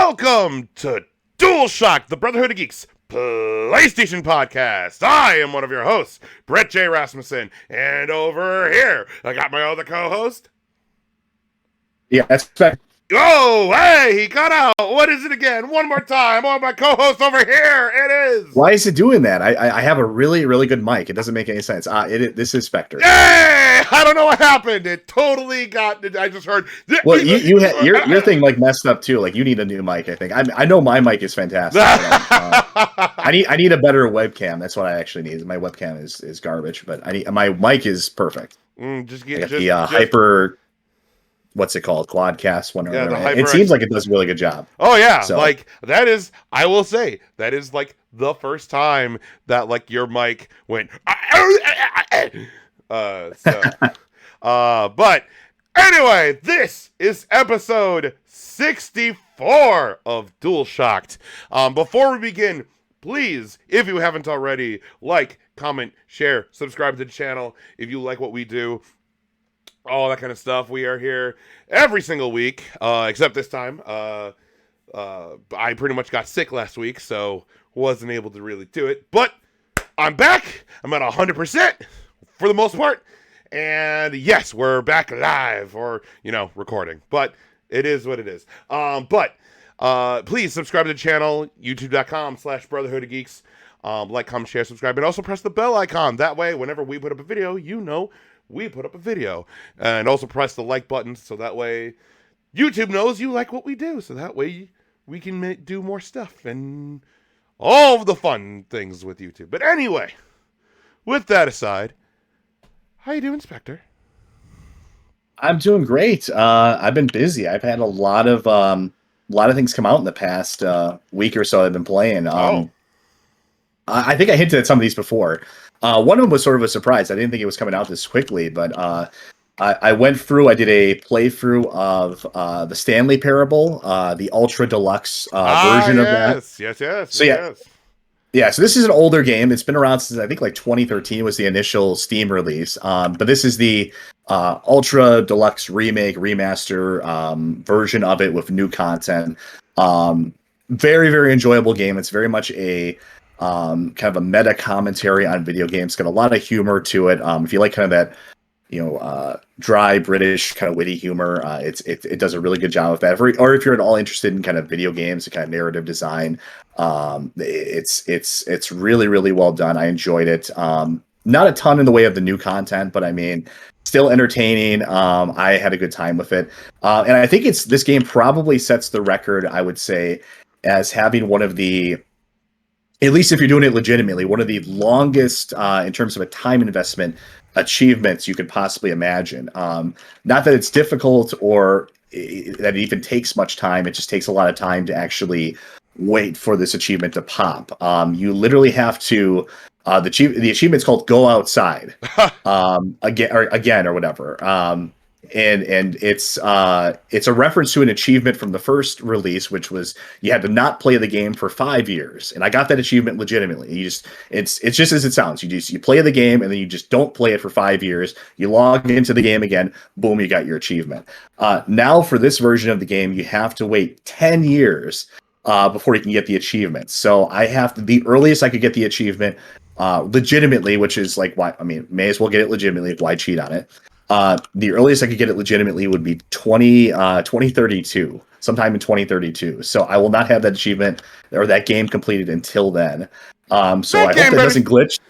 Welcome to Dualshock'd, the Brotherhood of Geeks PlayStation podcast. I am one of your hosts, Brett J. Rasmussen, and over here, I got my other co-host. Yeah, that's fair. Oh, hey, he got out. What is it again? One more time. Oh, my co-host over here. It is. Why is it doing that? I have a really, really good mic. It doesn't make any sense. This is Spectre. Hey, I don't know what happened. It totally got. I just heard. Well, your thing like messed up too. Like you need a new mic. I think. I know my mic is fantastic. I need a better webcam. That's what I actually need. My webcam is garbage, but my mic is perfect. Hyper. What's it called? Quadcast one. Yeah, it seems like it does a really good job. Oh yeah, so. Like that is. I will say that is like the first time that like your mic went. But anyway, this is episode 64 of Dualshock'd. Before we begin, please, if you haven't already, like, comment, share, subscribe to the channel if you like what we do. All that kind of stuff. We are here every single week, except this time. I pretty much got sick last week, so wasn't able to really do it. But I'm back. I'm at 100% for the most part. And yes, we're back live or, recording. But it is what it is. Please subscribe to the channel, youtube.com/Brotherhood of Geeks. Like, comment, share, subscribe, and also press the bell icon. That way, whenever we put up a video, we put up a video. And also press the like button so that way YouTube knows you like what we do. So that way we can do more stuff and all of the fun things with YouTube. But anyway, with that aside, how you doing, Spectre? I'm doing great. I've been busy. I've had a lot of things come out in the past week or so I've been playing. I think I hinted at some of these before. One of them was sort of a surprise. I didn't think it was coming out this quickly, but I went through. I did a playthrough of the Stanley Parable, the Ultra Deluxe version of that. So this is an older game. It's been around since I think like 2013 was the initial Steam release. But this is the Ultra Deluxe remake, remaster version of it with new content. Very, very enjoyable game. It's very much a kind of a meta commentary on video games. It's got a lot of humor to it. If you like kind of that, dry British kind of witty humor, it does a really good job of that. Or if you're at all interested in kind of video games and kind of narrative design, it's really, really well done. I enjoyed it. Not a ton in the way of the new content, but I mean, still entertaining. I had a good time with it, and I think this game probably sets the record, I would say, as having one of the, at least if you're doing it legitimately, one of the longest in terms of a time investment achievements you could possibly imagine. Not that it's difficult or that it even takes much time. It just takes a lot of time to actually wait for this achievement to pop. You literally have to, the achievement's called Go Outside again or whatever. And it's a reference to an achievement from the first release, which was you had to not play the game for 5 years, and I got that achievement legitimately. It's just as it sounds. You play the game and then you just don't play it for 5 years. You log into the game again, boom, you got your achievement. Now for this version of the game, you have to wait 10 years before you can get the achievement. So the earliest I could get the achievement legitimately, which is like, why? I mean, may as well get it legitimately. Why cheat on it? The earliest I could get it legitimately would be 2032, sometime in 2032. So I will not have that achievement or that game completed until then. So I hope that doesn't glitch.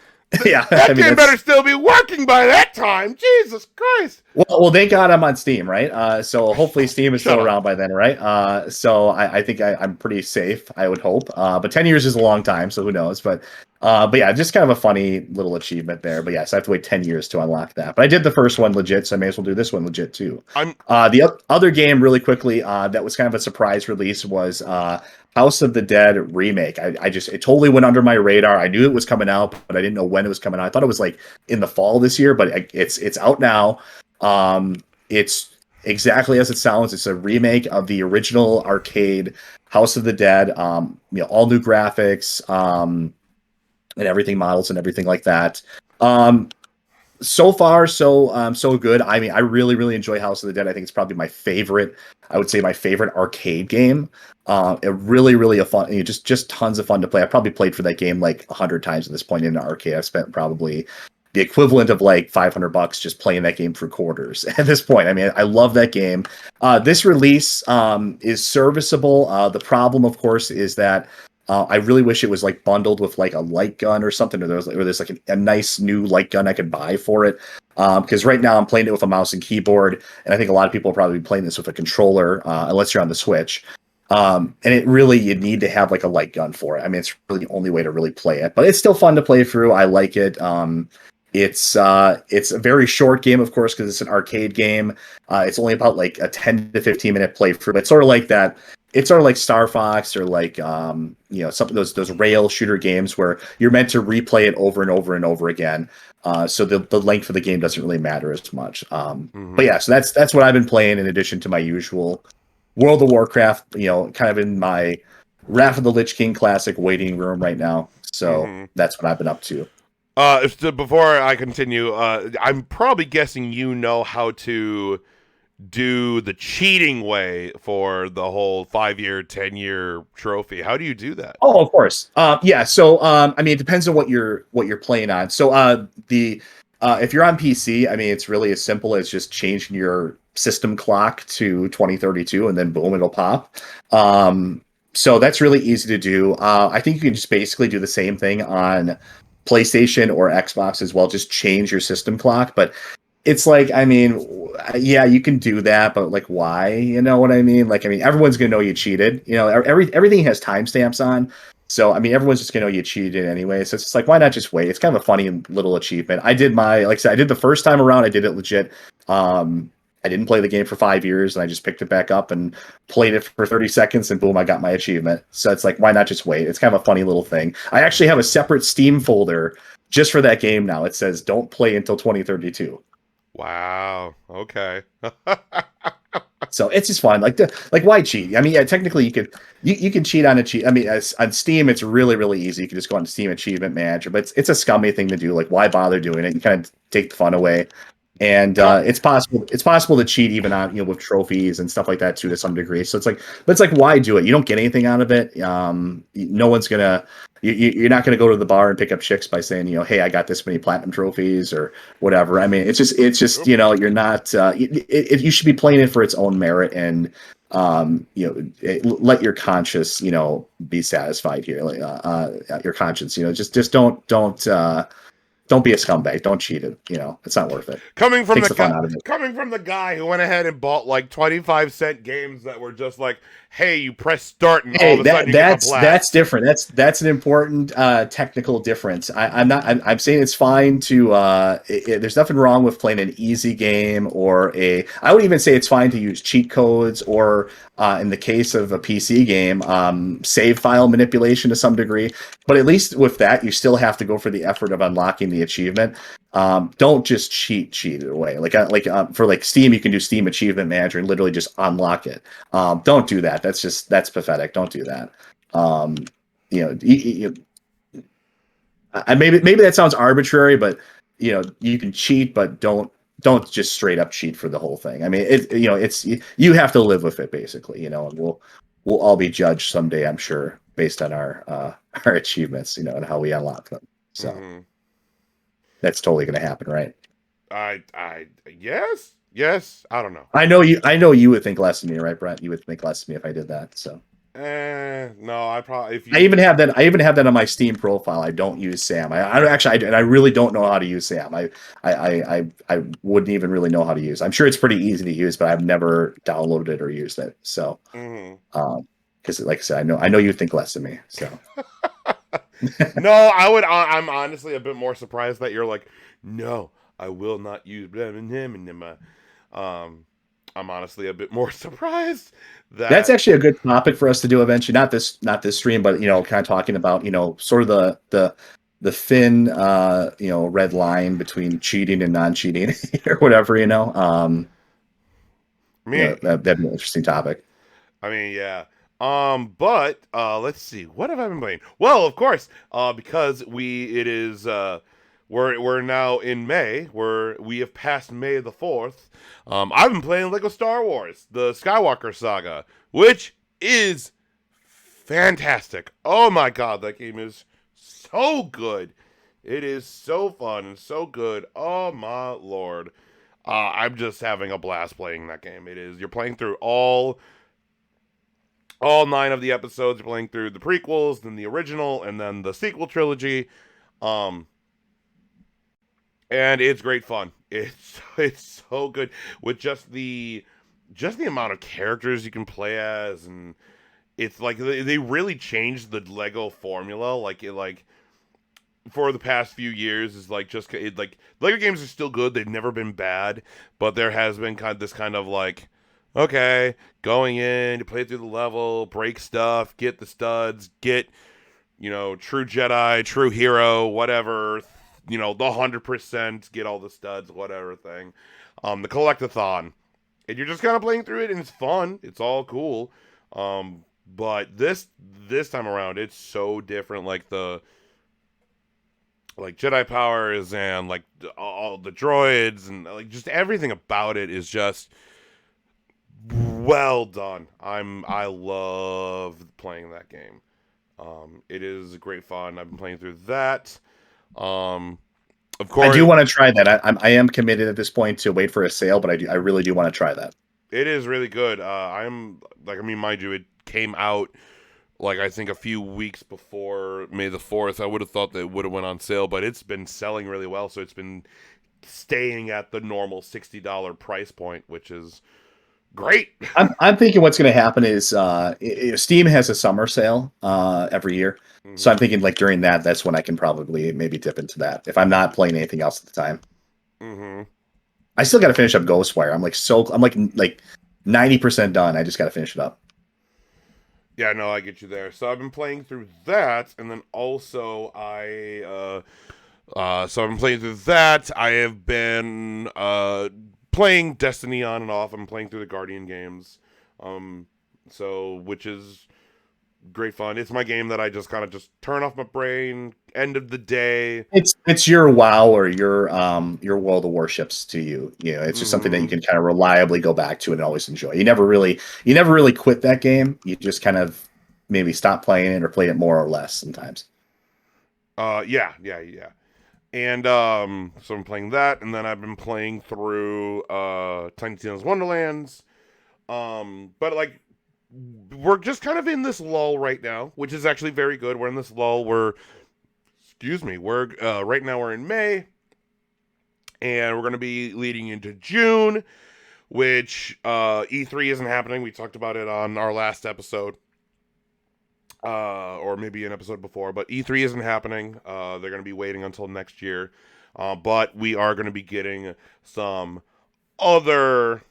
Yeah, that game better still be working by that time. Jesus Christ. Well, they got them on Steam, right? So hopefully Steam is still around by then, right? So I think I'm pretty safe, I would hope. But 10 years is a long time, so who knows? But yeah, just kind of a funny little achievement there. But yes, I have to wait 10 years to unlock that. But I did the first one legit, so I may as well do this one legit too. The other game, really quickly, that was kind of a surprise release was House of the Dead Remake. It totally went under my radar. I knew it was coming out, but I didn't know when it was coming out. I thought it was like in the fall this year, but it's out now. It's exactly as it sounds. It's a remake of the original arcade House of the Dead. All new graphics, and everything, models and everything like that. So far, so good. I mean, I really, really enjoy House of the Dead. I think it's probably my favorite I would say, my favorite arcade game. It really a fun, just tons of fun to play. I probably played for that game like 100 times at this point in an arcade. I've spent probably the equivalent of like $500 just playing that game for quarters at this point. I mean, I love that game. This release is serviceable. The problem, of course, is that I really wish it was like bundled with like a light gun or something, or there's like a nice new light gun I could buy for it. Because right now I'm playing it with a mouse and keyboard, and I think a lot of people will probably be playing this with a controller, unless you're on the Switch. And it really, you need to have like a light gun for it. I mean, it's really the only way to really play it, but it's still fun to play through. I like it. It's a very short game, of course, because it's an arcade game. It's only about like a 10 to 15 minute playthrough. It's sort of like that. It's sort of like Star Fox or like some of those rail shooter games where you're meant to replay it over and over and over again. So the length of the game doesn't really matter as much. But yeah, so that's what I've been playing in addition to my usual World of Warcraft. Kind of in my Wrath of the Lich King Classic waiting room right now. So that's what I've been up to. Before I continue, I'm probably guessing you know how to do the cheating way for the whole 5-year, 10-year trophy. How do you do that? Oh, of course. Yeah. So, I mean, it depends on what you're playing on. So, if you're on PC, I mean, it's really as simple as just changing your system clock to 2032, and then boom, it'll pop. So that's really easy to do. I think you can just basically do the same thing on PlayStation or Xbox as well. Just change your system clock, but it's like, I mean, yeah, you can do that, but like, why? You know what I mean? Like, I mean, everyone's gonna know you cheated. Everything has timestamps on, so I mean, everyone's just gonna know you cheated anyway. So it's just like, why not just wait? It's kind of a funny little achievement. I did like I said, I did the first time around. I did it legit. I didn't play the game for 5 years, and I just picked it back up and played it for 30 seconds, and boom, I got my achievement. So it's like, why not just wait? It's kind of a funny little thing. I actually have a separate Steam folder just for that game now. It says, "Don't play until 2032." Wow. Okay. So it's just fun. Like why cheat? I mean, yeah, technically you can cheat on a cheat. I mean, on Steam, it's really easy. You can just go on Steam Achievement Manager, but it's a scummy thing to do. Like, why bother doing it? You kind of take the fun away. And it's possible to cheat even on with trophies and stuff like that too, to some degree. So it's like why do it? You don't get anything out of it. No one's gonna. You're not going to go to the bar and pick up chicks by saying, hey, I got this many platinum trophies or whatever. I mean, it's just you're not. You should be playing it for its own merit, and let your conscience be satisfied here. Your conscience, just don't be a scumbag. Don't cheat it. It's not worth it. Coming from Takes the fun out of it. Coming from the guy who went ahead and bought like 25-cent games that were just like, hey, you press start and all of a sudden you get the blast. That's different. That's an important technical difference. I'm saying it's fine to. There's nothing wrong with playing an easy game I would even say it's fine to use cheat codes or, in the case of a PC game, save file manipulation to some degree. But at least with that, you still have to go for the effort of unlocking the achievement. Don't just cheat it away. For Steam, you can do Steam Achievement Manager and literally just unlock it. Don't do that. That's pathetic. Don't do that. Maybe that sounds arbitrary, but you can cheat, but don't just straight up cheat for the whole thing. I mean, you have to live with it basically. And we'll all be judged someday, I'm sure, based on our achievements, and how we unlock them. So that's totally going to happen, right? Yes. I don't know. I know you would think less of me, right, Brett? You would think less of me if I did that. So. No, I probably. I even have that on my Steam profile. I don't use Sam. I really don't know how to use Sam. I wouldn't even really know how to use. I'm sure it's pretty easy to use, but I've never downloaded it or used it. So, because like I said, I know you think less of me. So. No, I'm honestly a bit more surprised that you're like, no, I will not use him. I'm honestly a bit more surprised that's actually a good topic for us to do eventually. Not this stream, but kind of talking about sort of the thin red line between cheating and non-cheating or whatever. That'd be an interesting topic. I mean, yeah. But let's see. What have I been playing? Well, of course, because it is we're now in May. We have passed May the 4th. I've been playing Lego Star Wars, the Skywalker Saga, which is fantastic. Oh my god, that game is so good. It is so fun and so good. Oh my lord. I'm just having a blast playing that game. It is. You're playing through all 9 of the episodes. You're playing through the prequels, then the original, and then the sequel trilogy. Um, and it's great fun. It's so good with just the amount of characters you can play as, and it's like they really changed the Lego formula. Like for the past few years is like just like Lego games are still good. They've never been bad, but there has been this kind of like, okay, going in, you play through the level, break stuff, get the studs, get true Jedi, true hero, whatever, the 100%, get all the studs, whatever thing. The collectathon, and you're just kind of playing through it, and it's fun. It's all cool. But this time around, it's so different. Like Jedi powers and like all the droids and like just everything about it is just well done. I love playing that game. It is great fun. I've been playing through that. Of course, I do want to try that. I am committed at this point to wait for a sale, but I really do want to try that. it is really good. I'm like, I mean, mind you, it came out like I think a few weeks before May the 4th. I would have thought that it would have went on sale, but it's been selling really well, so it's been staying at the normal $60 price point, which is great. I'm thinking what's going to happen is Steam has a summer sale every year, so I'm Mm-hmm. thinking like during that's when I can probably maybe dip into that if I'm not playing anything else at the time. Mm-hmm. I still got to finish up Ghostwire. I'm like 90% done. I just got to finish it up. Yeah, no, I get you there. So I've been playing through that, and then also so I've been playing through that. I have been playing Destiny on and off. I'm playing through the Guardian games, um, which is great fun. It's my game that I just kind of just turn off my brain. End of the day. It's your WoW or your World of Warships to you. It's just something that you Mm-hmm. can kind of reliably go back to and always enjoy. You never really quit that game. You just kind of maybe stop playing it or play it more or less sometimes. Yeah. And so I'm playing that, and then I've been playing through Tiny Tina's Wonderlands. But like we're just kind of in this lull right now, which is actually very good. We're in this lull. We're right now we're in May, and we're gonna be leading into June, which E3 isn't happening. We talked about it on our last episode. Or maybe an episode before, but E3 isn't happening. They're going to be waiting until next year. But we are going to be getting some other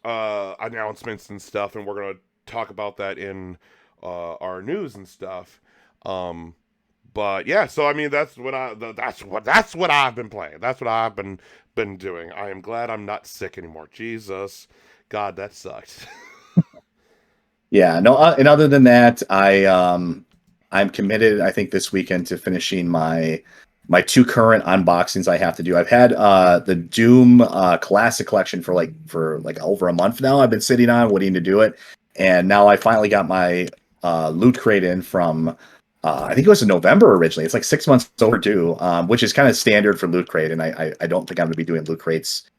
announcements and stuff, and we're going to talk about that in our news and stuff. But yeah, so I mean, that's what I've been playing. That's what I've been doing. I am glad I'm not sick anymore. Jesus, God, that sucked. Yeah, no, and other than that, I'm committed. I think this weekend to finishing my two current unboxings I have to do. I've had the Doom Classic Collection for over a month now. I've been sitting on waiting to do it, and now I finally got my loot crate in from I think it was in November originally. It's like 6 months overdue, which is kind of standard for loot crate, and I don't think I'm going to be doing loot crates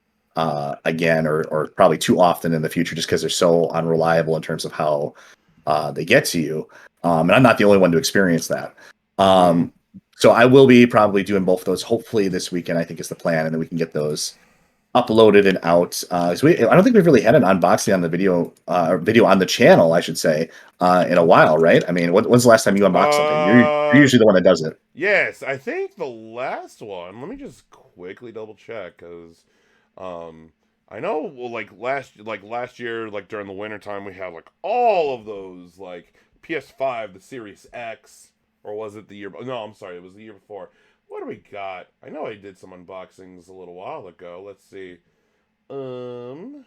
again or probably too often in the future just because they're so unreliable in terms of how they get to you. And I'm not the only one to experience that. Mm-hmm. So I will be probably doing both of those hopefully this weekend, I think is the plan, and then we can get those uploaded and out. I don't think we've really had an unboxing on the video or video on the channel, I should say, in a while, right? I mean, when's the last time you unboxed something? You're Uh, usually the one that does it. Yes, I think the last one. Let me just quickly double check because, um, I know well, last year, like during the winter time, we had like all of those like PS5, the Series X, or was it the year? No, I'm sorry, it was the year before. What do we got? I know I did some unboxings a little while ago. Let's see. I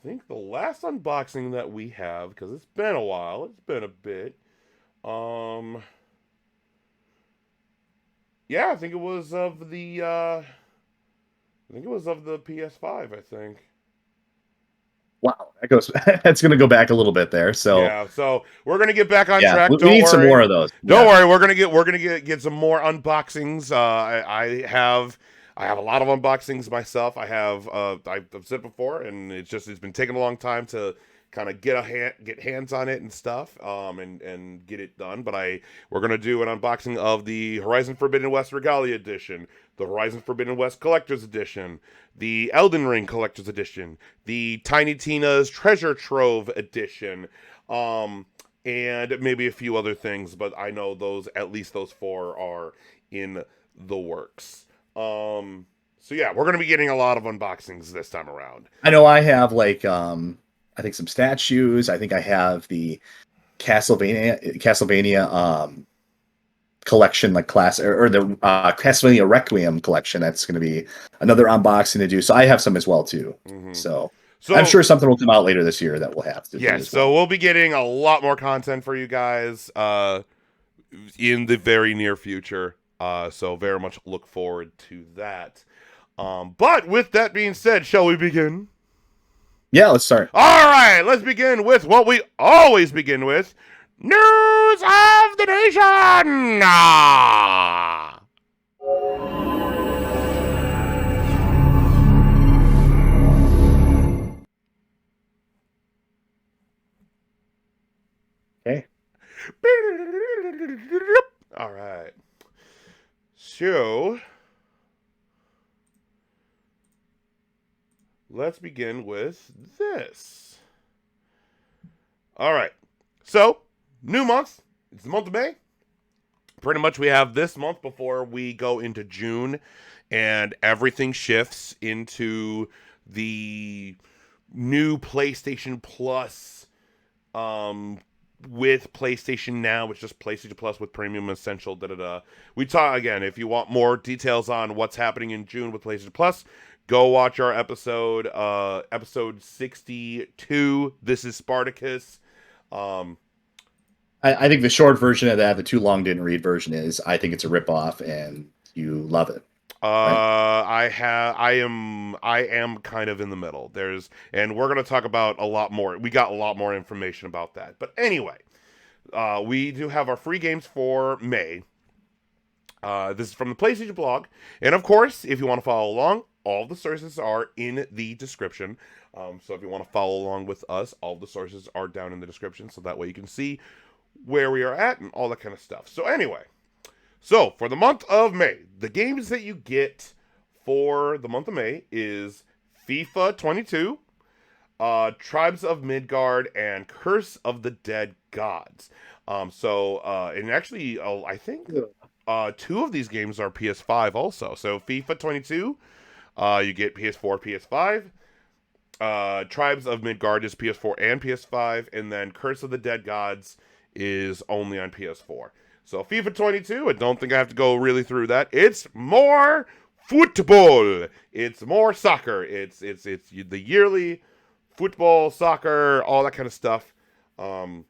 think the last unboxing that we have, because it's been a while, it's been a bit. Um, Yeah, I think it was of the PS5, I think. Wow, that goes. That's going to go back a little bit there. So Yeah, so we're gonna get back on yeah, track. we Don't need some worry. more of those. Don't Yeah. worry. We're gonna get some more unboxings. I have a lot of unboxings myself. I've said before, and it's been taking a long time to kind of get hands on it and stuff, and get it done. But we're gonna do an unboxing of the Horizon Forbidden West Regalia Edition, the Horizon Forbidden West Collector's Edition, the Elden Ring Collector's Edition, the Tiny Tina's Treasure Trove Edition, and maybe a few other things. But I know at least those four are in the works. So yeah, we're gonna be getting a lot of unboxings this time around. I know I have I think some statues. I think I have the Castlevania collection, like class, or the Castlevania Requiem collection. That's going to be another unboxing to do. So I have some as well too. Mm-hmm. So I'm So sure something will come out later this year that we'll have to do yeah, as so well. we'll be getting a lot more content for you guys in the very near future. So very much look forward to that. But with that being said, shall we begin? Yeah, let's start. All right, let's begin with what we always begin with: news of the nation. Okay. All right. So let's begin with this. All right. So, new month. It's the month of May. Pretty much we have this month before we go into June, and everything shifts into the new PlayStation Plus, with PlayStation Now, which is just PlayStation Plus with Premium Essential. Da da da. We talk again. If you want more details on what's happening in June with PlayStation Plus, go watch our episode 62. This is Spartacus. Um, I think the short version of that, the too long didn't read version, is I think it's a ripoff and you love it. Right? I am kind of in the middle. And we're gonna talk about a lot more. We got a lot more information about that. But anyway, we do have our free games for May. This is from the PlayStation blog, and of course, if you want to follow along, all the sources are in the description. So if you want to follow along with us, all the sources are down in the description, so that way you can see where we are at and all that kind of stuff. So anyway, so for the month of May, the games that you get for the month of May is FIFA 22, Tribes of Midgard, and Curse of the Dead Gods. And actually, I think two of these games are PS5 also. So FIFA 22, you get PS4, PS5. Tribes of Midgard is PS4 and PS5, and then Curse of the Dead Gods is only on PS4. So FIFA 22, I don't think I have to go really through that. It's more football. It's more soccer. It's the yearly football, soccer, all that kind of stuff. There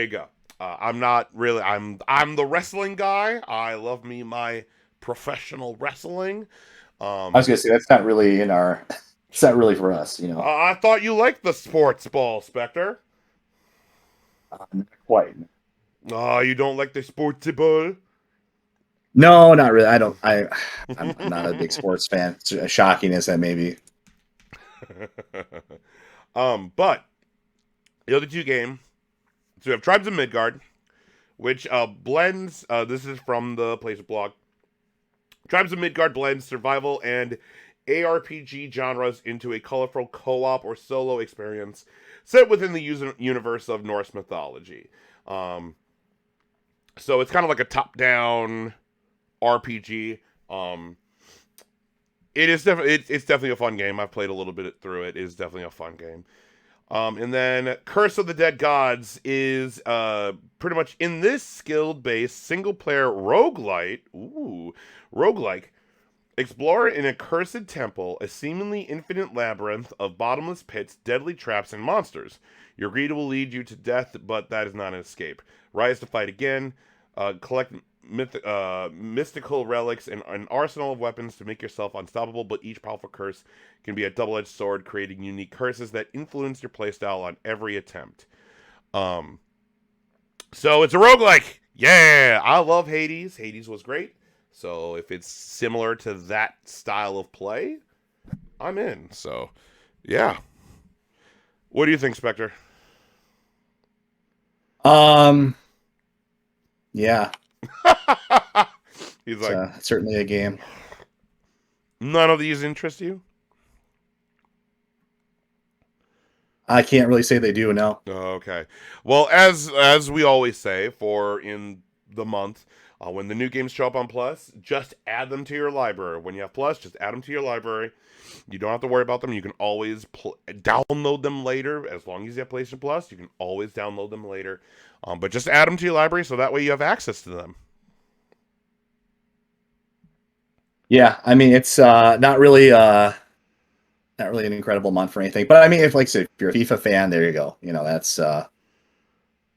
you go. I'm not really. I'm the wrestling guy. I love me my professional wrestling. I was gonna say that's not really in our. It's not really for us, you know. I thought you liked the sports ball, Spectre. Not quite. Oh, you don't like the sports ball? No, not really. I don't. I'm not a big sports fan. It's shocking as that may be. But the other two games. So we have Tribes of Midgard, which blends. This is from the PlayStation blog. Tribes of Midgard blends survival and ARPG genres into a colorful co-op or solo experience set within the universe of Norse mythology. So it's kind of like a top-down RPG. It's definitely a fun game. I've played a little bit through it. It is definitely a fun game. And then Curse of the Dead Gods is pretty much in this skill-based single-player roguelite. Roguelike. Explore an accursed temple, a seemingly infinite labyrinth of bottomless pits, deadly traps, and monsters. Your greed will lead you to death, but that is not an escape. Rise to fight again. Collect mystical relics and an arsenal of weapons to make yourself unstoppable, but each powerful curse can be a double-edged sword, creating unique curses that influence your playstyle on every attempt. Um, so it's a roguelike. Yeah, I love Hades. Hades was great. So if it's similar to that style of play, I'm in. So, yeah. What do you think, Spectre? Yeah, He's it's like, certainly a game. none of these interest you? I can't really say they do, no. Okay. Well, as we always say, for in the month, when the new games show up on Plus, just add them to your library. When you have Plus, just add them to your library. You don't have to worry about them. You can always download them later. As long as you have PlayStation Plus, you can always download them later. But just add them to your library so that way you have access to them. Yeah, I mean it's not really an incredible month for anything. But I mean, if like I said, if you're a FIFA fan, there you go. You know, that's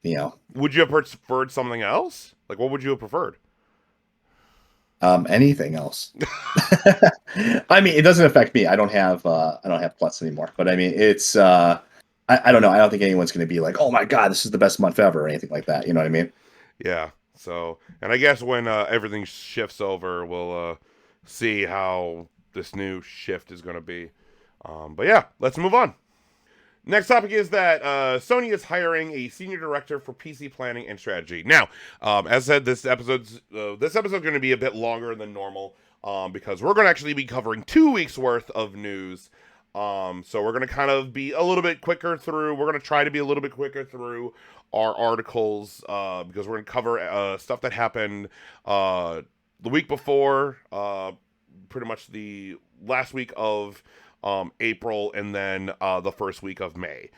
you know, Would you have preferred something else? Like, what would you have preferred? anything else. I mean, it doesn't affect me. I don't have Plus anymore. But I mean, it's I don't know. I don't think anyone's going to be like, oh my god, this is the best month ever or anything like that. You know what I mean? Yeah. So, and I guess when everything shifts over, we'll see how this new shift is going to be. But yeah, let's move on. Next topic is that Sony is hiring a senior director for PC planning and strategy. Now, as said, this episode's going to be a bit longer than normal because we're going to actually be covering 2 weeks worth of news. So we're going to kind of be a little bit quicker through. We're going to try to be a little bit quicker through our articles because we're going to cover stuff that happened the week before, pretty much the last week of April, and then the first week of May,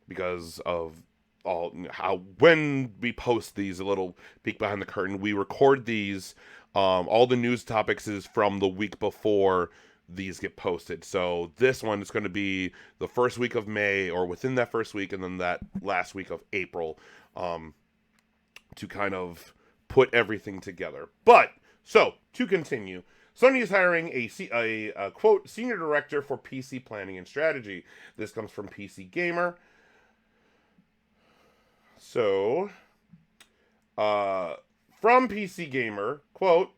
because of all how when we post these, a little peek behind the curtain, we record these. All the news topics is from the week before these get posted. So this one is going to be the first week of May, or within that first week, and then that last week of April, to kind of put everything together. But so to continue. Sony is hiring a quote, senior director for PC planning and strategy. This comes from PC Gamer. So, from PC Gamer, quote,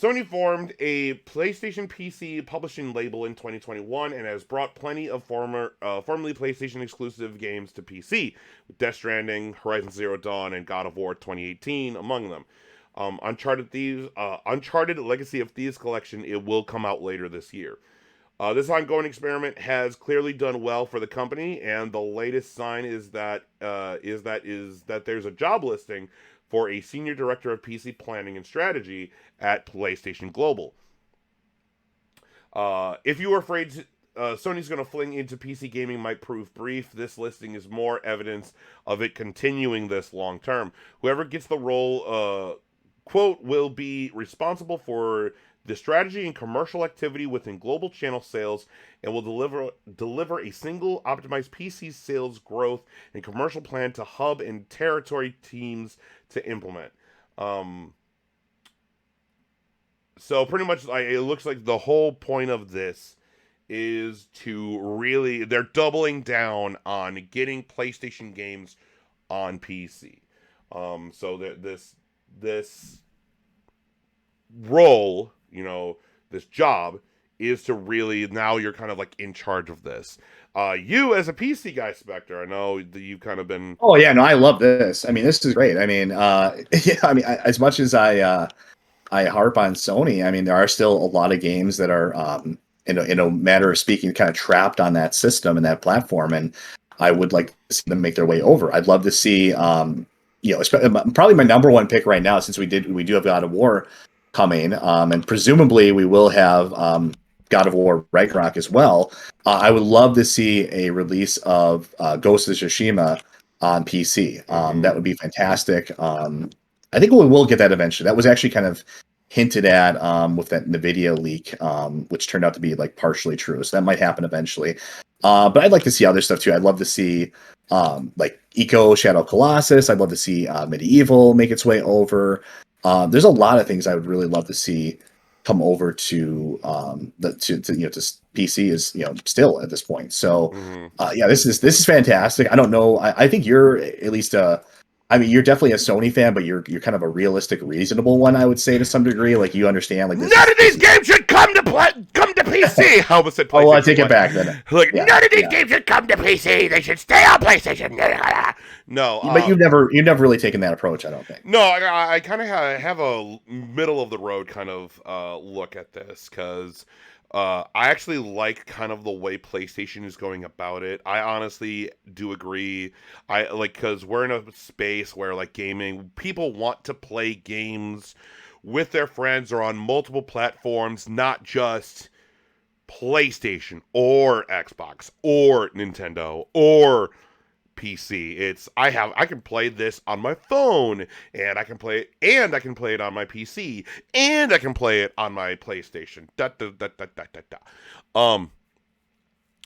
Sony formed a PlayStation PC publishing label in 2021 and has brought plenty of formerly PlayStation exclusive games to PC, with Death Stranding, Horizon Zero Dawn, and God of War 2018 among them. Uncharted Legacy of Thieves collection, it will come out later this year. This ongoing experiment has clearly done well for the company, and the latest sign is that there's a job listing for a senior director of PC planning and strategy at PlayStation Global. If you were afraid Sony's going to fling into PC gaming might prove brief, this listing is more evidence of it continuing this long term. Whoever gets the role, quote, will be responsible for the strategy and commercial activity within global channel sales and will deliver a single optimized PC sales growth and commercial plan to hub and territory teams to implement. So pretty much it looks like the whole point of this is to really, they're doubling down on getting PlayStation games on PC. So that this role, this job is to really, now you're kind of like in charge of this. You as a PC guy, Spectre, I know that you've kind of been. Oh yeah, no, I love this. I mean, this is great. I mean, yeah, I mean, as much as I harp on Sony, I mean, there are still a lot of games that are, in a matter of speaking, kind of trapped on that system and that platform, and I would like to see them make their way over. I'd love to see, probably my number one pick right now, since we do have God of War coming, and presumably we will have God of War Ragnarok as well. I would love to see a release of Ghost of Tsushima on PC. That would be fantastic. I think we will get that eventually. That was actually kind of hinted at with that NVIDIA leak, which turned out to be like partially true. So that might happen eventually. But I'd like to see other stuff too. I'd love to see like Eco Shadow Colossus. I'd love to see Medieval make its way over. There's a lot of things I would really love to see come over to to PC is still at this point. So Hmm. yeah, this is fantastic. I don't know. I think you're at least I mean, you're definitely a Sony fan, but you're kind of a realistic, reasonable one, I would say, to some degree. Like you understand, like None of these this is. games should come to PC. I almost said Oh, well, I take PlayStation. it back then. Like Yeah, none of these yeah. games should come to PC. They should stay on PlayStation. No, But you've never really taken that approach, I don't think. no, I kind of have a middle of the road kind of look at this because I actually like kind of the way PlayStation is going about it. I honestly do agree. I like because we're in a space where like gaming people want to play games with their friends or on multiple platforms, not just PlayStation or Xbox or Nintendo or PC. It's I can play this on my phone and I can play it on my PC and I can play it on my PlayStation. Um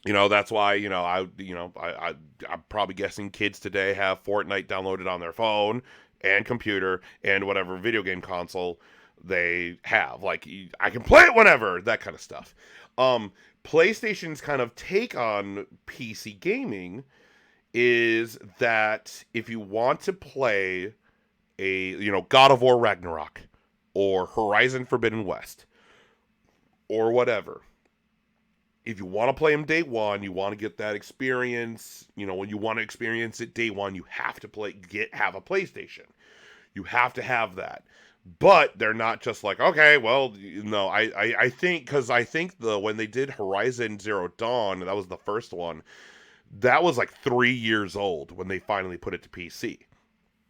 that's why, I'm probably guessing kids today have Fortnite downloaded on their phone and computer and whatever video game console they have. Like I can play it whenever, that kind of stuff. Um PlayStation's kind of take on PC gaming is that if you want to play a God of War Ragnarok or Horizon Forbidden West or whatever, if you want to play them day one, you want to get that experience, when you want to experience it day one, you have to have a PlayStation. You have to have that. But they're not just like, okay, well, no, I think, because I think when they did Horizon Zero Dawn, that was the first one, that was like 3 years old when they finally put it to PC.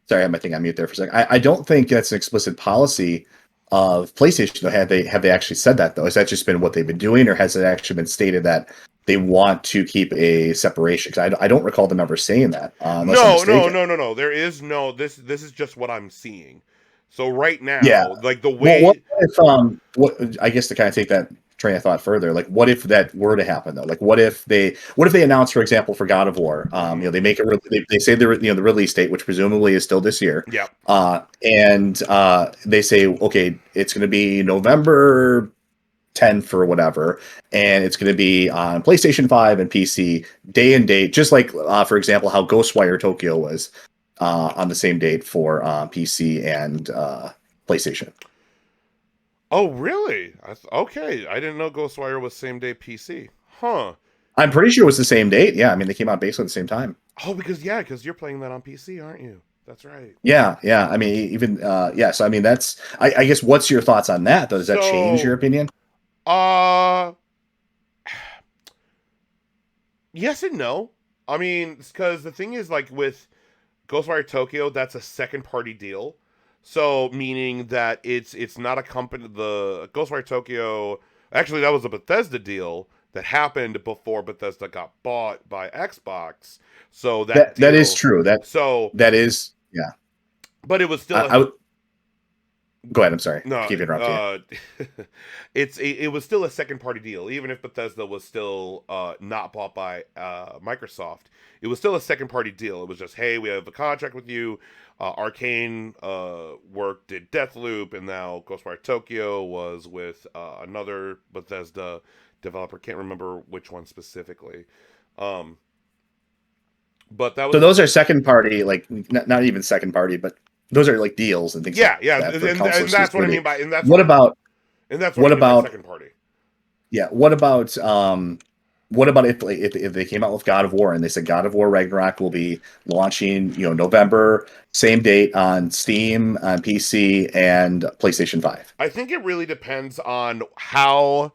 Sorry, I had my thing on mute there for a second. I don't think that's an explicit policy of PlayStation. Though, have they actually said that though? Has that just been what they've been doing, or has it actually been stated that they want to keep a separation? Because I don't recall them ever saying that, unless I'm No, no, mistaken. no, no, no. There is no this is just what I'm seeing. So right Yeah. now, like the Well, what way if what I guess to kind of take that train of thought further, like what if that were to happen though? Like what if they announce, for example, for God of War, Mhm. they make it they say the release date, which presumably is still this year, Yeah. and they say okay, it's going to be November 10th or whatever, and it's going to be on PlayStation 5 and PC day and date, just like for example how Ghostwire Tokyo was on the same date for PC and PlayStation. Oh, really? Okay, I didn't know Ghostwire was same day PC. Huh. I'm pretty sure it was the same date. Yeah, I mean they came out basically at the same time. Oh, because you're playing that on PC, aren't you? That's right. Yeah, yeah. I mean, even yeah. So I mean, that's. I guess. What's your thoughts on that? Though, does that change your So, opinion? uh yes and no. I mean, because the thing is, like with Ghostwire Tokyo, that's a second party deal. So meaning that it's not a company. The Ghostwire Tokyo, actually, that was a Bethesda deal that happened before Bethesda got bought by Xbox. So that That is deal, true. so That is. Yeah. but it was I, still I would go ahead. I'm sorry. no, Keep interrupting you. it was still a second party deal, even if Bethesda was still not bought by Microsoft. It was still a second party deal. It was just, hey, we have a contract with you. Arcane did Deathloop, and now Ghostwire Tokyo was with another Bethesda developer. Can't remember which one specifically. Um, but that So was those are second party, like not even second party, but those are like deals and things like yeah, yeah, that for console and that's what I exclusivity. mean by What about and that's what I what mean by about second party. yeah? What about if they came out with God of War and they said God of War Ragnarok will be launching, November, same date on Steam, on PC, and PlayStation 5? I think it really depends on how,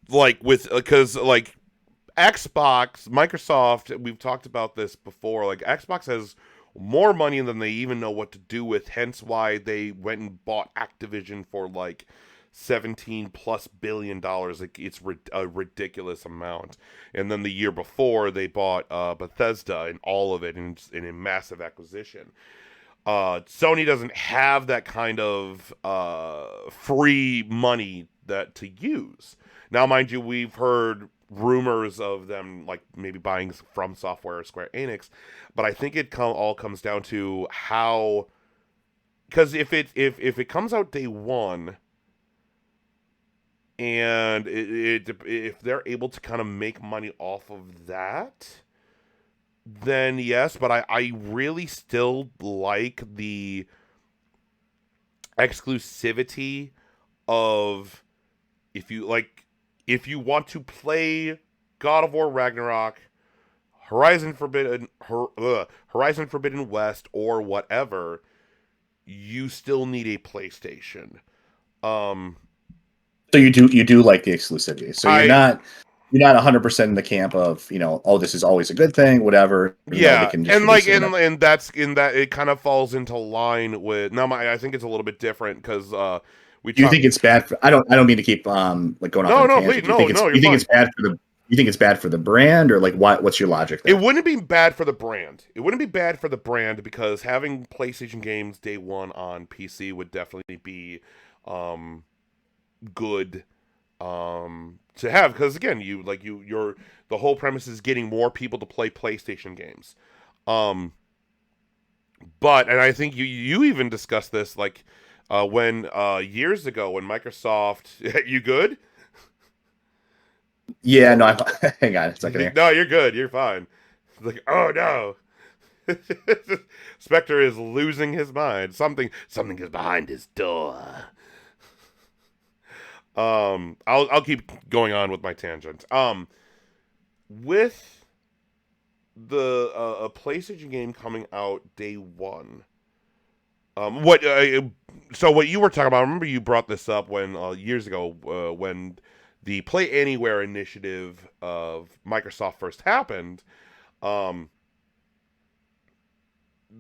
like, with because like Xbox, Microsoft, we've talked about this before. Like, Xbox has more money than they even know what to do with. Hence, why they went and bought Activision for like $17+ billion. Like, it's a ridiculous amount. And then the year before, they bought Bethesda and all of it in a massive acquisition. Sony doesn't have that kind of free money that to use. Now, mind you, we've heard rumors of them like maybe buying From Software or Square Enix, but I think it all comes down to how, because if it comes out day one and if they're able to kind of make money off of that, then yes. But I really still like the exclusivity of, if you want to play God of War Ragnarok, Horizon Forbidden West, or whatever, you still need a PlayStation. Um, So you do like the exclusivity. So I you're not 100% in the camp of, oh, this is always a good thing, whatever. They Yeah, can just and release like it whenever. and that's in that it kind of falls into line with now. I think it's a little bit different because we Do you talk. think it's bad for, I don't mean to keep like going off on No, a no, tangent. please, no, no, you're You think it's fine. bad for the you think it's bad for the brand, or like what's your logic It there? wouldn't be bad for the brand. It wouldn't be bad for the brand because having PlayStation games day one on PC would definitely be um, good to have, because again, you're the whole premise is getting more people to play PlayStation games. Um, but and I think you even discussed this like when years ago when Microsoft you good? Yeah, no, hang on a second here. No, you're good. You're fine. It's like, oh no. Spectre is losing his mind. Something is behind his door. I'll keep going on with my tangent. With the a PlayStation game coming out day one. What so what you were talking about? I remember you brought this up when years ago when the Play Anywhere initiative of Microsoft first happened. Um,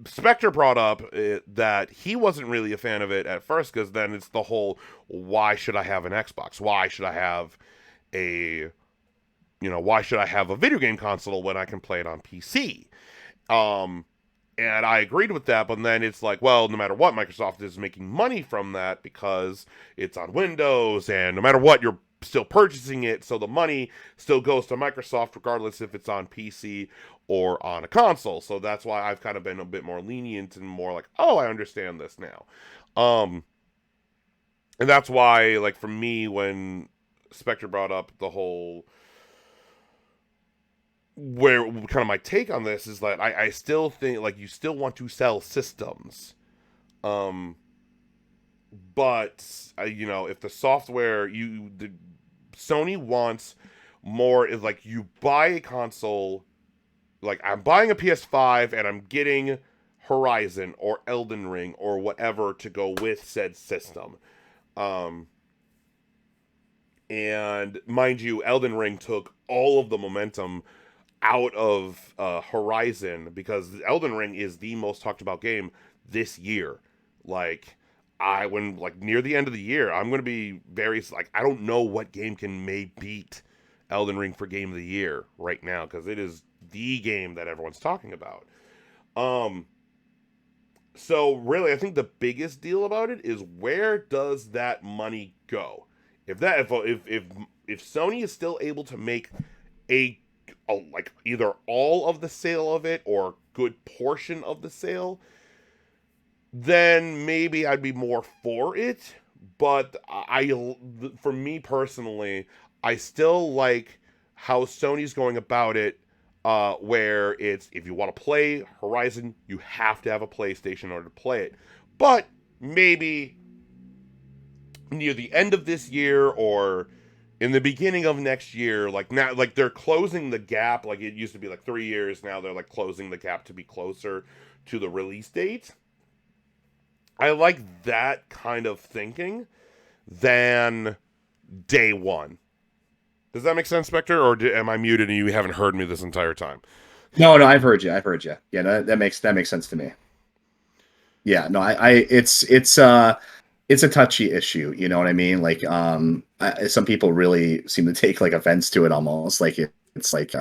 Spectre brought up that he wasn't really a fan of it at first because then it's the whole, why should I have an Xbox? Why should I have a why should I have a video game console when I can play it on PC? Um, and I agreed with that, but then it's like, well, no matter what, Microsoft is making money from that because it's on Windows, and no matter what, you're still purchasing it, so the money still goes to Microsoft regardless if it's on PC or on a console. So that's why I've kind of been a bit more lenient and more like, oh, I understand this now. Um, and that's why, like, for me, when Spectre brought up the whole where kind of my take on this is that I still think like you still want to sell systems, um but if the software the Sony wants more is like you buy a console, like I'm buying a PS5 and I'm getting Horizon or Elden Ring or whatever to go with said system. um and mind you, Elden Ring took all of the momentum out of Horizon because Elden Ring is the most talked about game this year. Like when like near the end of the year, I'm gonna be very like I don't know what game may beat Elden Ring for game of the year right now because it is the game that everyone's talking about. Um, so really, I think the biggest deal about it is where does that money go? If Sony is still able to make a like either all of the sale of it or a good portion of the sale, then maybe I'd be more for it. But for me personally, I still like how Sony's going about it, where it's if you want to play Horizon, you have to have a PlayStation in order to play it. But maybe near the end of this year or in the beginning of next year, like now, like they're closing the gap. Like it used to be like 3 years, now they're like closing the gap to be closer to the release date. I like that kind of thinking than day one. Does that make sense, Spectre, or am I muted and you haven't heard me this entire time? No, no, I've heard you. I've heard you. Yeah, no, that makes sense to me. Yeah, no, it's a touchy issue. You know what I mean? Like, some people really seem to take like offense to it, almost like it's like,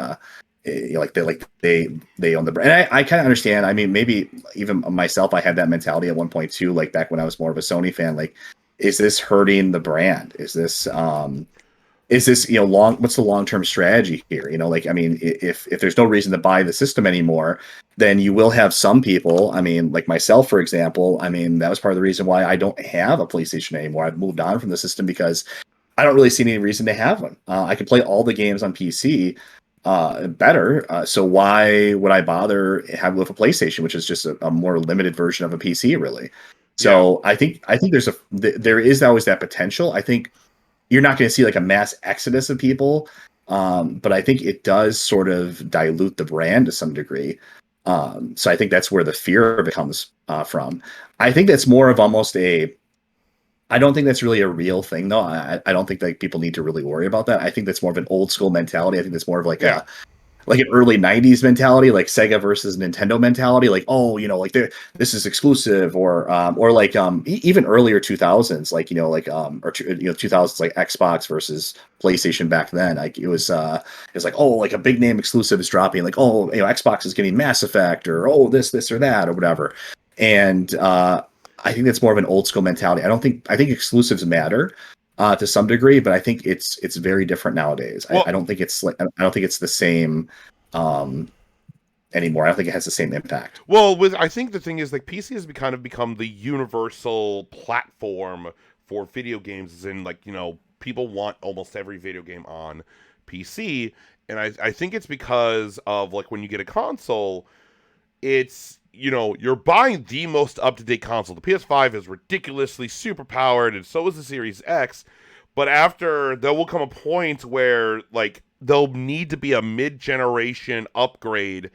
they own the brand. And I kind of understand. I mean, maybe even myself, I had that mentality at one point too. Like back when I was more of a Sony fan, like, is this hurting the brand? is this, what's the long-term strategy here? Like, I mean, if there's no reason to buy the system anymore, then you will have some people, I mean, like myself, for example, I mean, that was part of the reason why I don't have a PlayStation anymore. I've moved on from the system because I don't really see any reason to have one. I can play all the games on PC better. So why would I bother have with a PlayStation, which is just a more limited version of a PC, really? Yeah. So I think there is always that potential. I think you're not going to see like a mass exodus of people, but I think it does sort of dilute the brand to some degree. So I think that's where the fear of it comes from. I think that's more of almost I don't think that's really a real thing, though. I don't think that people need to really worry about that. I think that's more of an old school mentality. I think that's more of like Yeah. like an early 90s mentality, like Sega versus Nintendo mentality, like, oh, like this is exclusive, or like even earlier 2000s, like, like or 2000s, like Xbox versus PlayStation back then. Like it was like, oh, like a big name exclusive is dropping, like, oh, Xbox is getting Mass Effect, or oh, this or that or whatever. And I think that's more of an old school mentality. I think exclusives matter to some degree, but I think it's very different nowadays. Well, I don't think it's like, I don't think it's the same anymore. I don't think it has the same impact. Well, with I think the thing is like PC has kind of become the universal platform for video games, as in like people want almost every video game on PC, and I think it's because of like when you get a console, it's you're buying the most up to date console. The PS5 is ridiculously super powered, and so is the Series X. But after there will come a point where like there'll need to be a mid generation upgrade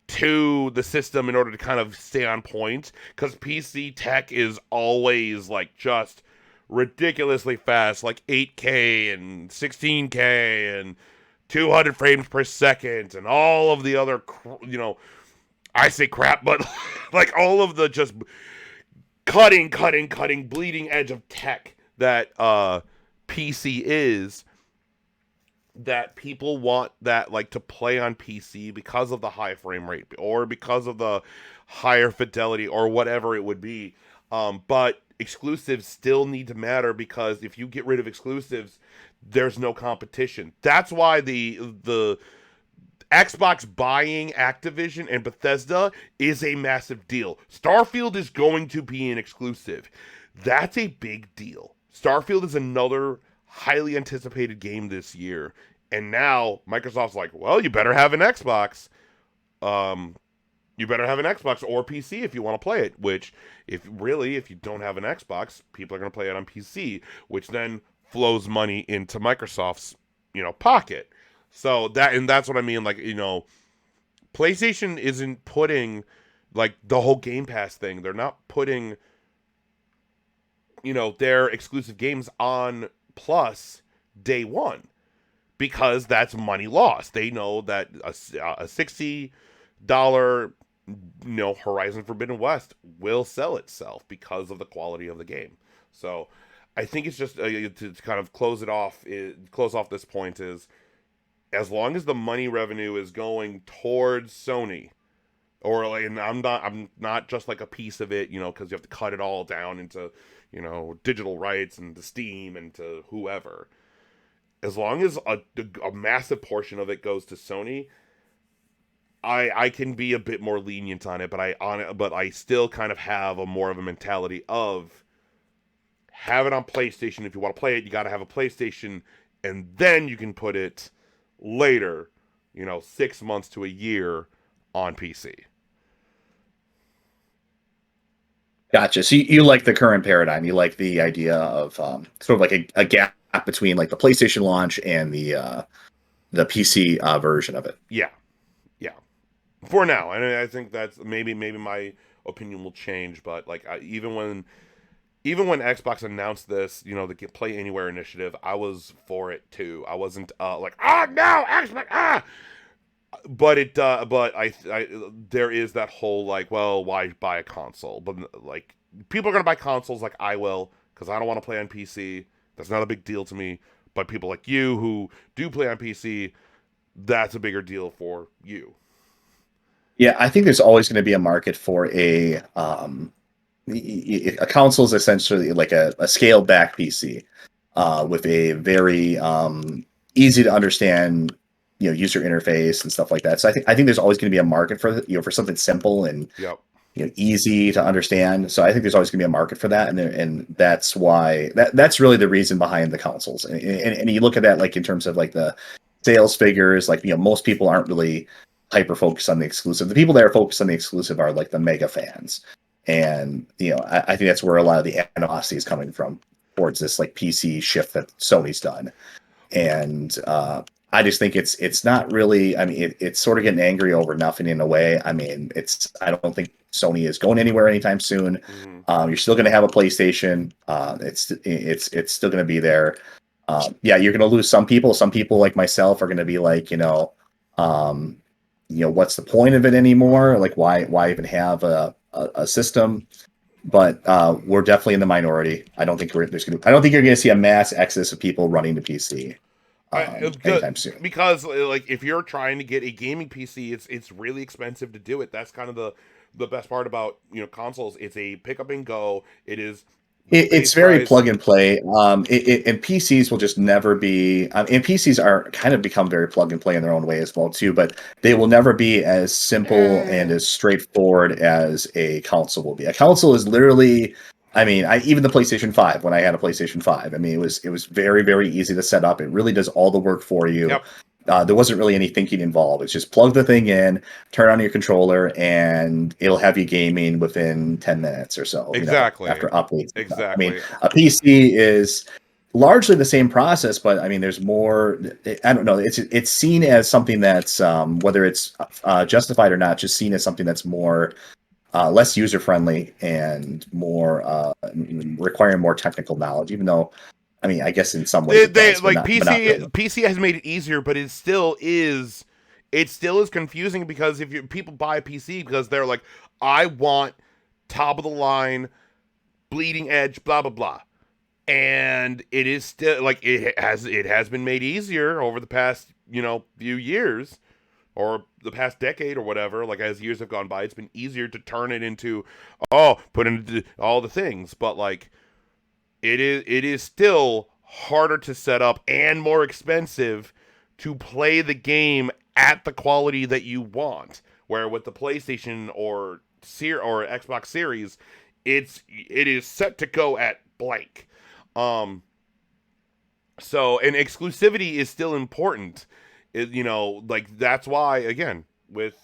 to the system in order to kind of stay on point, because PC tech is always like just ridiculously fast, like 8K and 16K and 200 frames per second and all of the other I say crap, but like all of the just cutting bleeding edge of tech that PC is, that people want that like to play on PC because of the high frame rate or because of the higher fidelity or whatever it would be. But exclusives still need to matter, because if you get rid of exclusives, there's no competition. That's why the Xbox buying Activision and Bethesda is a massive deal. Starfield is going to be an exclusive. That's a big deal. Starfield is another highly anticipated game this year, and now Microsoft's like, well, you better have an Xbox. You better have an Xbox or PC if you want to play it. Which, if you don't have an Xbox, people are going to play it on PC, which then flows money into Microsoft's pocket. So that's what I mean. Like PlayStation isn't putting like the whole Game Pass thing. They're not putting their exclusive games on Plus day one, because that's money lost. They know that a $60 Horizon Forbidden West will sell itself because of the quality of the game. So I think it's just to kind of close off this point is, as long as the money revenue is going towards Sony, or like, and I'm not just like a piece of it, because you have to cut it all down into digital rights and to Steam and to whoever. As long as a massive portion of it goes to Sony, I can be a bit more lenient on it, but I still kind of have a more of a mentality of have it on PlayStation. If you want to play it, you got to have a PlayStation, and then you can put it later, 6 months to a year on PC. Gotcha. So you like the current paradigm. You like the idea of sort of like a gap between like the PlayStation launch and the PC version of it. Yeah, yeah. For now, and I think that's maybe my opinion will change. But like even when Xbox announced this, the Play Anywhere initiative, I was for it too. I wasn't like, no, Xbox, but I there is that whole like, well, why buy a console? But like, people are gonna buy consoles, like I will, because I don't want to play on PC. That's not a big deal to me. But people like you who do play on PC, that's a bigger deal for you. Yeah, I think there's always going to be a market for a console is essentially like a scaled back PC. with a very easy to understand, user interface and stuff like that. So I think there's always going to be a market for for something simple and Yep. easy to understand. So I think there's always going to be a market for that, and that's why that's really the reason behind the consoles. And you look at that like in terms of like the sales figures, like most people aren't really hyper focused on the exclusive. The people that are focused on the exclusive are like the mega fans, and I think that's where a lot of the animosity is coming from towards this like PC shift that Sony's done. And I just think it's not really. I mean, it's sort of getting angry over nothing in a way. I mean, I don't think Sony is going anywhere anytime soon. Mm-hmm. You're still going to have a PlayStation. It's still going to be there. Yeah, you're going to lose some people. Some people like myself are going to be like, what's the point of it anymore? Like, why even have a system? But we're definitely in the minority. I don't think I don't think you're going to see a mass exodus of people running to PC anytime soon. Because like if you're trying to get a gaming PC, it's really expensive to do it. That's kind of the best part about consoles. It's a pick up and go. It's very plug and play. And PCs will just never be. And PCs are kind of become very plug and play in their own way as well too. But they will never be as simple and as straightforward as a console will be. A console is literally. I mean, even the PlayStation 5, when I had a PlayStation 5, I mean, it was very, very easy to set up. It really does all the work for you. Yep. There wasn't really any thinking involved. It's just plug the thing in, turn on your controller, and it'll have you gaming within 10 minutes or so. Exactly. After updates. Exactly. I mean, a PC is largely the same process, but I mean, there's more. I don't know. It's seen as something that's whether it's justified or not, just seen as something that's more. Less user friendly and more requiring more technical knowledge. Even though, I mean, I guess in some ways, PC has made it easier, but it still is confusing because if people buy a PC because they're like, I want top of the line, bleeding edge, blah blah blah, and it is still like it has been made easier over the past few years. Or the past decade or whatever, like as years have gone by, it's been easier to turn it into, put into all the things. But like, it is still harder to set up and more expensive to play the game at the quality that you want. Where with the PlayStation or Xbox Series, it is set to go at blank. So and exclusivity is still important. Like that's why again with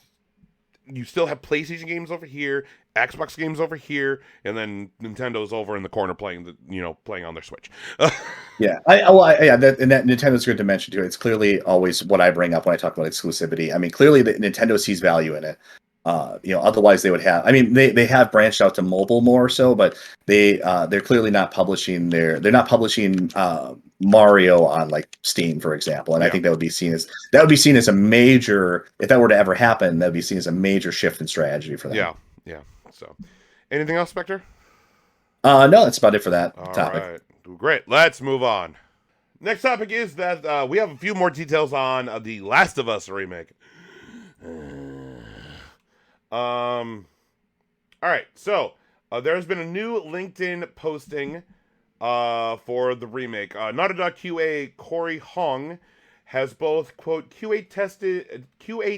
you still have PlayStation games over here, Xbox games over here, and then Nintendo's over in the corner playing on their Switch. Yeah, that Nintendo's good to mention too. It's clearly always what I bring up when I talk about exclusivity. I mean, clearly Nintendo sees value in it. Otherwise they would have. I mean, they have branched out to mobile more so, but they're clearly not publishing they're not publishing Mario on like Steam, for example. And I think that would be seen as a major, if that were to ever happen, that would be seen as a major shift in strategy for them. Yeah. So, anything else, Spectre? No, that's about it for that topic. All right, great. Let's move on. Next topic is that we have a few more details on the Last of Us remake. All right, so there's been a new LinkedIn posting for the remake. Naughty Dog QA Corey Hong has both quote QA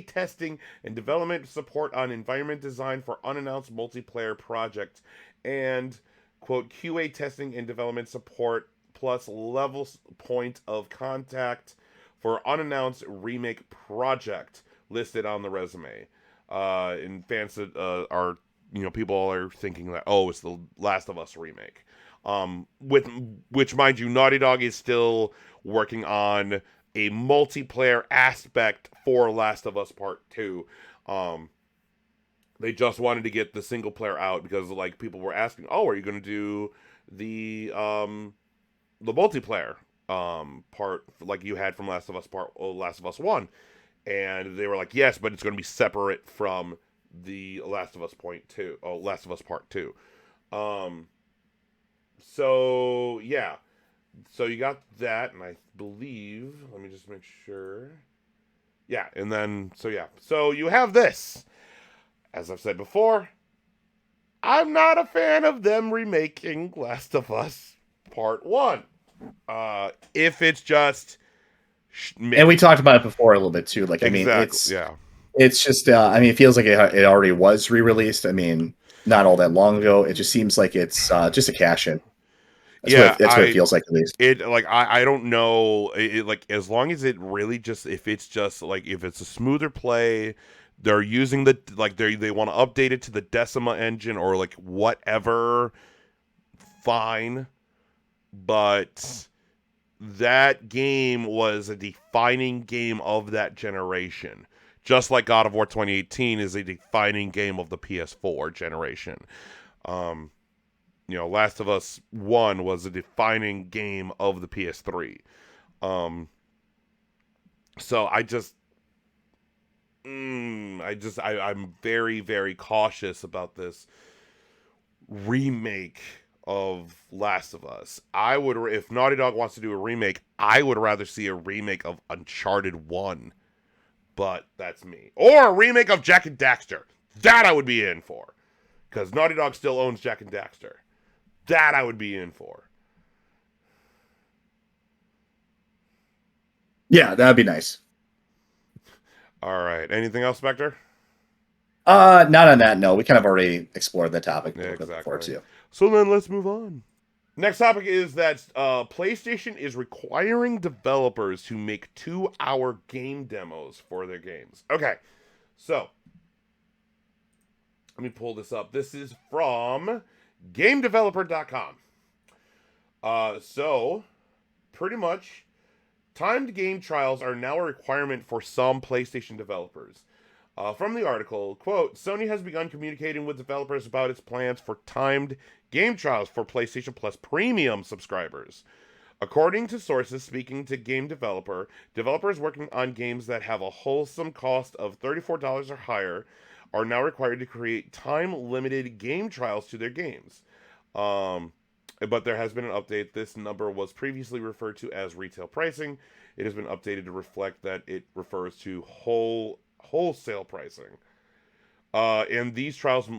testing and development support on environment design for unannounced multiplayer project, and quote QA testing and development support plus level point of contact for unannounced remake project listed on the resume. And fans that are people are thinking that it's the Last of Us remake. With which, mind you, Naughty Dog is still working on a multiplayer aspect for Last of Us Part 2. They just wanted to get the single player out because like people were asking, are you going to do the multiplayer part like you had from Last of Us 1? And they were like, yes, but it's going to be separate from the Last of Us Part 2. So yeah, so you got that, and I believe, let me just make sure. Yeah, and then so you have this. As I've said before, I'm not a fan of them remaking Last of Us Part 1. If it's just And we talked about it before a little bit too. Like, I mean, exactly, yeah. it's just, I mean, it feels like it already was re-released. I mean, not all that long ago. It just seems like it's just a cash in. Yeah, That's what it feels like, at least. I don't know like as long as it really just if it's just like if it's a smoother play, they're using they want to update it to the Decima engine or like whatever, fine. But that game was a defining game of that generation. Just like God of War 2018 is a defining game of the PS4 generation. Um, Last of Us 1 was a defining game of the PS3. Um, so I'm very, very cautious about this remake of Last of Us. If Naughty Dog wants to do a remake, I would rather see a remake of Uncharted 1. But that's me. Or a remake of Jak and Daxter. That I would be in for. Because Naughty Dog still owns Jak and Daxter. That I would be in for. Yeah, that'd be nice. All right. Anything else, Spectre? Not on that. No, we kind of already explored the topic a Yeah, little bit before too. So then let's move on. Next topic is that PlayStation is requiring developers to make 2-hour game demos for their games. Okay, so let me pull this up. This is from GameDeveloper.com. So pretty much, timed game trials are now a requirement for some PlayStation developers. From the article, quote, Sony has begun communicating with developers about its plans for timed game trials for PlayStation Plus Premium subscribers. According to sources speaking to Game Developer, developers working on games that have a wholesome cost of $34 or higher are now required to create time-limited game trials to their games. But there has been an update. This number was previously referred to as retail pricing. It has been updated to reflect that it refers to wholesale pricing. And these trials,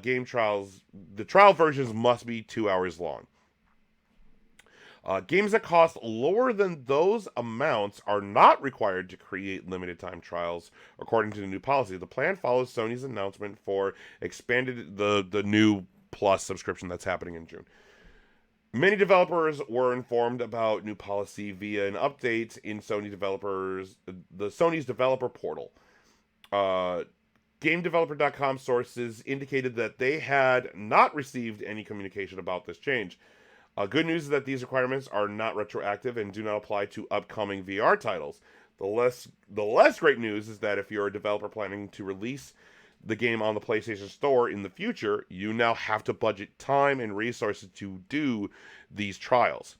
game trials, the trial versions must be 2 hours long. Games that cost lower than those amounts are not required to create limited time trials, according to the new policy. The plan follows Sony's announcement for expanded the new Plus subscription that's happening in June. Many developers were informed about new policy via an update in Sony's developer portal. GameDeveloper.com sources indicated that they had not received any communication about this change. Good news is that these requirements are not retroactive and do not apply to upcoming VR titles. The less great news is that if you're a developer planning to release the game on the PlayStation Store in the future, you now have to budget time and resources to do these trials.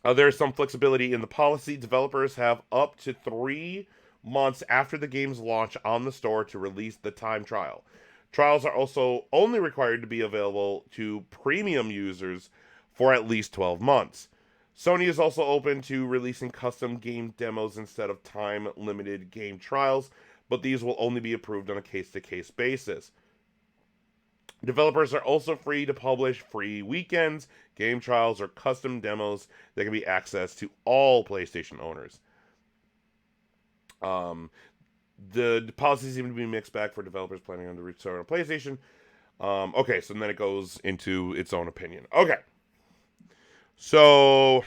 There's some flexibility in the policy. Developers have up to 3 months after the game's launch on the store to release the time trial. Trials are also only required to be available to premium users for at least 12 months. Sony is also open to releasing custom game demos instead of time-limited game trials, but these will only be approved on a case-to-case basis. Developers are also free to publish free weekends, game trials, or custom demos that can be accessed to all PlayStation owners. The policies seem to be mixed bag for developers planning on the return on PlayStation. Okay, so then it goes into its own opinion. Okay. So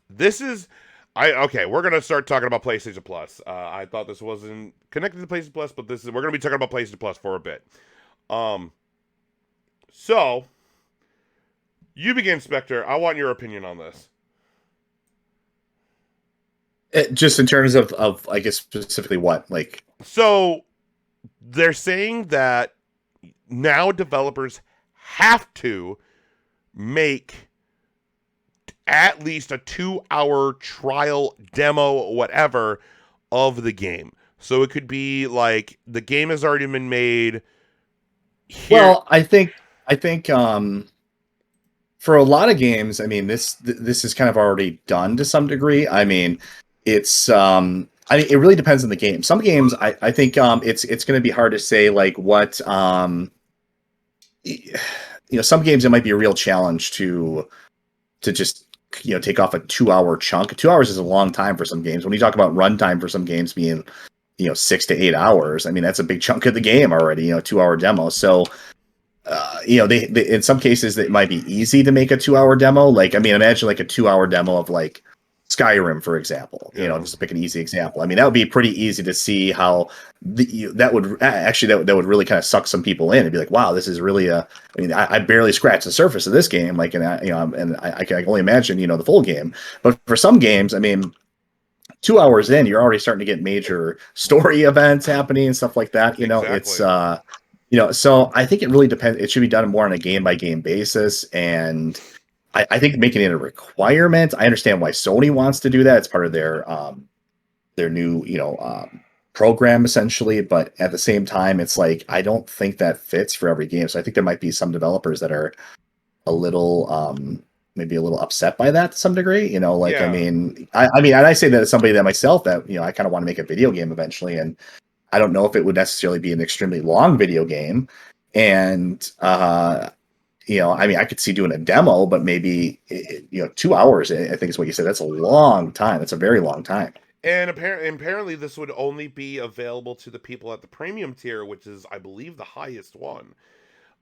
this is we're gonna start talking about PlayStation Plus. I thought this wasn't connected to PlayStation Plus, but we're gonna be talking about PlayStation Plus for a bit. So you begin, Spectre. I want your opinion on this. Just in terms of I guess specifically what, like, so they're saying that now developers have to make at least a 2-hour trial demo, whatever, of the game. So it could be like the game has already been made. Well, I think for a lot of games, I mean, this is kind of already done to some degree. I mean, it's I mean, it really depends on the game. Some games, I think it's going to be hard to say like what some games it might be a real challenge to to just take off a 2 hour chunk. 2 hours is a long time for some games. When you talk about runtime for some games being 6 to 8 hours, I mean that's a big chunk of the game already. 2 hour demo. So they in some cases it might be easy to make a 2 hour demo. Like, I mean, imagine like a 2 hour demo of like Skyrim, for example. Just to pick an easy example. I mean, that would be pretty easy to see how that would actually that would really kind of suck some people in and be like, wow, this is really I mean, I barely scratched the surface of this game. Like, and I can only imagine the full game. But for some games, I mean, 2 hours in, you're already starting to get major story events happening and stuff like that. It's so I think it really depends. It should be done more on a game by game basis. And I think making it a requirement, I understand why Sony wants to do that. It's part of their new, program essentially. But at the same time, it's like, I don't think that fits for every game. So I think there might be some developers that are a little, maybe a little upset by that to some degree, I mean, and I say that as somebody that myself that, I kind of want to make a video game eventually. And I don't know if it would necessarily be an extremely long video game. And, I mean, I could see doing a demo, but maybe, 2 hours, I think is what you said. That's a long time. That's a very long time. And apparently this would only be available to the people at the premium tier, which is, I believe, the highest one.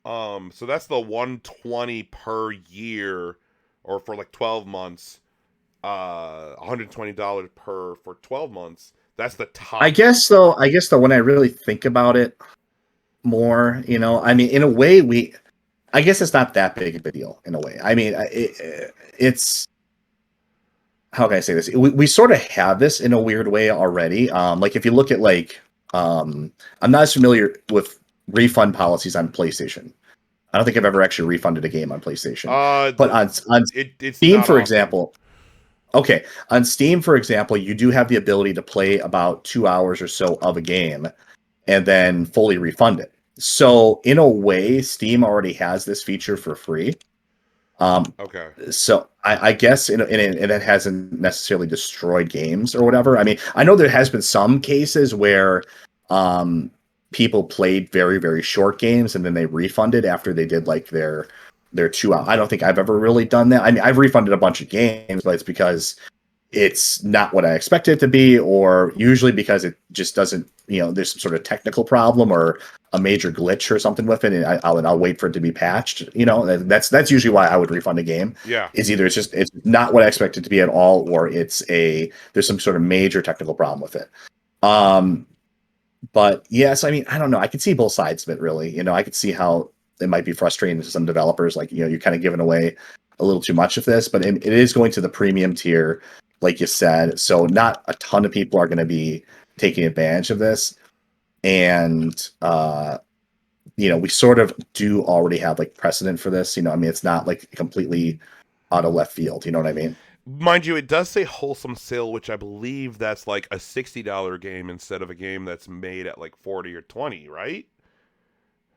So that's the $120 per year, or for like 12 months, $120 for 12 months. That's the top. I guess though, when I really think about it more, I mean, in a way, I guess it's not that big of a deal in a way. I mean, it's, how can I say this? We sort of have this in a weird way already. Like if you look at I'm not as familiar with refund policies on PlayStation. I don't think I've ever actually refunded a game on PlayStation. But on Steam, for example, okay, on Steam, for example, you do have the ability to play about 2 hours or so of a game and then fully refund it. So in a way, Steam already has this feature for free. Okay. So I guess and it hasn't necessarily destroyed games or whatever. I mean, I know there has been some cases where people played very, very short games and then they refunded after they did like their 2 hours. I don't think I've ever really done that. I mean, I've refunded a bunch of games, but it's because it's not what I expected it to be, or usually because it just doesn't, there's some sort of technical problem or a major glitch or something with it, and I'll wait for it to be patched. That's usually why I would refund a game. Yeah, is either it's not what I expected it to be at all, or there's some sort of major technical problem with it. But yes, I mean, I don't know. I could see both sides of it, really. I could see how it might be frustrating to some developers. Like, you're kind of giving away a little too much of this, but it is going to the premium tier, like you said. So not a ton of people are going to be taking advantage of this. And, we sort of do already have like precedent for this. I mean, it's not like completely out of left field. You know what I mean? Mind you, it does say Wholesome Sale, which I believe that's like a $60 game instead of a game that's made at like 40 or 20, right?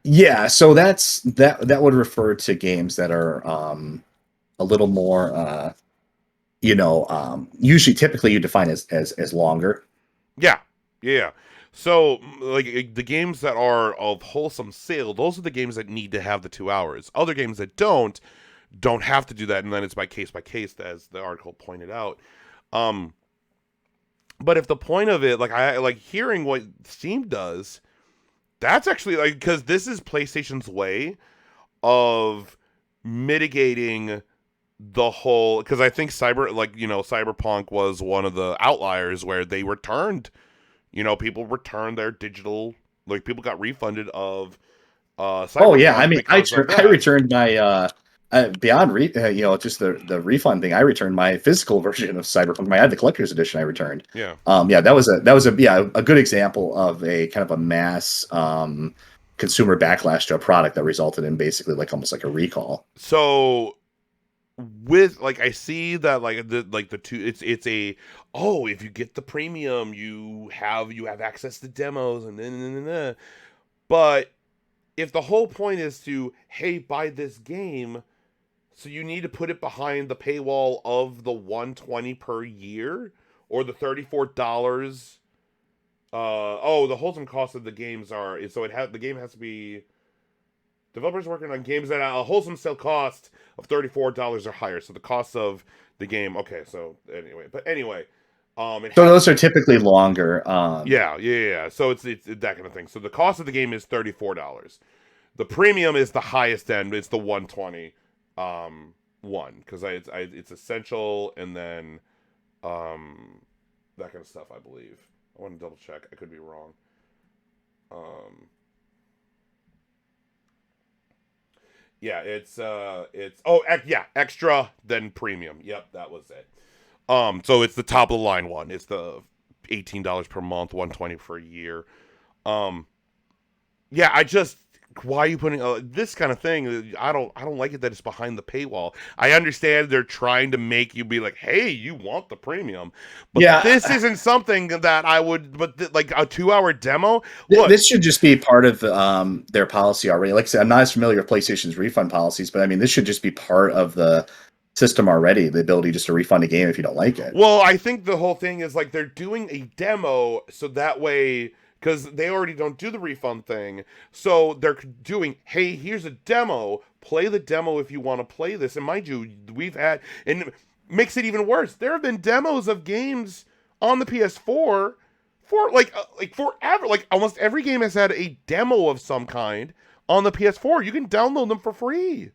Yeah, so that would refer to games that are a little more usually typically you define as longer. Yeah. So, like, the games that are of Wholesome Sale, those are the games that need to have the 2 hours. Other games that don't have to do that, and then it's by case, as the article pointed out. But if the point of it, like, I like hearing what Steam does, that's actually, like, because this is PlayStation's way of mitigating the whole, because I think Cyberpunk was one of the outliers where they returned, people returned their digital, like, people got refunded of Cyberpunk. Oh yeah, I mean, I returned my beyond just the refund thing. I returned my physical version of Cyberpunk. I had the collector's edition. I returned. Yeah. That was a good example of a kind of a mass consumer backlash to a product that resulted in basically like almost like a recall. So with like, I see that like the two, it's if you get the premium, you have access to demos and then but if the whole point is to, hey, buy this game, so you need to put it behind the paywall of the $120 per year or the $34. The wholesome cost of the games are, so the game has to be Developers working on games at a wholesome sale cost of $34 or higher. So the cost of the game. Okay, so anyway, So those are typically longer. yeah. So it's that kind of thing. So the cost of the game is $34. The premium is the highest end. It's the 120 one because it's essential and then that kind of stuff. I believe. I want to double check. I could be wrong. Yeah, it's extra then premium. Yep, that was it. So it's the top of the line one. It's the $18 per month, 120 for a year. Yeah, why are you putting this kind of thing? I don't like it that it's behind the paywall. I understand they're trying to make you be like, hey, you want the premium, but this isn't something that I would. But like a 2-hour demo, look, this should just be part of their policy already. Like I said, I'm not as familiar with PlayStation's refund policies, but I mean, this should just be part of the system already. The ability just to refund a game if you don't like it. Well, I think the whole thing is like they're doing a demo so that way. Because they already don't do the refund thing. So they're doing, hey, here's a demo. Play the demo if you want to play this. And mind you, and it makes it even worse. There have been demos of games on the PS4 for like forever. Like almost every game has had a demo of some kind on the PS4. You can download them for free.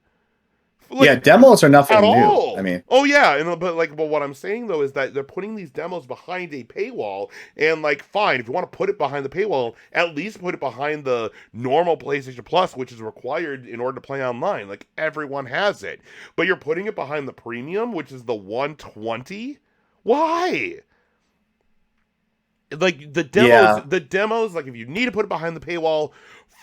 Like, demos are nothing new. All. I mean, but what I'm saying though is that they're putting these demos behind a paywall, and like, fine, if you want to put it behind the paywall, at least put it behind the normal PlayStation Plus, which is required in order to play online. Like everyone has it, but you're putting it behind the premium, which is the 120. Why? Like the demos, like if you need to put it behind the paywall,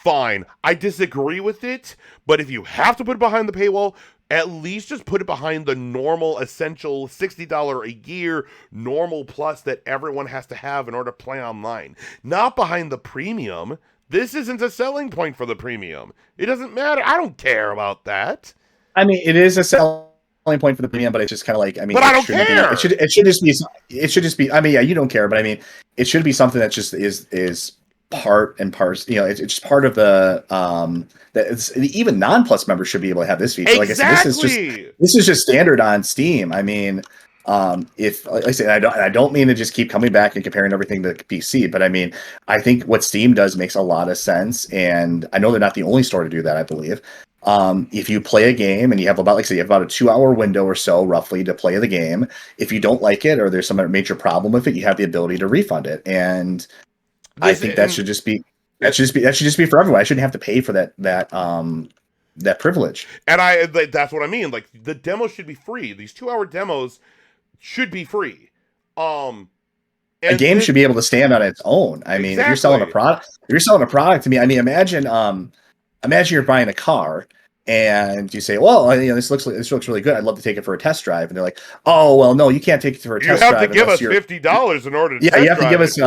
fine. I disagree with it, but if you have to put it behind the paywall, at least just put it behind the normal, essential $60 a year normal plus that everyone has to have in order to play online. Not behind the premium. This isn't a selling point for the premium. It doesn't matter. I don't care about that. I mean, it is a selling point for the premium, but it's just kind of like, I mean, but I don't care. It should just be. I mean, yeah, you don't care, but I mean, it should be something that just is part and parcel. You know, it's just part of the even non-plus members should be able to have this feature. Exactly. Like I said, this is just standard on Steam. I mean, if like I said, I don't mean to just keep coming back and comparing everything to PC, but I mean, I think what Steam does makes a lot of sense, and I know they're not the only store to do that. I believe. If you play a game and you have about, like I say, you have about a 2-hour window or so roughly to play the game. If you don't like it or there's some major problem with it, you have the ability to refund it. And I think that should just be for everyone. I shouldn't have to pay for that privilege. And that's what I mean. Like the demo should be free. These 2-hour demos should be free. A game should be able to stand on its own. I mean, if you're selling a product to me, I mean, imagine you're buying a car and you say, well, you know, this looks really good. I'd love to take it for a test drive. And they're like, oh, well, no, you can't take it for a test drive. You have to give us $50 in order to test drive. You have to give us,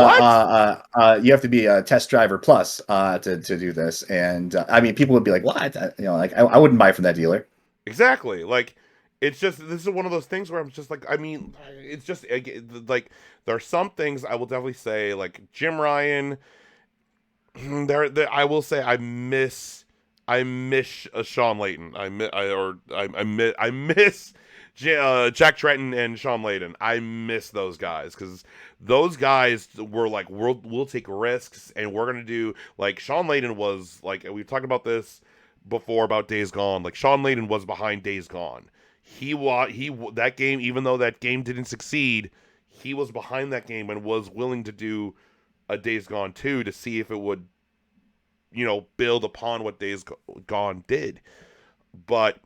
you have to be a test driver plus to do this. And I mean, people would be like, what? You know, like I wouldn't buy from that dealer. Exactly. Like, it's just, this is one of those things where I'm just like, I mean, it's just like, there are some things I will definitely say, like Jim Ryan, I will say I miss Sean Layton. I miss Jack Tretton and Sean Layton. I miss those guys because those guys were like, we'll take risks and we're gonna do, like, Sean Layton was like, we've talked about this before about Days Gone. Like Sean Layton was behind Days Gone. That game, even though that game didn't succeed, he was behind that game and was willing to do a Days Gone 2 to see if it would, you know, build upon what Days Gone did. But,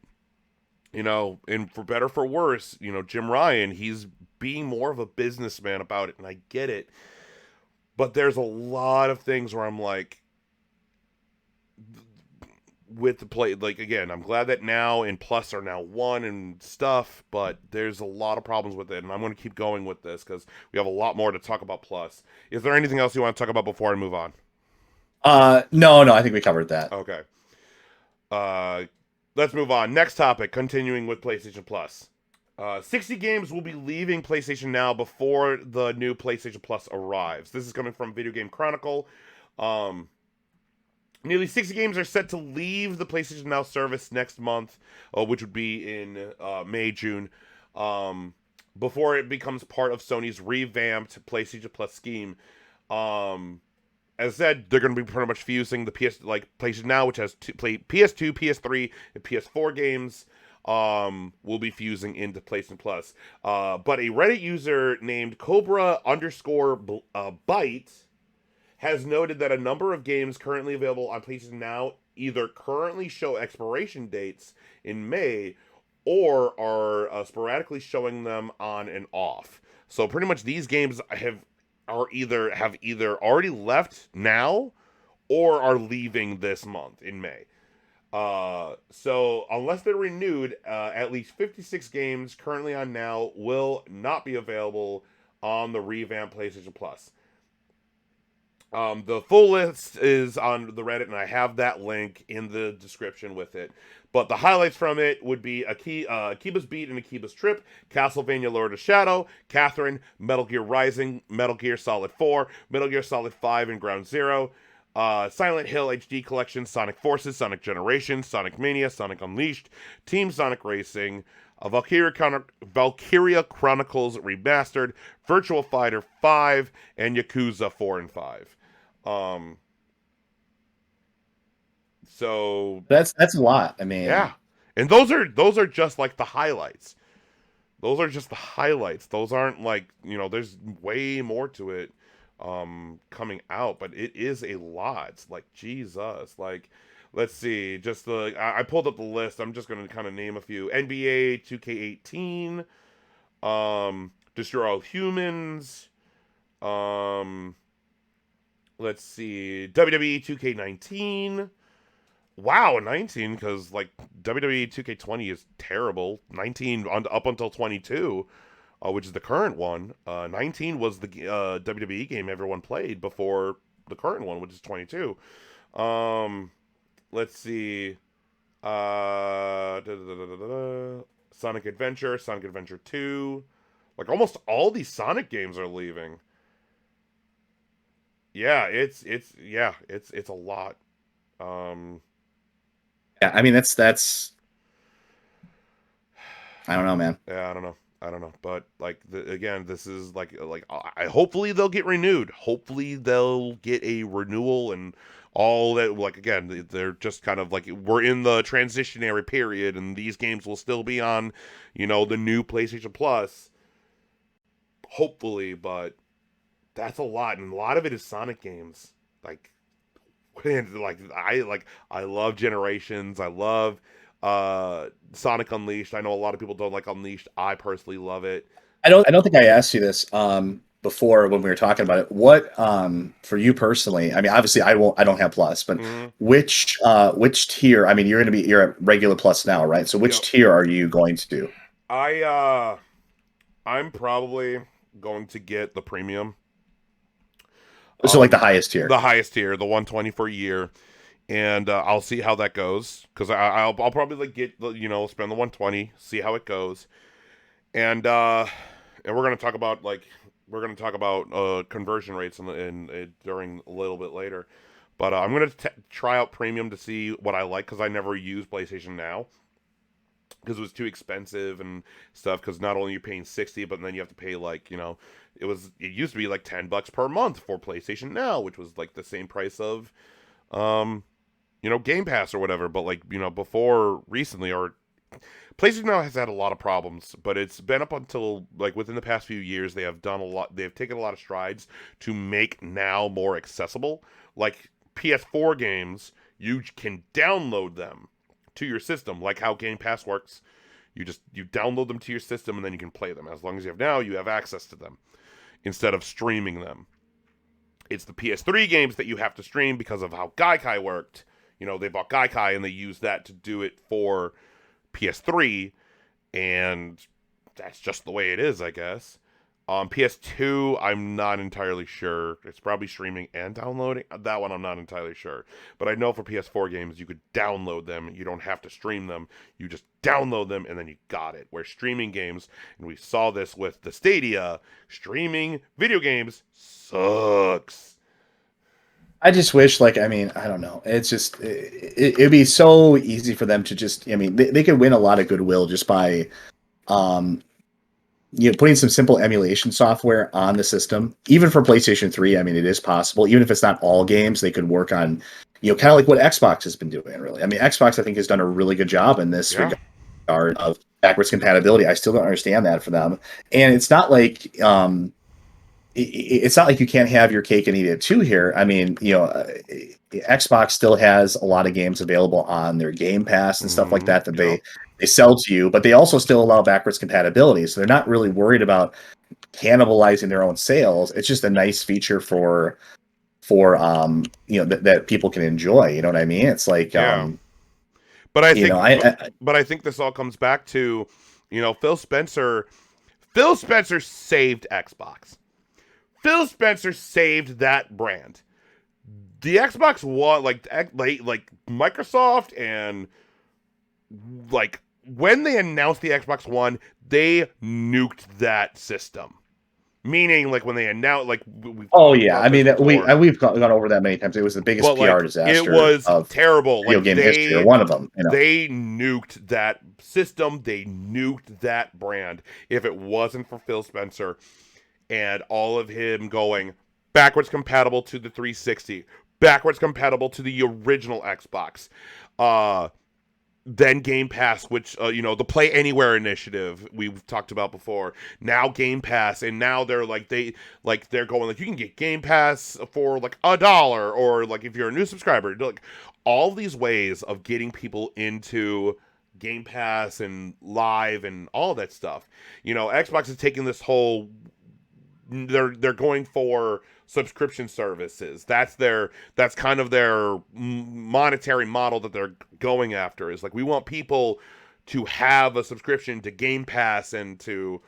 you know, and for better for worse, you know, Jim Ryan, he's being more of a businessman about it, and I get it. But there's a lot of things where I'm like, with the play, like, again, I'm glad that now and Plus are now one and stuff, but there's a lot of problems with it, and I'm going to keep going with this because we have a lot more to talk about Plus. Is there anything else you want to talk about before I move on? No, I think we covered that. Okay. Let's move on. Next topic, continuing with PlayStation Plus. 60 games will be leaving PlayStation Now before the new PlayStation Plus arrives. This is coming from Video Game Chronicle. Nearly 60 games are set to leave the PlayStation Now service next month, which would be in May, June, um, before it becomes part of Sony's revamped PlayStation Plus scheme. Um, as I said, they're going to be pretty much fusing the PlayStation Now, which has PS2, PS3, and PS4 games. Will be fusing into PlayStation Plus. But a Reddit user named Cobra underscore Byte has noted that a number of games currently available on PlayStation Now either currently show expiration dates in May or are sporadically showing them on and off. So pretty much these games have either already left now or are leaving this month in May. So unless they're renewed, at least 56 games currently on Now will not be available on the revamped PlayStation Plus. The full list is on the Reddit, and I have that link in the description with it. But the highlights from it would be Akiba's Beat and Akiba's Trip, Castlevania Lord of Shadow, Catherine, Metal Gear Rising, Metal Gear Solid 4, Metal Gear Solid 5 and Ground Zero, Silent Hill HD Collection, Sonic Forces, Sonic Generations, Sonic Mania, Sonic Unleashed, Team Sonic Racing, Valkyria Chronicles Remastered, Virtual Fighter 5, and Yakuza 4 and 5. So That's a lot. I yeah, mean, and those are just like the highlights. Those are just the highlights. Those aren't like, there's way more to it coming out, but it is a lot. It's like, Jesus. Like, let's see, just I pulled up the list. I'm just gonna kind of name a few. NBA 2K18, Destroy All Humans, let's see, WWE 2K19. Wow, 19, because like WWE 2K20 is terrible. 19 up until 22, which is the current one. 19 was the WWE game everyone played before the current one, which is 22. Let's see. Sonic Adventure, Sonic Adventure 2. Like almost all these Sonic games are leaving. Yeah, it's a lot. yeah, I mean that's I don't know, man. Yeah, I don't know. But like again, this is like I hopefully they'll get renewed. Hopefully they'll get a renewal and all that. Like again, they're just kind of like we're in the transitionary period, and these games will still be on, the new PlayStation Plus. Hopefully, but that's a lot, and a lot of it is Sonic games. Like, I love Generations. I love Sonic Unleashed. I know a lot of people don't like Unleashed. I personally love it. I don't think I asked you this before when we were talking about it. What for you personally? I mean, obviously I don't have Plus, but Mm-hmm. which tier? I mean, you're at regular Plus now, right? So which Yep. tier are you going to do? I I'm probably going to get the premium. So like the highest tier. The highest tier, the 120 for a year, and I'll see how that goes because I'll probably like get spend the 120, see how it goes, and we're gonna talk about conversion rates in during a little bit later, but I'm gonna try out premium to see what I like because I never use PlayStation Now because it was too expensive and stuff. Because not only you're paying 60, but then you have to pay it used to be like $10 per month for PlayStation Now, which was like the same price of um Game Pass or whatever. But before recently, or PlayStation Now has had a lot of problems, but it's been up until like within the past few years they have done a lot. They've taken a lot of strides to make Now more accessible. Like PS4 games, you can download them to your system, like how Game Pass works. You download them to your system and then you can play them. As long as you have Now, you have access to them instead of streaming them. It's the PS3 games that you have to stream because of how Gaikai worked. They bought Gaikai and they used that to do it for PS3, and that's just the way it is, I guess. On PS2, I'm not entirely sure. It's probably streaming and downloading. That one, I'm not entirely sure. But I know for PS4 games, you could download them. You don't have to stream them. You just download them, and then you got it. Where streaming games, and we saw this with the Stadia, streaming video games sucks. I just wish, like, I mean, I don't know. It's just it'd be so easy for them to just. I mean, they could win a lot of goodwill just by, um, putting some simple emulation software on the system. Even for PlayStation 3, I mean, it is possible. Even if it's not all games, they could work on, kind of like what Xbox has been doing. Really, I mean, Xbox I think has done a really good job in this Yeah. regard of backwards compatibility. I still don't understand that for them, and it's not like. It's not like you can't have your cake and eat it too here. I mean, Xbox still has a lot of games available on their Game Pass and stuff like Mm-hmm. that Yep. they sell to you, but they also still allow backwards compatibility. So they're not really worried about cannibalizing their own sales. It's just a nice feature for that people can enjoy. You know what I mean? It's like Yeah. But I you know, think, but, I but I think this all comes back to, Phil Spencer. Phil Spencer saved Xbox. Phil Spencer saved that brand. The Xbox One, like Microsoft, and like when they announced the Xbox One, they nuked that system. Meaning, like when they announced, like we've oh talked yeah, about I this mean before, we've gone over that many times. It was the biggest but PR like it disaster was of terrible. video Like game history, or they one of them. they nuked that system. They nuked that brand. If it wasn't for Phil Spencer and all of him going backwards compatible to the 360, backwards compatible to the original Xbox, uh, then Game Pass, which the Play Anywhere initiative we've talked about before. Now Game Pass, and now they're going like you can get Game Pass for like $1, or like if you're a new subscriber, like all these ways of getting people into Game Pass and live and all that stuff. Xbox is taking this whole they're going for subscription services. That's kind of their monetary model that they're going after. Is like we want people to have a subscription to Game Pass and to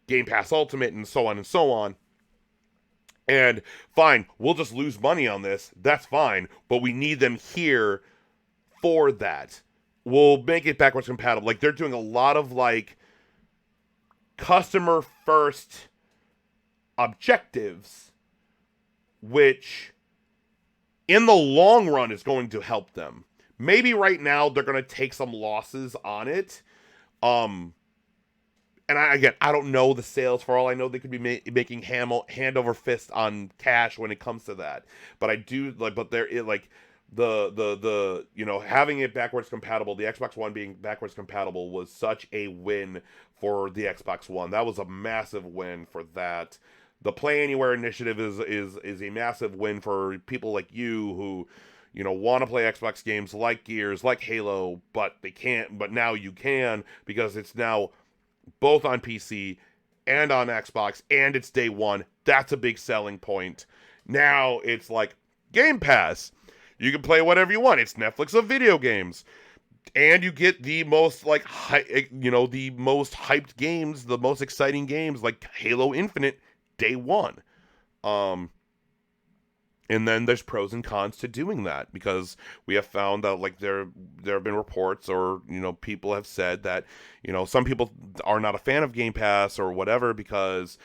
Game Pass Ultimate and so on and so on. And fine, we'll just lose money on this. That's fine, but we need them here for that. We'll make it backwards compatible. Like they're doing a lot of like customer first objectives, which in the long run is going to help them. Maybe right now they're going to take some losses on it. Um, and I don't know the sales. For all I know, they could be making hand over fist on cash when it comes to that. But I do like, but there it like the having it backwards compatible, the Xbox One being backwards compatible was such a win for the Xbox One. That was a massive win for that. The Play Anywhere initiative is a massive win for people like you who want to play Xbox games like Gears, like Halo, but they can't. But now you can because it's now both on PC and on Xbox, and it's day one. That's a big selling point. Now it's like Game Pass. You can play whatever you want. It's Netflix of video games, and you get the most the most hyped games, the most exciting games like Halo Infinite day one. Um, and then there's pros and cons to doing that because we have found that like there have been reports or people have said that some people are not a fan of Game Pass or whatever because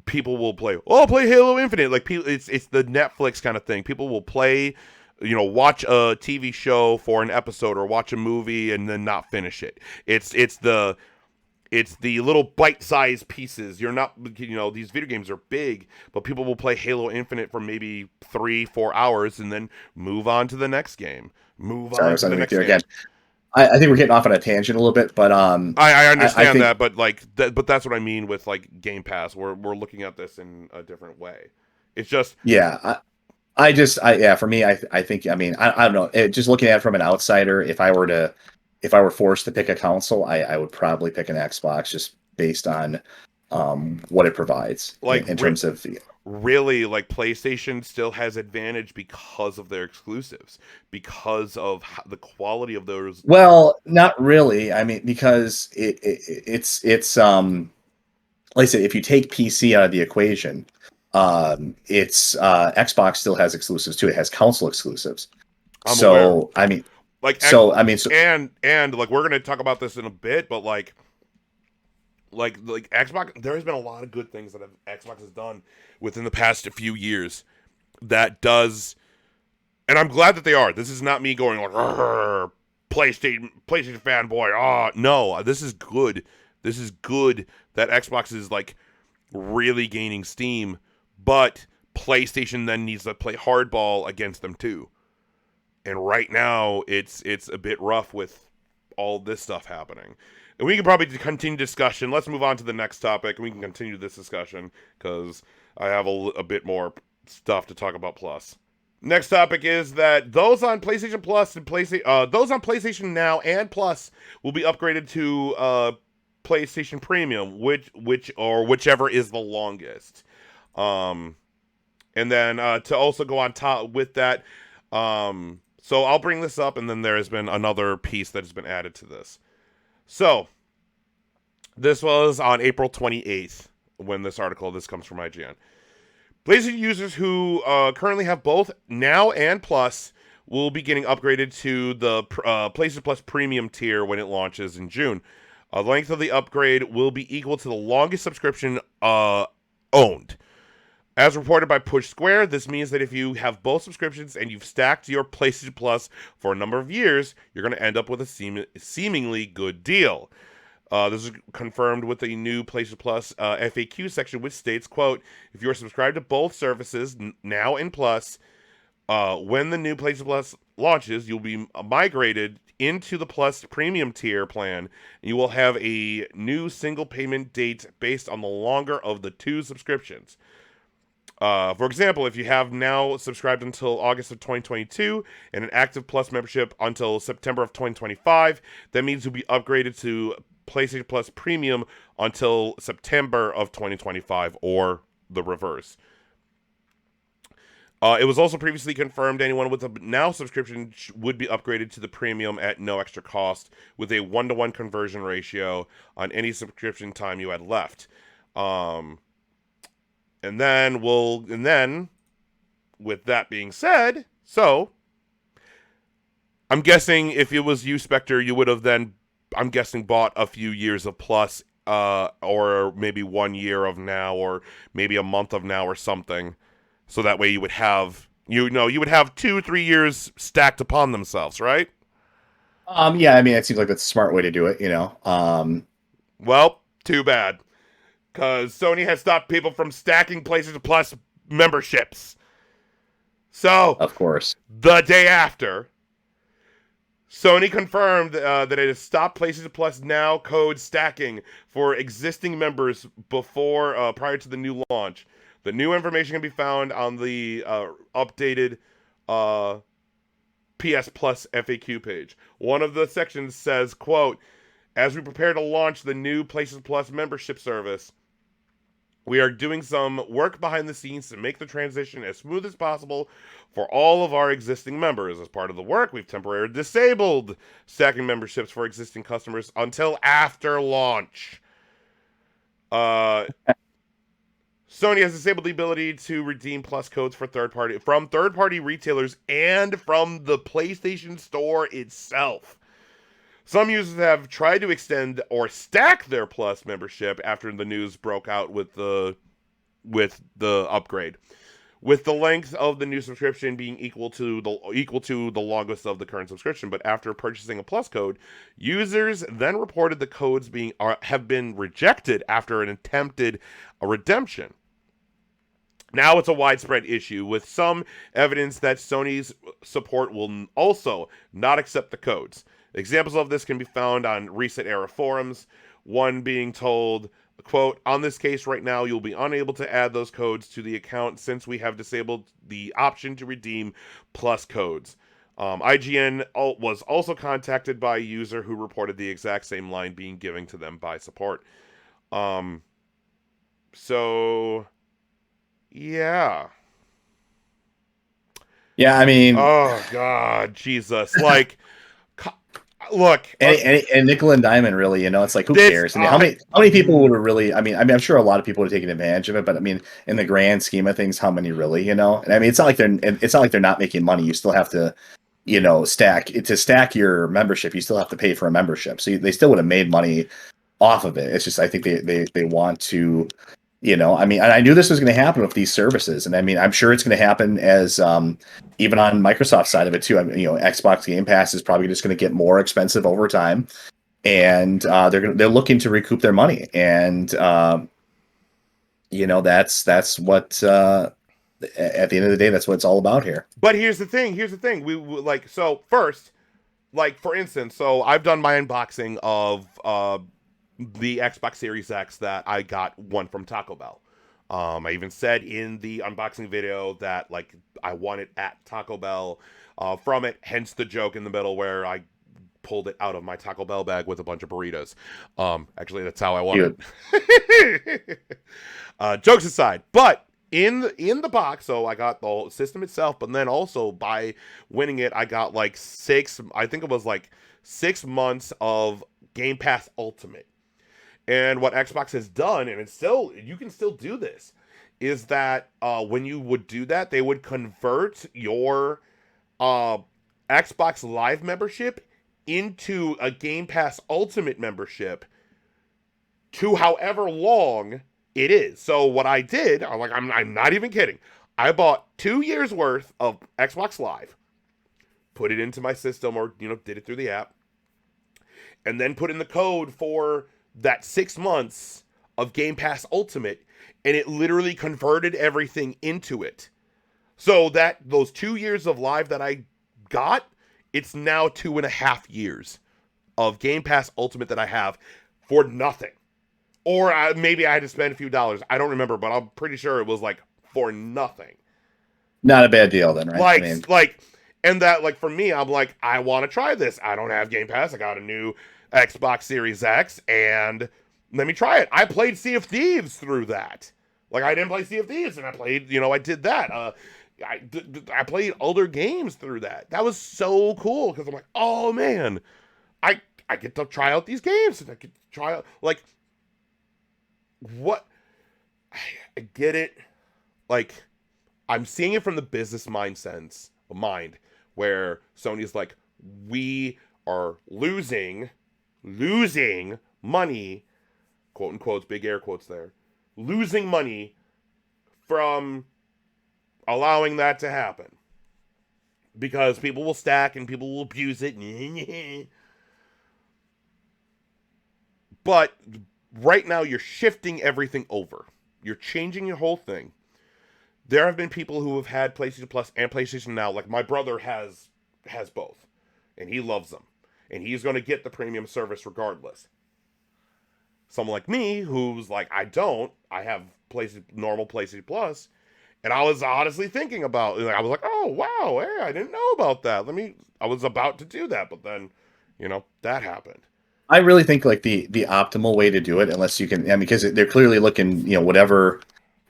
people will play play Halo Infinite, like people it's the Netflix kind of thing. People will play watch a TV show for an episode or watch a movie and then not finish it. It's the little bite-sized pieces. You're not, these video games are big, but people will play Halo Infinite for maybe 3-4 hours and then move on to the next game. Sorry, I was on with you again. I think we're getting off on a tangent a little bit, but I understand I think, that, but but that's what I mean with like Game Pass. We're looking at this in a different way. It's just yeah, for me, I think, I mean, I don't know. Just looking at it from an outsider, if I were forced to pick a console, I would probably pick an Xbox just based on what it provides like in terms of. really like PlayStation still has advantage because of their exclusives, because of the quality of those. Well, not really. I mean, because it's like I said, if you take PC out of the equation, it's Xbox still has exclusives too. It has console exclusives. I'm aware. So I mean, Like and like we're gonna talk about this in a bit, but like Xbox, there has been a lot of good things that Xbox has done within the past few years that does And I'm glad that they are. This is not me going like, PlayStation fanboy. No, this is good. This is good that Xbox is like really gaining steam, but PlayStation then needs to play hardball against them too. And right now, it's a bit rough with all this stuff happening. And we can probably continue discussion. Let's move on to the next topic, and we can continue this discussion because I have a bit more stuff to talk about. Plus, next topic is that those on PlayStation Plus and those on PlayStation Now and Plus will be upgraded to PlayStation Premium, whichever is the longest. And then to also go on top with that, so I'll bring this up, and then there has been another piece that has been added to this. So this was on April 28th when this comes from IGN. PlayStation users who currently have both Now and Plus will be getting upgraded to the PlayStation Plus Premium tier when it launches in June. The length of the upgrade will be equal to the longest subscription owned. As reported by Push Square, this means that if you have both subscriptions and you've stacked your PlayStation Plus for a number of years, you're going to end up with a seemingly good deal. This is confirmed with the new PlayStation Plus FAQ section, which states, quote, if you are subscribed to both services, Now and Plus, when the new PlayStation Plus launches, you'll be migrated into the Plus Premium tier plan, and you will have a new single payment date based on the longer of the two subscriptions. For example, if you have now subscribed until August of 2022 and an active Plus membership until September of 2025, that means you'll be upgraded to PlayStation Plus Premium until September of 2025, or the reverse. It was also previously confirmed anyone with a Now subscription would be upgraded to the Premium at no extra cost, with a 1-to-1 conversion ratio on any subscription time you had left. And then, with that being said, so I'm guessing if it was you, Spectre, you would have then, I'm guessing, bought a few years of Plus, or maybe 1 year of Now, or maybe a month of Now or something. So that way you would have, you would have 2-3 years stacked upon themselves, right? Yeah, I mean, it seems like that's a smart way to do it, Well, too bad. Because Sony has stopped people from stacking PlayStation Plus memberships. So, of course, the day after, Sony confirmed that it has stopped PlayStation Plus Now code stacking for existing members prior to the new launch. The new information can be found on the updated PS Plus FAQ page. One of the sections says, quote, as we prepare to launch the new PlayStation Plus membership service, we are doing some work behind the scenes to make the transition as smooth as possible for all of our existing members. As part of the work, we've temporarily disabled stacking memberships for existing customers until after launch. Sony has disabled the ability to redeem Plus codes for third-party retailers and from the PlayStation Store itself. Some users have tried to extend or stack their Plus membership after the news broke out with the upgrade, with the length of the new subscription being equal to the longest of the current subscription. But after purchasing a Plus code, users then reported the codes have been rejected after an attempted redemption. Now it's a widespread issue, with some evidence that Sony's support will also not accept the codes. Examples of this can be found on recent era forums, one being told, quote, on this case right now, you'll be unable to add those codes to the account since we have disabled the option to redeem Plus codes. IGN was also contacted by a user who reported the exact same line being given to them by support. So... yeah. Yeah, I mean, oh God, Jesus! Like, look, and nickel and diamond, really, it's like, who cares? I mean, how many people would have really? I mean, I'm sure a lot of people would have taken advantage of it, but I mean, in the grand scheme of things, how many really? And I mean, it's not like they're not making money. You still have to, stack your membership. You still have to pay for a membership, so they still would have made money off of it. It's just, I think they want to I mean, and I knew this was going to happen with these services, and I mean, I'm sure it's going to happen as even on Microsoft's side of it too. I mean, Xbox Game Pass is probably just going to get more expensive over time, and they're looking to recoup their money, and that's what at the end of the day, that's what it's all about here. But here's the thing. We like, so first, like, for instance, so I've done my unboxing of the Xbox Series X that I got one from Taco Bell. I even said in the unboxing video that, like, I won it at Taco Bell from it, hence the joke in the middle where I pulled it out of my Taco Bell bag with a bunch of burritos. Actually, that's how I won it. Jokes aside, but in the box, so I got the whole system itself, but then also by winning it, I got like I think it was like 6 months of Game Pass Ultimate. And what Xbox has done, and it's still, you can still do this, is that when you would do that, they would convert your Xbox Live membership into a Game Pass Ultimate membership to however long it is. So what I did, I'm not even kidding. I bought 2 years worth of Xbox Live, put it into my system, or did it through the app, and then put in the code for that 6 months of Game Pass Ultimate, and it literally converted everything into it. So that those 2 years of Live that I got, it's now 2.5 years of Game Pass Ultimate that I have for nothing. Or maybe I had to spend a few dollars. I don't remember, but I'm pretty sure it was like for nothing. Not a bad deal then, right? And that, like, for me, I'm like, I want to try this. I don't have Game Pass. I got a new Xbox Series X, and let me try it. I played Sea of Thieves through that. Like, I didn't play Sea of Thieves, and I played, I did that. I played older games through that. That was so cool, because I'm like, oh, man, I get to try out these games, and I get to try out, like, what? I get it. Like, I'm seeing it from the business mind, where Sony's like, we are losing money, quote unquote, big air quotes there, losing money from allowing that to happen. Because people will stack and people will abuse it. But right now you're shifting everything over. You're changing your whole thing. There have been people who have had PlayStation Plus and PlayStation Now. Like, my brother has both, and he loves them, and he's going to get the premium service regardless. Someone like me, who's like, I have normal PlayStation Plus, and I was honestly thinking about, I was like, oh wow, hey, I didn't know about that. I was about to do that, but then, that happened. I really think like the optimal way to do it, unless you can, because they're clearly looking, whatever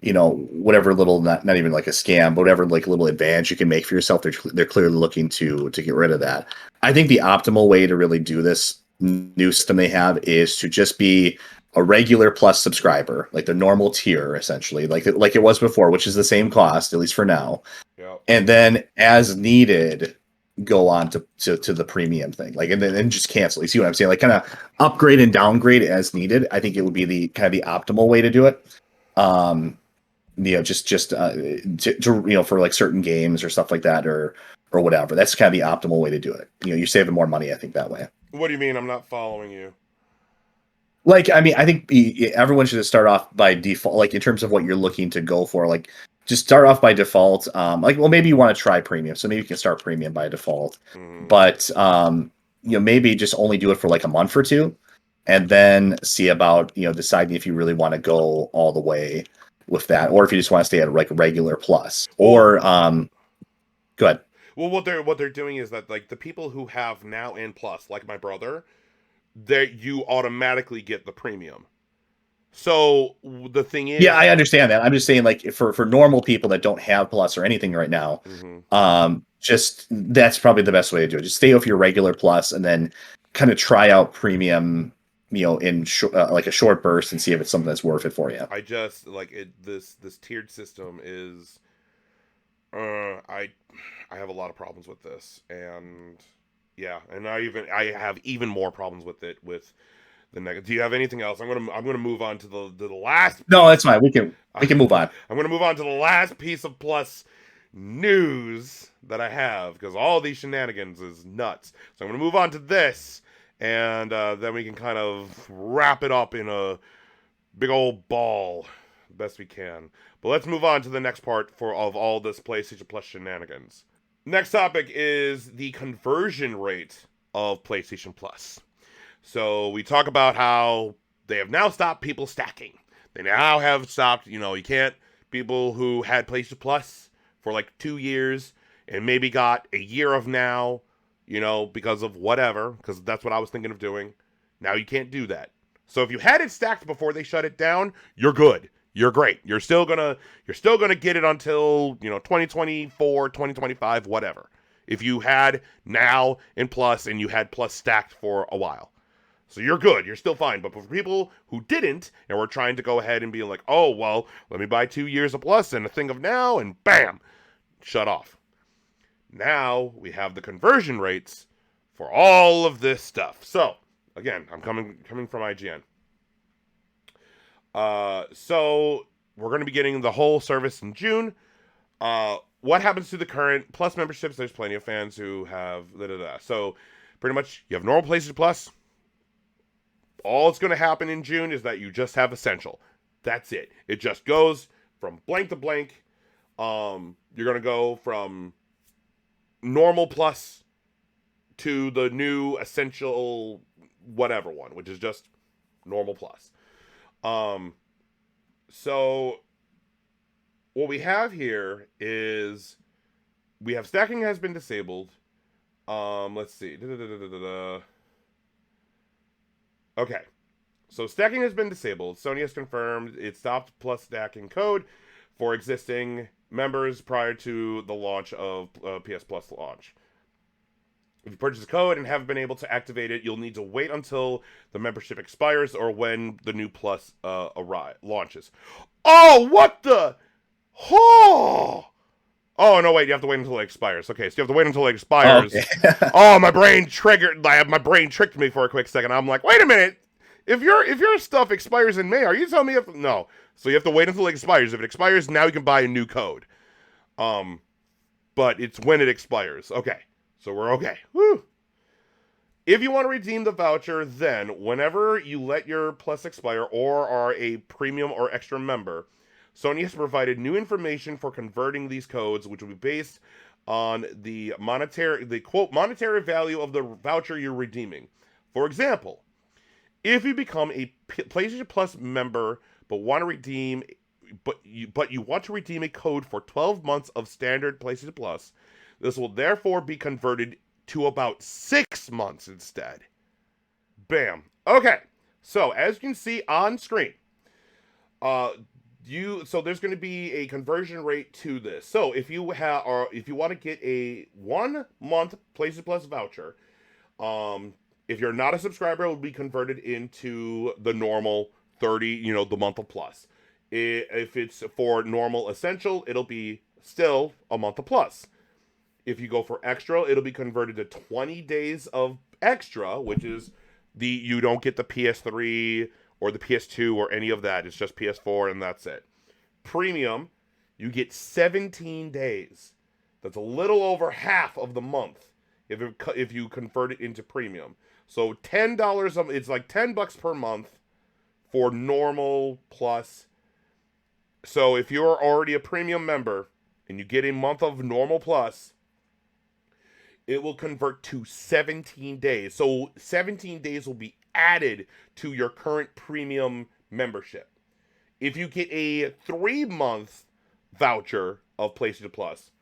little, not even like a scam, but whatever like little advantage you can make for yourself, they're clearly looking to get rid of that. I think the optimal way to really do this new system they have is to just be a regular Plus subscriber, like the normal tier, essentially, like it was before, which is the same cost, at least for now. Yep. And then as needed, go on to the premium thing, like, and then just cancel. You see what I'm saying? Like, kind of upgrade and downgrade as needed. I think it would be the kind of the optimal way to do it. Just to for like certain games or stuff like that, or whatever. That's kind of the optimal way to do it. You're saving more money, I think, that way. What do you mean? I'm not following you. Like, I mean, I think everyone should start off by default, like in terms of what you're looking to go for. Like, just start off by default. Like, well, maybe you want to try premium, so maybe you can start premium by default. But maybe just only do it for like a month or two, and then see about deciding if you really want to go all the way with that, or if you just want to stay at like regular Plus. Or go ahead. Well, what they're doing is that, like, the people who have Now and Plus, like my brother, you automatically get the premium. So the thing is, yeah, I understand that. I'm just saying, like, for normal people that don't have Plus or anything right now, just that's probably the best way to do it. Just stay off your regular Plus and then kind of try out premium, in like a short burst, and see if it's something that's worth it for you. I just like it. This tiered system is, I have a lot of problems with this, and yeah, and I have even more problems with it with the next. Do you have anything else? I'm gonna move on to the last. No, that's fine. We can move on. I'm gonna move on to the last piece of Plus news that I have, because all these shenanigans is nuts. So I'm gonna move on to this, and then we can kind of wrap it up in a big old ball, best we can. But let's move on to the next part of all this PlayStation Plus shenanigans. Next topic is the conversion rate of PlayStation Plus. So we talk about how they have now stopped people stacking. They now have stopped, you can't, people who had PlayStation Plus for like 2 years and maybe got a year of now, because of whatever, because that's what I was thinking of doing. Now you can't do that. So if you had it stacked before they shut it down, you're good. You're great. You're still gonna get it until 2024, 2025, whatever. If you had Now and Plus and you had Plus stacked for a while. So you're good. You're still fine. But for people who didn't and were trying to go ahead and be like, oh, well, let me buy 2 years of Plus and a thing of Now, and bam, shut off. Now we have the conversion rates for all of this stuff. So, again, I'm coming from IGN. So we're going to be getting the whole service in June. What happens to the current Plus memberships? There's plenty of fans who have So pretty much you have normal PlayStation Plus. All that's going to happen in June is that you just have Essential. That's it. It just goes from blank to blank. You're going to go from normal Plus to the new Essential whatever one, which is just normal Plus. So what we have here is we have stacking has been disabled. Let's see. Okay. So stacking has been disabled. Sony has confirmed it stopped Plus stacking code for existing members prior to the launch of PS Plus launch. If you purchase a code and haven't been able to activate it, you'll need to wait until the membership expires or when the new Plus launches. Oh, what the? Oh, no, wait, you have to wait until it expires. Okay, so you have to wait until it expires. Okay. Oh, my brain tricked me for a quick second. I'm like, wait a minute. If your stuff expires in May, are you telling me no? So you have to wait until it expires. If it expires, now you can buy a new code. But it's when it expires. Okay. So we're okay. Woo. If you want to redeem the voucher, then whenever you let your Plus expire or are a premium or extra member, Sony has provided new information for converting these codes, which will be based on the quote monetary value of the voucher you're redeeming. For example, if you become a PlayStation Plus member but you want to redeem a code for 12 months of standard PlayStation Plus, this will therefore be converted to about 6 months instead. Bam. Okay. So as you can see on screen, so there's going to be a conversion rate to this. So if you want to get a 1 month PlayStation Plus voucher, if you're not a subscriber, it will be converted into the normal 30, the month of Plus. If it's for normal essential, it'll be still a month of Plus. If you go for extra, it'll be converted to 20 days of extra, which is you don't get the PS3 or the PS2 or any of that. It's just PS4 and that's it. Premium, you get 17 days. That's a little over half of the month if you convert it into premium. So $10, it's like $10 per month for normal Plus. So if you're already a premium member and you get a month of normal Plus, it will convert to 17 days. So 17 days will be added to your current premium membership. If you get a 3-month voucher of PlayStation Plus,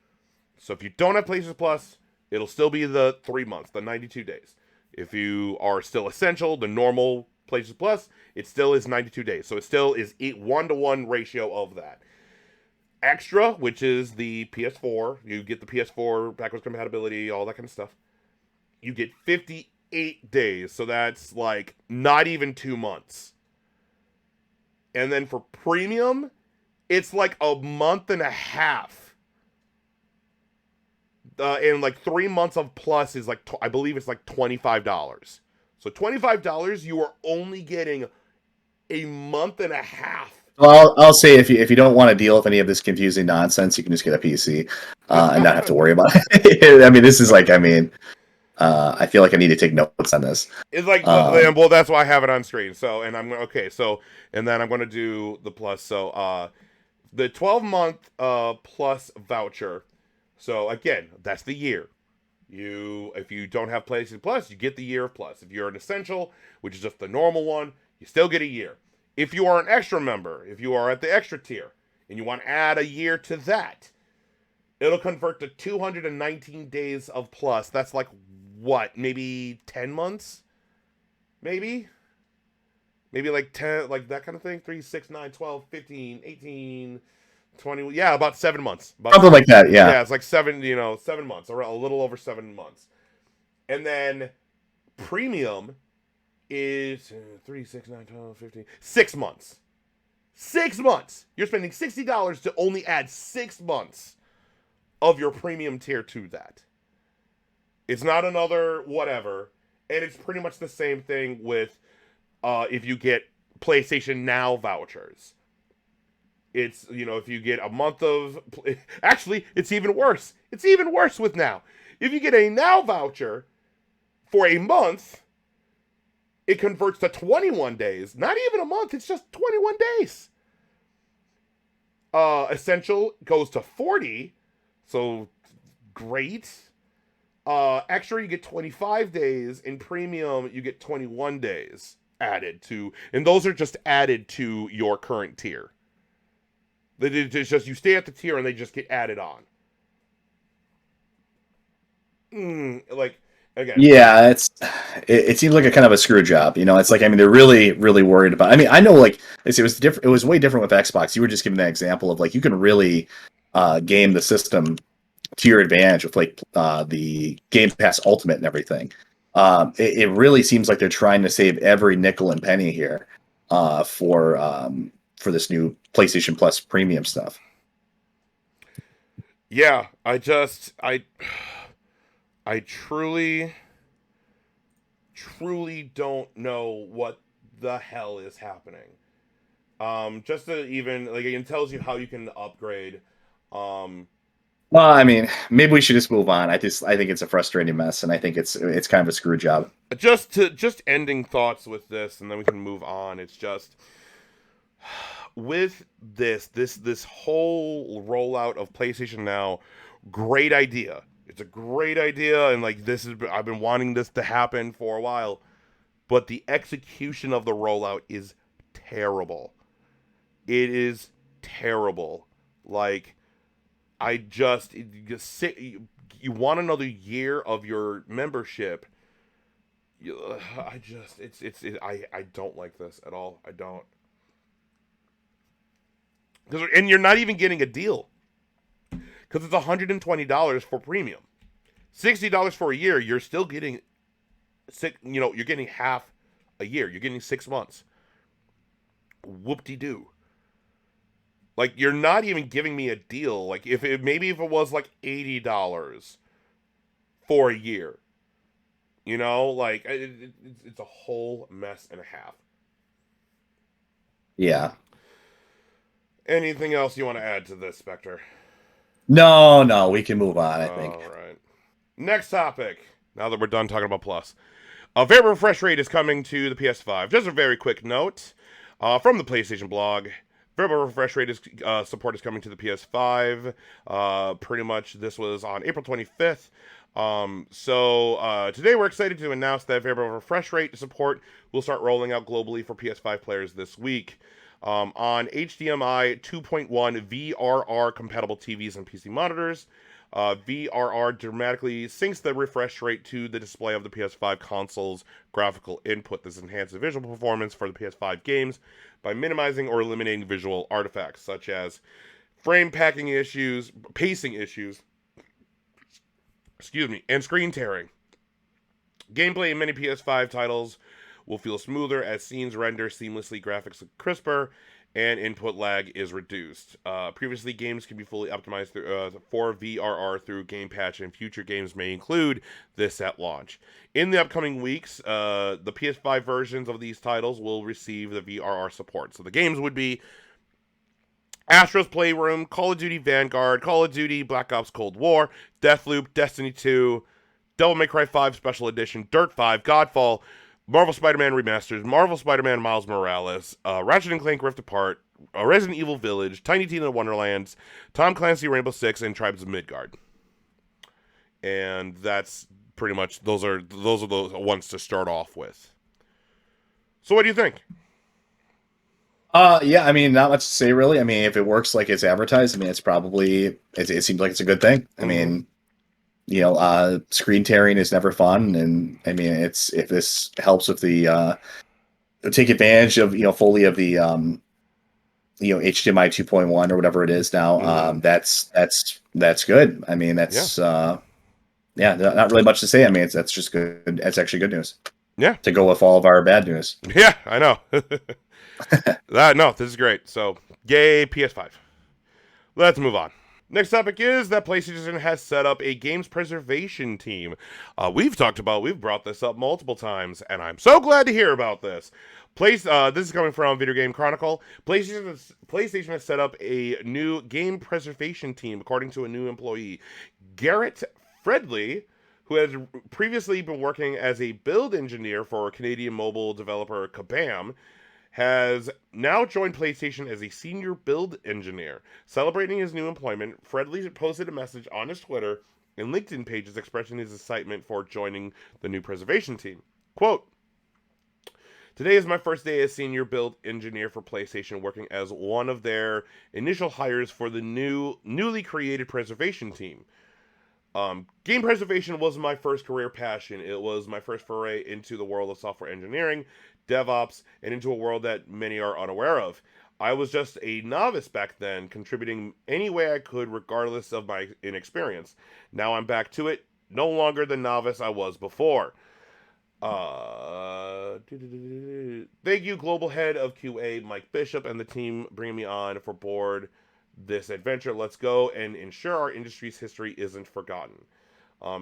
so if you don't have PlayStation Plus, it'll still be the 3 months, the 92 days. If you are still essential, the normal PlayStation Plus, it still is 92 days. So it still is 1-to-1 ratio of that. Extra, which is the PS4, you get the PS4 backwards compatibility, all that kind of stuff. You get 58 days, so that's like not even 2 months. And then for premium, it's like a month and a half. And like 3 months of Plus is like, I believe it's like $25. So $25, you are only getting a month and a half. Well, I'll say if you don't want to deal with any of this confusing nonsense, you can just get a PC and not have to worry about it. I mean, this is like, I feel like I need to take notes on this. It's like, well, that's why I have it on screen. So, and I'm okay. So, and then I'm going to do the plus. So, the 12-month plus voucher. So again, that's the year. If you don't have PlayStation Plus, you get the year of Plus. If you're an Essential, which is just the normal one, you still get a year. If you are an extra member, if you are at the extra tier, and you want to add a year to that, it'll convert to 219 days of Plus. That's like what? Maybe 10 months? Maybe like 10, like that kind of thing. 3, 6, 9, 12, 15, 18, 20. Yeah, about 7 months. Something like that, yeah. Yeah, it's like 7 months, or a little over 7 months. And then premium is 3, 6, 9, 12, 15, 6 months. 6 months. You're spending $60 to only add 6 months of your premium tier to that. It's not another whatever. And it's pretty much the same thing with if you get PlayStation Now vouchers. It's, if you get a month of... Actually, it's even worse. It's even worse with Now. If you get a Now voucher for a month, it converts to 21 days. Not even a month. It's just 21 days. Essential goes to 40. So, great. Extra, you get 25 days. In Premium, you get 21 days added to... And those are just added to your current tier. It's just you stay at the tier and they just get added on. Like, again. Yeah, it seems like a kind of a screw job. It's like, they're really, really worried about. I know, like, it was different. It was way different with Xbox. You were just giving that example of like you can really game the system to your advantage with like the Game Pass Ultimate and everything. It really seems like they're trying to save every nickel and penny here for this new PlayStation Plus premium stuff. Yeah, I truly don't know what the hell is happening. Just to even, like, it tells you how you can upgrade. Well, maybe we should just move on. I think it's a frustrating mess, and I think it's kind of a screw job. Just ending thoughts with this, and then we can move on. It's just with this whole rollout of PlayStation Now, great idea. It's a great idea, and like I've been wanting this to happen for a while, but the execution of the rollout is terrible. It is terrible. Like, you want another year of your membership. I don't like this at all. I don't. And you're not even getting a deal. Because it's $120 for premium. $60 for a year, you're still getting you're getting half a year. You're getting 6 months. Whoop-de-doo. Like, you're not even giving me a deal. Like, maybe if it was like $80 for a year. Like, it's a whole mess and a half. Yeah. Anything else you want to add to this, Spectre? No, we can move on, I think. All right. Next topic. Now that we're done talking about Plus. A variable refresh rate is coming to the PS5. Just a very quick note from the PlayStation blog. Variable refresh rate support is coming to the PS5. Pretty much this was on April 25th. So today we're excited to announce that variable refresh rate support will start rolling out globally for PS5 players this week. On HDMI 2.1 VRR compatible TVs and PC monitors. VRR dramatically syncs the refresh rate to the display of the PS5 console's graphical input. This enhances visual performance for the PS5 games by minimizing or eliminating visual artifacts such as pacing issues, and screen tearing. Gameplay in many PS5 titles will feel smoother as scenes render seamlessly, graphics look crisper, and input lag is reduced. Previously, games can be fully optimized for VRR through Game Patch, and future games may include this at launch. In the upcoming weeks, the PS5 versions of these titles will receive the VRR support. So the games would be Astro's Playroom, Call of Duty Vanguard, Call of Duty Black Ops Cold War, Deathloop, Destiny 2, Devil May Cry 5 Special Edition, Dirt 5, Godfall, Marvel Spider-Man Remasters, Marvel Spider-Man Miles Morales, Ratchet & Clank Rift Apart, Resident Evil Village, Tiny Tina Wonderlands, Tom Clancy Rainbow Six, and Tribes of Midgard. And that's pretty much, those are the ones to start off with. So what do you think? Yeah, I mean, not much to say really. I mean, if it works like it's advertised, I mean, it's probably it seems like it's a good thing. I mean, screen tearing is never fun, and I mean, it's if this helps with the take advantage of fully of the HDMI 2.1 or whatever it is now. That's good. I mean, that's not really much to say. I mean, that's just good. That's actually good news. Yeah, to go with all of our bad news. Yeah, I know. No, this is great. So, yay, PS5. Let's move on. Next topic is that PlayStation has set up a games preservation team. We've brought this up multiple times, and I'm so glad to hear about this. This is coming from Video Game Chronicle. PlayStation has set up a new game preservation team, according to a new employee, Garrett Fredley, who has previously been working as a build engineer for Canadian mobile developer Kabam, has now joined PlayStation as a senior build engineer. Celebrating his new employment, Fredley posted a message on his Twitter and LinkedIn pages expressing his excitement for joining the new preservation team. Quote, "Today is my first day as senior build engineer for PlayStation, working as one of their initial hires for the newly created preservation team. Game preservation was my first career passion. It was my first foray into the world of software engineering, DevOps, and into a world that many are unaware of. I was just a novice back then, contributing any way I could regardless of my inexperience. Now I'm back to it, no longer the novice I was before. Thank you, Global Head of QA, Mike Bishop, and the team bringing me on for board this adventure. Let's go and ensure our industry's history isn't forgotten."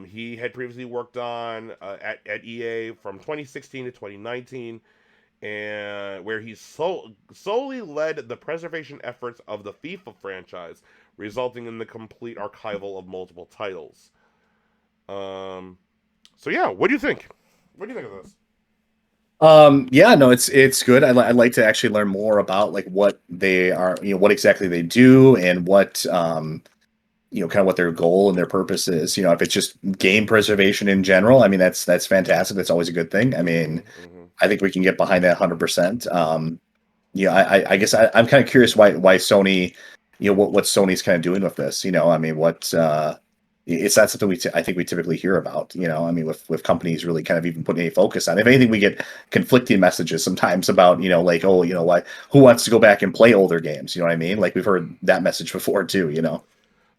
He had previously worked on at EA from 2016 to 2019, and where he solely led the preservation efforts of the FIFA franchise, resulting in the complete archival of multiple titles. So yeah, what do you think? What do you think of this? Yeah, no, it's good. I'd like to actually learn more about like what they are, what exactly they do, and what kind of what their goal and their purpose is. If it's just game preservation in general, I mean that's fantastic. That's always a good thing. I mean, I think we can get behind that 100%. I guess I'm kind of curious why Sony, what Sony's kind of doing with this. I mean, what it's not something I think we typically hear about. I mean, with companies really kind of even putting any focus on. If anything, we get conflicting messages sometimes about like, oh, why, who wants to go back and play older games? You know what I mean? Like we've heard that message before too.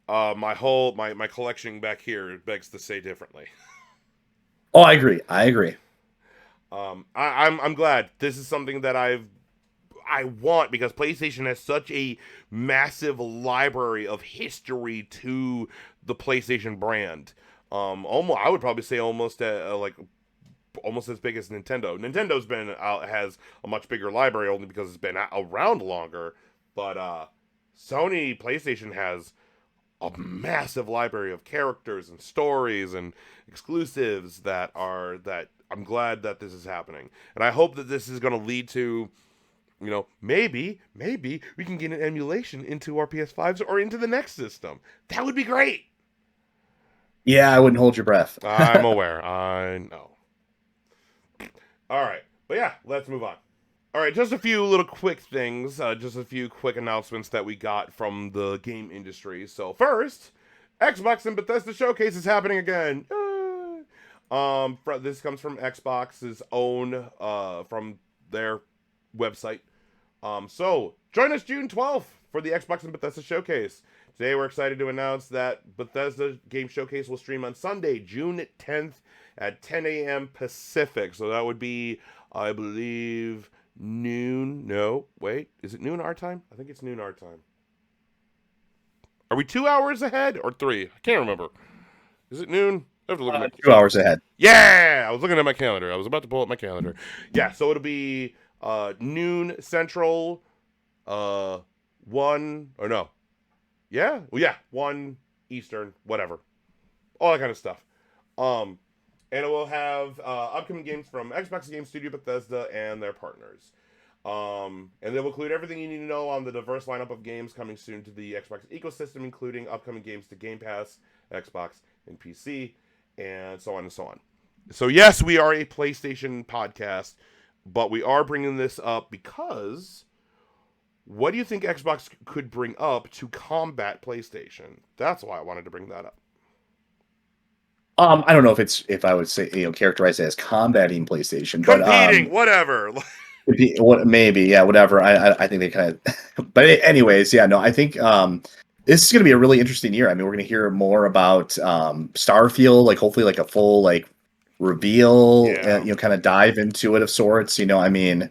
My collection back here begs to say differently. Oh, I agree. I'm glad this is something that I want, because PlayStation has such a massive library of history to the PlayStation brand. Almost, I would probably say almost almost as big as Nintendo. Nintendo's has a much bigger library only because it's been around longer, but Sony PlayStation has a massive library of characters and stories and exclusives that I'm glad that this is happening. And I hope that this is going to lead to, maybe we can get an emulation into our PS5s or into the next system. That would be great. Yeah, I wouldn't hold your breath. I'm aware. I know. All right. But yeah, let's move on. All right, just a few little quick things, just a few quick announcements that we got from the game industry. So first, Xbox and Bethesda Showcase is happening again. This comes from Xbox's own, from their website. So join us June 12th for the Xbox and Bethesda Showcase. Today we're excited to announce that Bethesda Game Showcase will stream on Sunday, June 10th at 10 a.m. Pacific. So that would be I believe noon. No, wait. Is it noon our time? I think it's noon our time. Are we 2 hours ahead or 3? I can't remember. Is it noon? I have to look at my 2 hours ahead. Yeah, I was looking at my calendar. I was about to pull up my calendar. Yeah, so it'll be noon Central, 1 or no. Yeah? Well, yeah, 1 Eastern, whatever. All that kind of stuff. Um and it will have upcoming games from Xbox Game Studio, Bethesda, and their partners. And they will include everything you need to know on the diverse lineup of games coming soon to the Xbox ecosystem, including upcoming games to Game Pass, Xbox, and PC, and so on and so on. So yes, we are a PlayStation podcast, but we are bringing this up because what do you think Xbox could bring up to combat PlayStation? That's why I wanted to bring that up. I don't know if I would say characterize it as combating PlayStation, but Competing, whatever. maybe yeah, whatever. I think they kind of, but anyways, yeah, no, I think this is going to be a really interesting year. I mean, we're going to hear more about Starfield, like hopefully like a full like reveal, Yeah. kind of dive into it of sorts. I mean,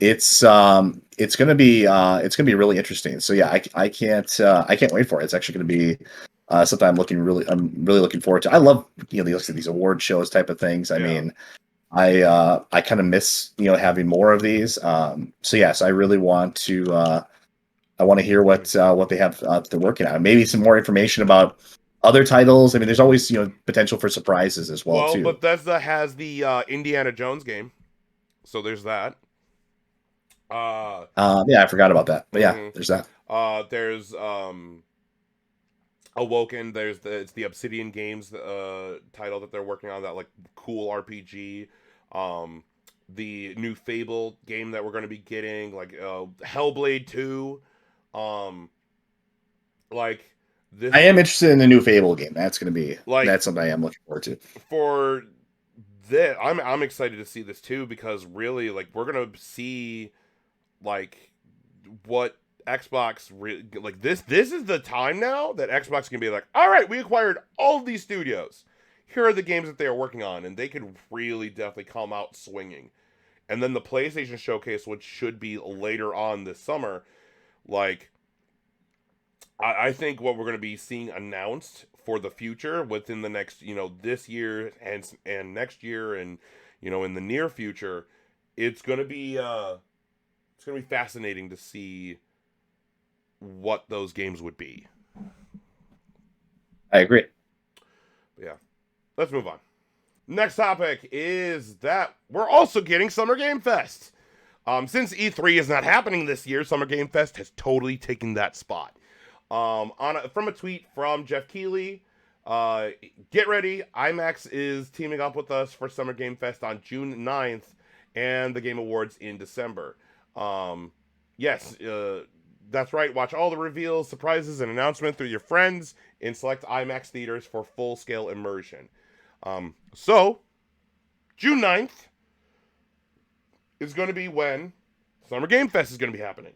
it's going to be really interesting. So yeah, I can't wait for it. It's actually going to be something I'm really looking forward to. I love these award shows type of things. I mean, I kind of miss having more of these. So yes, I really want to hear what they have they're working on. Maybe some more information about other titles. I mean, there's always potential for surprises as well too. Bethesda has the Indiana Jones game, so there's that. Yeah, I forgot about that. But yeah, there's that. There's Awoken. It's the Obsidian Games title that they're working on, that like cool RPG. The new Fable game that we're going to be getting, like Hellblade 2. Like this. I am interested in the new Fable game. That's going to be that's something I am looking forward to. For this, I'm excited to see this too, because really, like, we're gonna see like what Xbox like this is the time now that Xbox can be like, all right, we acquired all of these studios, here are the games that they are working on, and they could really definitely come out swinging. And then the PlayStation showcase, which should be later on this summer, like I think what we're going to be seeing announced for the future within the next, this year and next year, and in the near future, it's going to be fascinating to see what those games would be. I agree. But yeah, let's move on. Next topic is that we're also getting Summer Game Fest. Since E3 is not happening this year, Summer Game Fest has totally taken that spot. From a tweet from Jeff Keighley, get ready, IMAX is teaming up with us for Summer Game Fest on June 9th and the Game Awards in December. Yes, that's right, watch all the reveals, surprises, and announcements through your friends in select IMAX theaters for full-scale immersion. So, June 9th is going to be when Summer Game Fest is going to be happening.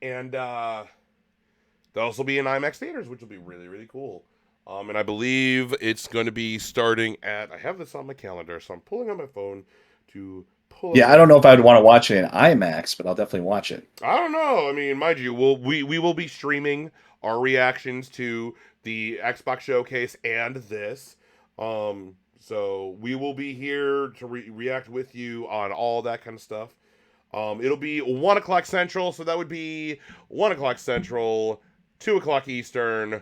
And, they'll also be in IMAX theaters, which will be really, really cool. And I believe it's going to be starting at, I have this on my calendar, so I'm pulling on my phone to pull. Yeah, I don't know if I'd want to watch it in IMAX, but I'll definitely watch it. I don't know. I mean, mind you, we will be streaming our reactions to the Xbox showcase and this. So we will be here to react with you on all that kind of stuff. It'll be 1 o'clock Central, so that would be 1 o'clock Central, 2 o'clock Eastern,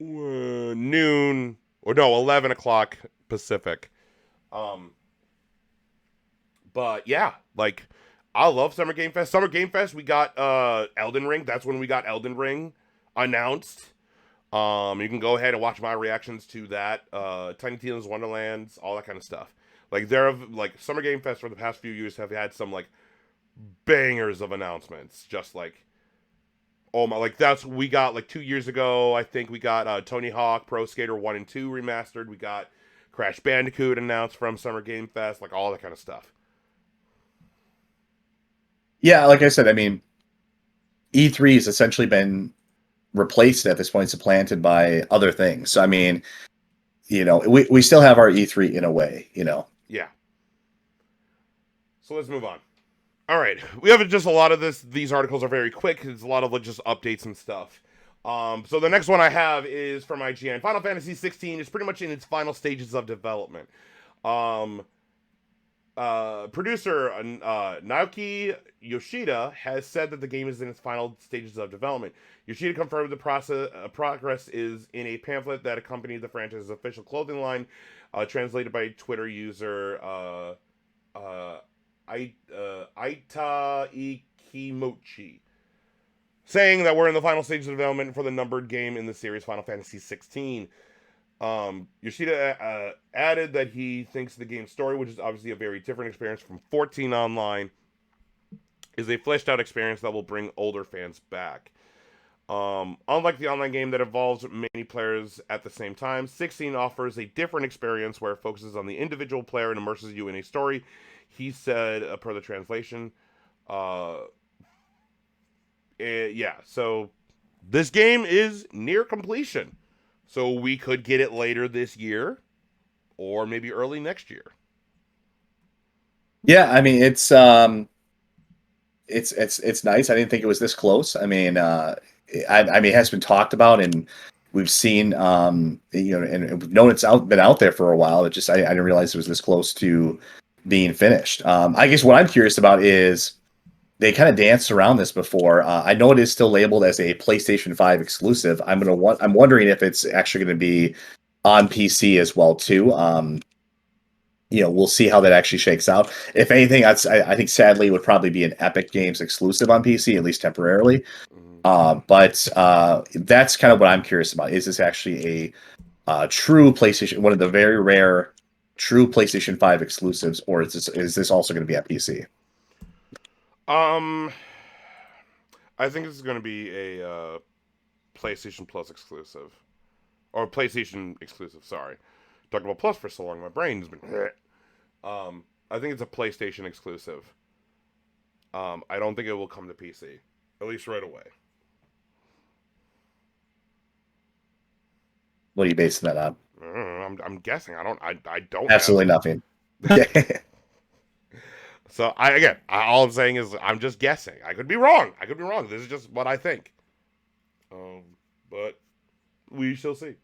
noon, or no, 11 o'clock Pacific. But yeah, like, I love Summer Game Fest. Summer Game Fest, we got Elden Ring. That's when we got Elden Ring announced. You can go ahead and watch my reactions to that. Tiny Tina's Wonderlands, all that kind of stuff. Like, Summer Game Fest for the past few years have had some, like, bangers of announcements. Just, like, oh my, like, we got, like, 2 years ago, I think we got Tony Hawk Pro Skater 1 and 2 remastered. We got Crash Bandicoot announced from Summer Game Fest, like, all that kind of stuff. Yeah, like I said, I mean, E3 has essentially been replaced at this point, supplanted by other things. So, I mean, we still have our E3 in a way, Yeah. So let's move on. All right, we have just a lot of this. These articles are very quick. It's a lot of just updates and stuff. So the next one I have is from IGN. Final Fantasy 16 is pretty much in its final stages of development. Producer Naoki Yoshida has said that the game is in its final stages of development. Yoshida confirmed the progress is in a pamphlet that accompanied the franchise's official clothing line, translated by Twitter user Aita Ikimochi, saying that we're in the final stages of development for the numbered game in the series Final Fantasy 16. Yoshida added that he thinks the game's story, which is obviously a very different experience from 14 Online, is a fleshed out experience that will bring older fans back. Unlike the online game that involves many players at the same time, 16 offers a different experience where it focuses on the individual player and immerses you in a story. He said, per the translation, so this game is near completion. So we could get it later this year, or maybe early next year. Yeah, I mean it's nice. I didn't think it was this close. I mean, I mean, it has been talked about, and we've seen, and we've known been out there for a while. It just I didn't realize it was this close to being finished. I guess what I'm curious about is they kind of danced around this before. I know it is still labeled as a PlayStation 5 exclusive. I'm wondering if it's actually going to be on PC as well too. We'll see how that actually shakes out. If anything, I think sadly it would probably be an Epic Games exclusive on PC, at least temporarily. But that's kind of what I'm curious about. Is this actually a true PlayStation, one of the very rare true PlayStation 5 exclusives, or is this also going to be at PC? I think this is going to be a PlayStation Plus exclusive, or PlayStation exclusive. Sorry, talking about Plus for so long, my brain's been. I think it's a PlayStation exclusive. I don't think it will come to PC, at least right away. What are you basing that on? I'm guessing. I don't. Absolutely nothing. So all I'm saying is I'm just guessing. I could be wrong. This is just what I think. But we shall see.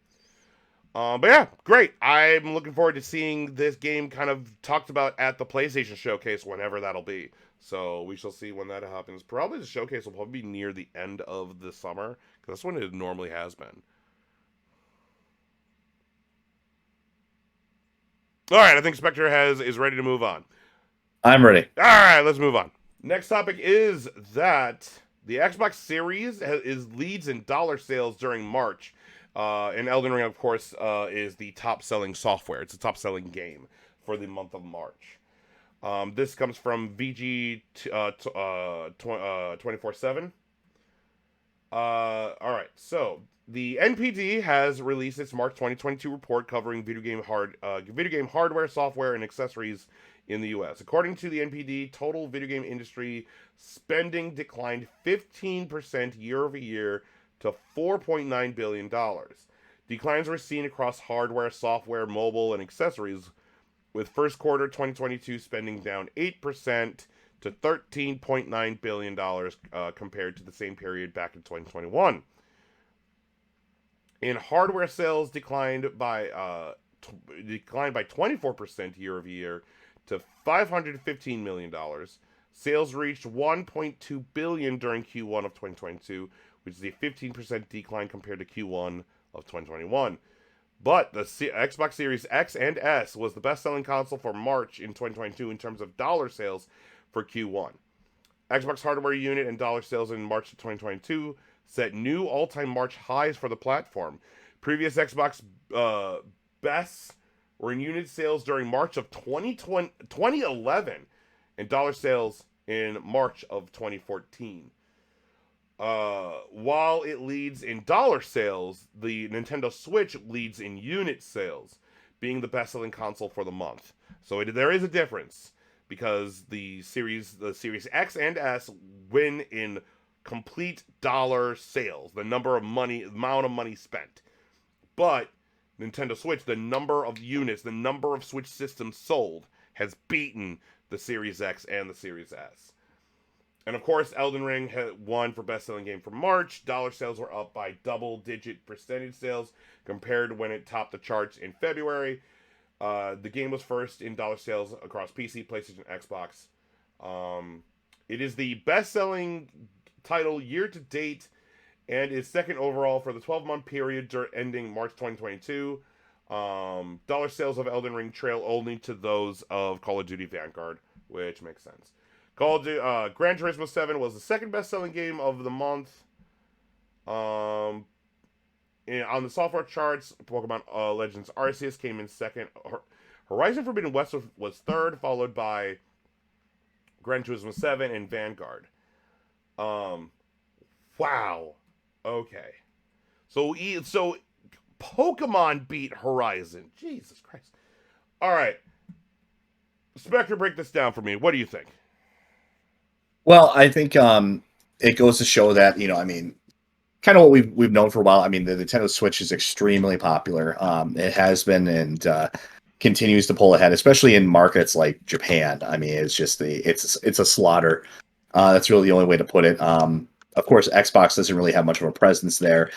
But yeah, great. I'm looking forward to seeing this game kind of talked about at the PlayStation Showcase, whenever that'll be. So we shall see when that happens. Probably the showcase will probably be near the end of the summer, because that's when it normally has been. All right, I think Spectre is ready to move on. I'm ready. All right, let's move on. Next topic is that the Xbox Series leads in dollar sales during March. And Elden Ring, of course, is the top-selling software. It's a top-selling game for the month of March. This comes from VG 24/7. All right, so the NPD has released its March 2022 report covering video game hardware, software, and accessories in the U.S. According to the NPD, total video game industry spending declined 15% year over year to $4.9 billion. Declines were seen across hardware, software, mobile, and accessories, with first quarter 2022 spending down 8% to $13.9 billion compared to the same period back in 2021. In hardware, sales declined by 24% year over year to $515 million. Sales reached $1.2 billion during Q1 of 2022, which is a 15% decline compared to Q1 of 2021. But the Xbox Series X and S was the best-selling console for March in 2022 in terms of dollar sales for Q1. Xbox hardware unit and dollar sales in March of 2022 set new all-time March highs for the platform. Previous Xbox bests were in unit sales during March of 2011 and dollar sales in March of 2014. While it leads in dollar sales, the Nintendo Switch leads in unit sales, being the best-selling console for the month. So there is a difference, because the Series X and S win in complete dollar sales, the amount of money spent. But Nintendo Switch, the number of units, the number of Switch systems sold, has beaten the Series X and the Series S. And of course, Elden Ring won for best-selling game for March. Dollar sales were up by double-digit percentage sales compared to when it topped the charts in February. The game was first in dollar sales across PC, PlayStation, Xbox. It is the best-selling title year to date and is second overall for the 12-month period ending March 2022. Dollar sales of Elden Ring trail only to those of Call of Duty Vanguard, which makes sense. Gran Turismo 7 was the second best-selling game of the month. On the software charts, Pokemon Legends Arceus came in second. Horizon Forbidden West was third, followed by Gran Turismo 7 and Vanguard. Wow. Okay. So Pokemon beat Horizon. Jesus Christ. All right. Spectre, break this down for me. What do you think? Well, I think it goes to show that, I mean, kind of what we've known for a while. I mean, the Nintendo Switch is extremely popular. It has been and continues to pull ahead, especially in markets like Japan. I mean, it's just it's a slaughter. That's really the only way to put it. Of course, Xbox doesn't really have much of a presence there.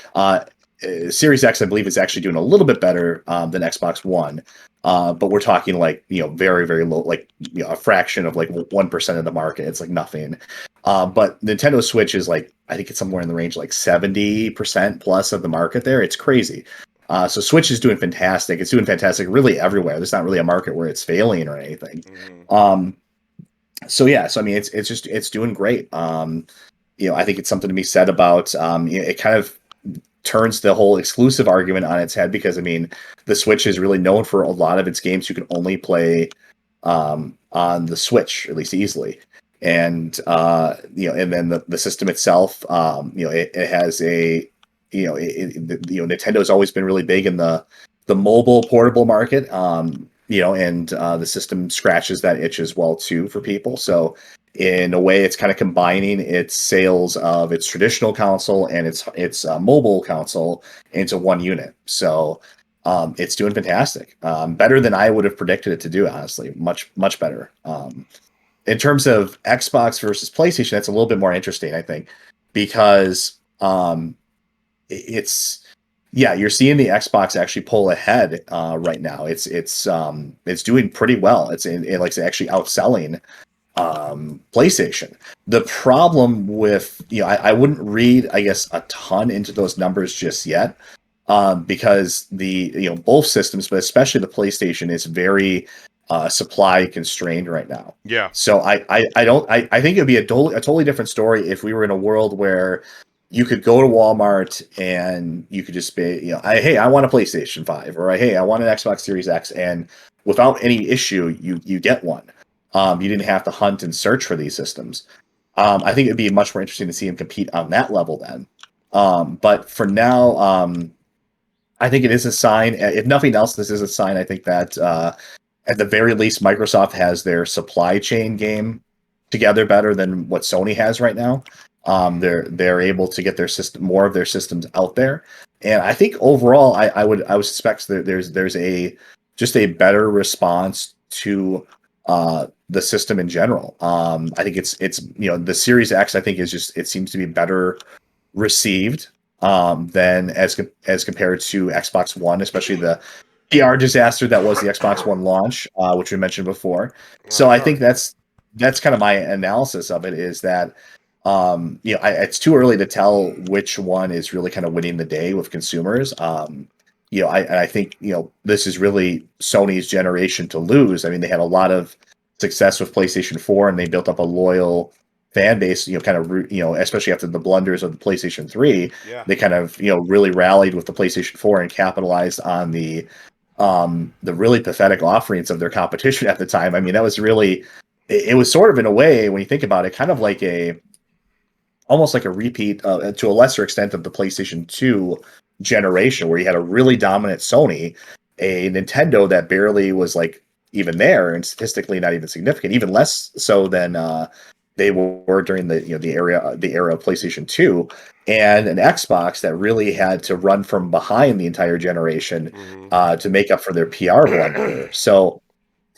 Series X, I believe, is actually doing a little bit better than Xbox One. But we're talking like, very, very low, like, a fraction of like 1% of the market. It's like nothing. But Nintendo Switch is like, I think it's somewhere in the range like 70% plus of the market there. It's crazy. So Switch is doing fantastic. It's doing fantastic really everywhere. There's not really a market where it's failing or anything. Mm-hmm. So I mean, it's doing great. I think it's something to be said about, it kind of turns the whole exclusive argument on its head, because I mean, the Switch is really known for a lot of its games you can only play on the Switch, at least easily. And and then the system itself, it has a Nintendo's always been really big in the mobile portable market, and the system scratches that itch as well too for people. So in a way, it's kind of combining its sales of its traditional console and its mobile console into one unit. So it's doing fantastic, better than I would have predicted it to do. Honestly, much better. In terms of Xbox versus PlayStation, that's a little bit more interesting, I think, because you're seeing the Xbox actually pull ahead right now. It's doing pretty well. It's actually outselling PlayStation. The problem with, I wouldn't read, I guess, a ton into those numbers just yet, because the both systems, but especially the PlayStation, is very supply constrained right now. Yeah. So I think it'd be a totally different story if we were in a world where you could go to Walmart and you could just be, hey, I want a PlayStation 5, or hey, I want an Xbox Series X, and without any issue, you get one. You didn't have to hunt and search for these systems. I think it'd be much more interesting to see him compete on that level then. But for now, I think it is a sign. If nothing else, this is a sign, I think, that at the very least, Microsoft has their supply chain game together better than what Sony has right now. They're able to get more of their systems out there, and I think overall, I would suspect that there's just a better response to the system in general. I think it's the Series X, I think, it seems to be better received than as compared to Xbox One, especially the PR disaster that was the Xbox One launch, which we mentioned before. So I think that's kind of my analysis of it, is that it's too early to tell which one is really kind of winning the day with consumers. I think this is really Sony's generation to lose. I mean, they had a lot of success with PlayStation 4, and they built up a loyal fan base, especially after the blunders of the PlayStation 3. Yeah. They kind of really rallied with the PlayStation 4 and capitalized on the really pathetic offerings of their competition at the time. I mean, that was really, it was sort of, in a way, when you think about it, kind of like almost like a repeat, to a lesser extent, of the PlayStation 2 generation, where you had a really dominant Sony, a Nintendo that barely was like even there, and statistically not even significant, even less so than they were during the era of PlayStation 2, and an Xbox that really had to run from behind the entire generation to make up for their PR blunder. So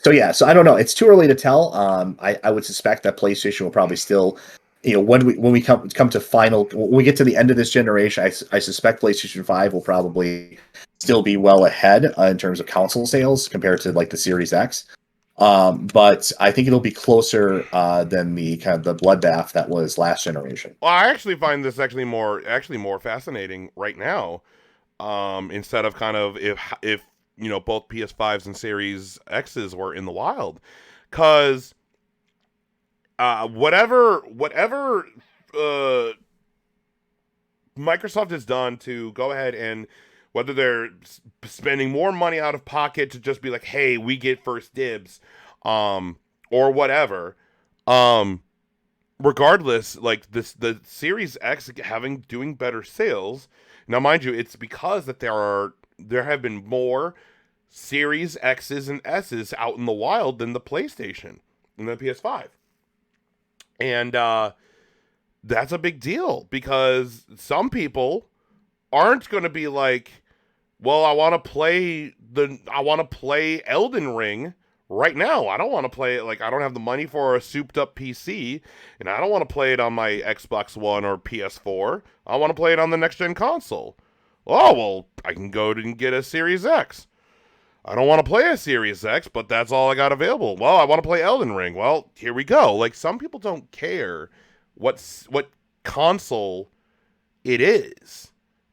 So I don't know. It's too early to tell. I would suspect that PlayStation will probably still, when we come to when we get to the end of this generation, I suspect PlayStation 5 will probably still be well ahead in terms of console sales compared to like the Series X. But I think it'll be closer than the kind of the bloodbath that was last generation. Well, I actually find this actually more fascinating right now. Instead of kind of if both PS5s and Series X's were in the wild, because whatever Microsoft has done to go ahead and whether they're spending more money out of pocket to just be like, hey, we get first dibs, or whatever, regardless, like the Series X doing better sales. Now, mind you, it's because that there have been more Series X's and S's out in the wild than the PlayStation and the PS5. And that's a big deal because some people aren't going to be like, well, I want to play Elden Ring right now. I don't want to play it, like I don't have the money for a souped up PC, and I don't want to play it on my Xbox One or PS4. I want to play it on the next gen console. Oh, well, I can go and get a Series X. I don't want to play a Series X, but that's all I got available. Well, I want to play Elden Ring. Well, here we go. Like, some people don't care what console it is.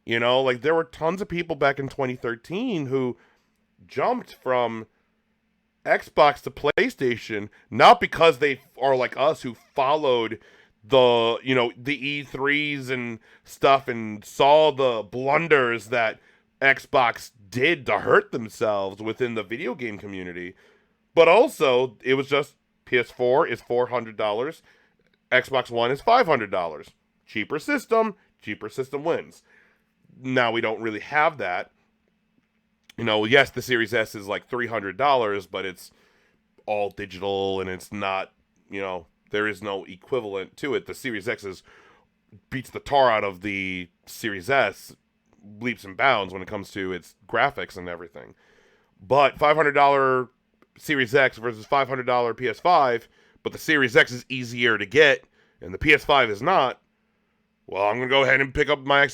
Like there were tons of people back in 2013 who jumped from Xbox to PlayStation, not because they are like us who followed the E3s and stuff and saw the blunders that Xbox did to hurt themselves within the video game community, but also it was just PS4 is $400, Xbox One is $500. Cheaper system wins. Now we don't really have that. Yes, the Series S is like $300, but it's all digital and it's not, there is no equivalent to it. The Series X beats the tar out of the Series S leaps and bounds when it comes to its graphics and everything. But $500 Series X versus $500 PS5, but the Series X is easier to get and the PS5 is not. Well, I'm going to go ahead and pick up my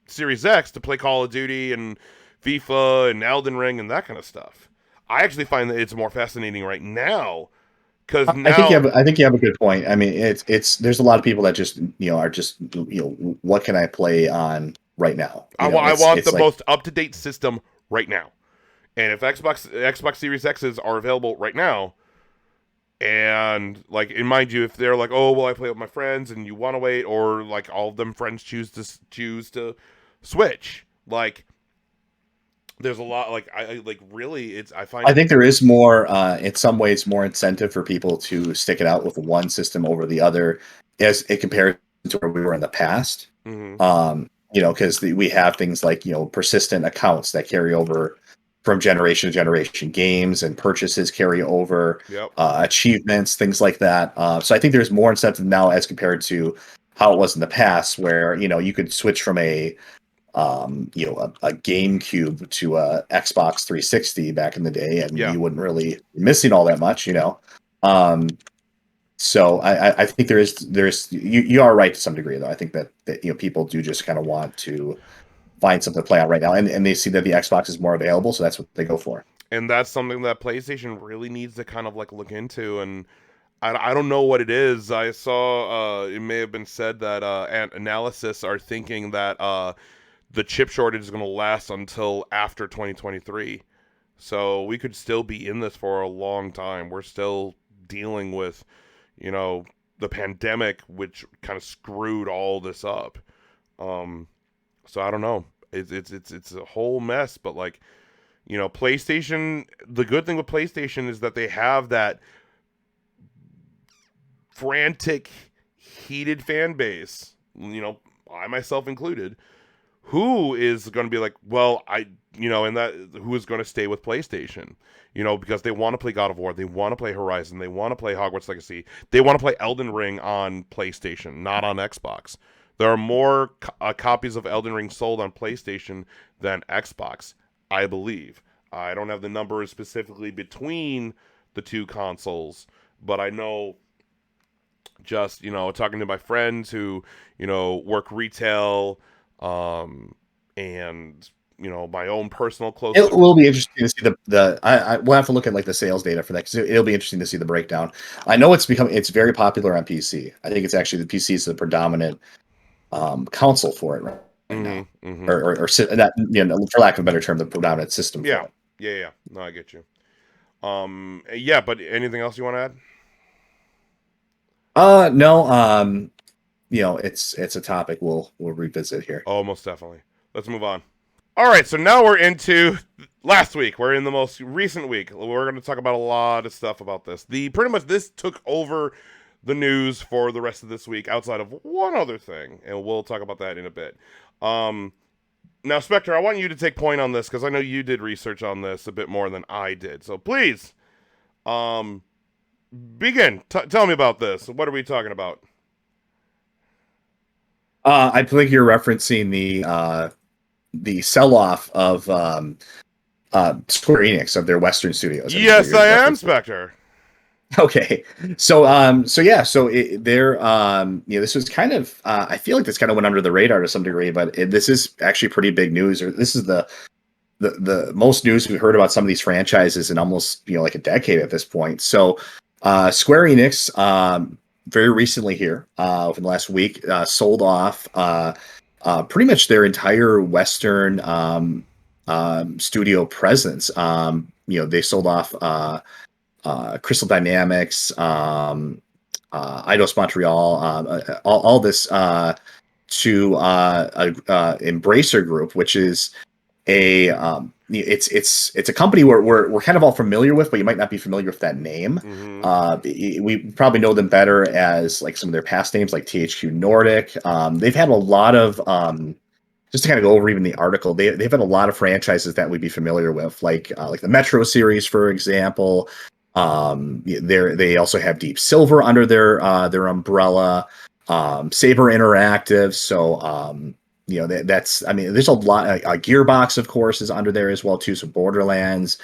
Series X to play Call of Duty and FIFA and Elden Ring and that kind of stuff. I actually find that it's more fascinating right now because now I think you have a good point. I mean, it's there's a lot of people that just are just what can I play on right now? I want the most up to date system right now, and if Xbox Series X's are available right now, and like, and mind you, if they're like, oh well, I play with my friends, and you want to wait, or like all of them friends choose to switch, like. There's a lot I think there is more in some ways more incentive for people to stick it out with one system over the other as it compares to where we were in the past. Mm-hmm. Because we have things like persistent accounts that carry over from generation to generation, games and purchases carry over, yep. Achievements, things like that. So I think there's more incentive now as compared to how it was in the past, where you could switch from a GameCube to a Xbox 360 back in the day, and you wouldn't really be missing all that much, So I think there's you are right to some degree, though. I think that people do just kind of want to find something to play on right now, and they see that the Xbox is more available, so that's what they go for. And that's something that PlayStation really needs to kind of like look into, and I don't know what it is. I saw it may have been said that analysts are thinking that the chip shortage is going to last until after 2023. So we could still be in this for a long time. We're still dealing with, the pandemic, which kind of screwed all this up. So I don't know. It's a whole mess, but like, PlayStation, the good thing with PlayStation is that they have that frantic, heated fan base, I myself included, who is going to be like, well, who is going to stay with PlayStation, because they want to play God of War, they want to play Horizon, they want to play Hogwarts Legacy, they want to play Elden Ring on PlayStation, not on Xbox. There are more copies of Elden Ring sold on PlayStation than Xbox, I believe. I don't have the numbers specifically between the two consoles, but I know just, talking to my friends who, work retail, and, my own personal close. It will be interesting to see we'll have to look at like the sales data for that because it'll be interesting to see the breakdown. I know it's very popular on PC. I think it's actually the PC is the predominant console for it right now, that, for lack of a better term, the predominant system for Yeah, it. yeah. No, I get you. Yeah, but anything else you want to add? No, it's a topic we'll revisit here. Oh, most definitely. Let's move on. All right, so now we're into last week. We're in the most recent week. We're going to talk about a lot of stuff about this. Pretty much this took over the news for the rest of this week, outside of one other thing, and we'll talk about that in a bit. Now, Spectre, I want you to take point on this because I know you did research on this a bit more than I did. So please, begin. Tell me about this. What are we talking about? I think you're referencing the sell-off of Square Enix of their Western studios. Yes, I am, Spectre. Okay, this was kind of I feel like this kind of went under the radar to some degree, but this is actually pretty big news. Or this is the most news we've heard about some of these franchises in almost like a decade at this point. So Square Enix very recently here within the last week sold off pretty much their entire Western studio presence. They sold off Crystal Dynamics, Eidos Montreal, all this to Embracer Group, which is it's a company we're kind of all familiar with, but you might not be familiar with that name. We probably know them better as like some of their past names, like THQ Nordic. They've had a lot of just to kind of go over even the article, they've had a lot of franchises that we'd be familiar with, like the Metro series, for example. They also have Deep Silver under their umbrella, Saber Interactive. So there's a lot. Gearbox, of course, is under there as well too. So Borderlands,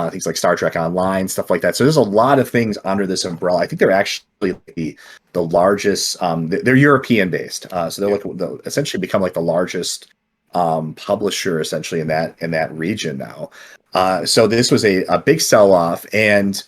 things like Star Trek Online, stuff like that. So there's a lot of things under this umbrella. I think they're actually the largest. They're European based, so they'll essentially become like the largest publisher essentially in that region now. So this was a big sell off, and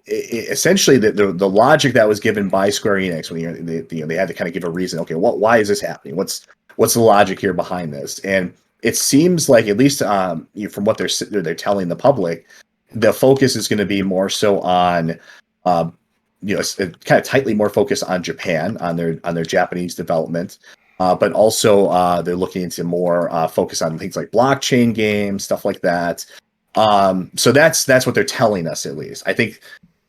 essentially the logic that was given by Square Enix when they had to kind of give a reason. Okay, why is this happening? What's the logic here behind this? And it seems like, at least from what they're telling the public, the focus is going to be more so on kind of tightly more focused on Japan, on their Japanese development. But also they're looking into more focus on things like blockchain games, stuff like that. So that's what they're telling us, at least. I think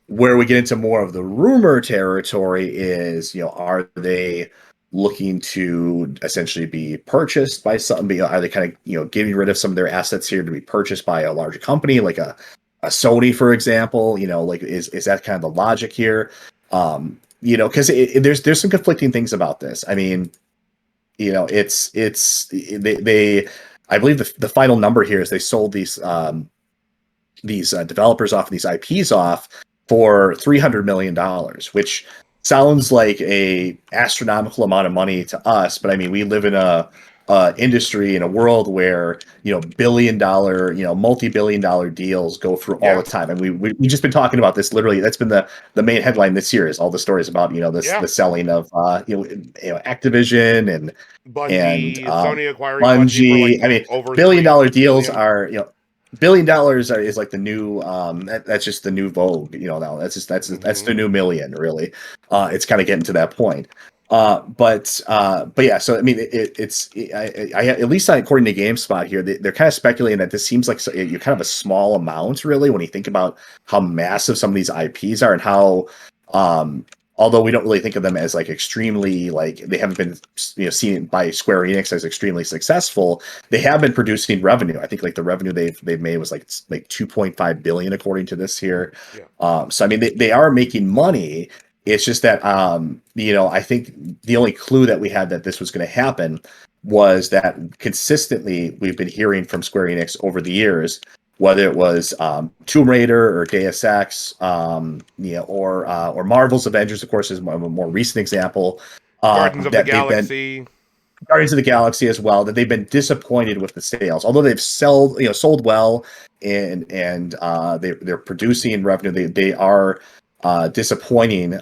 where we get into more of the rumor territory is, are they looking to essentially be purchased by something? Are they kind of, getting rid of some of their assets here to be purchased by a larger company, like a Sony, for example? Is that kind of the logic here? Because there's some conflicting things about this. I mean, they I believe the final number here is they sold these developers off, these IPs off for $300 million, which sounds like a astronomical amount of money to us. But I mean, we live in a industry, in a world where billion-dollar, multi-billion-dollar deals go through all the time, and we just been talking about this. Literally, that's been the main headline this year, is all the stories about the selling of Activision and Bungie, Sony acquiring Bungie. for like I mean, over billion-dollar deals are $1 billion is like the new that's just the new vogue. Now that's the new million, really. It's kind of getting to that point. But yeah, so I mean, it's at least according to GameSpot here, they're kind of speculating that this seems like you're kind of a small amount, really, when you think about how massive some of these IPs are, and how although we don't really think of them as like extremely, like, they haven't been seen by Square Enix as extremely successful, they have been producing revenue. I think like the revenue they've made was like 2.5 billion according to this here. So I mean, they are making money. It's just that I think the only clue that we had that this was going to happen was that consistently we've been hearing from Square Enix over the years, whether it was Tomb Raider or Deus Ex, or Marvel's Avengers, of course, is a more recent example. Guardians of the That they've been Galaxy. Guardians of the Galaxy as well, that they've been disappointed with the sales, although they've sold well, and they're producing revenue. They are disappointing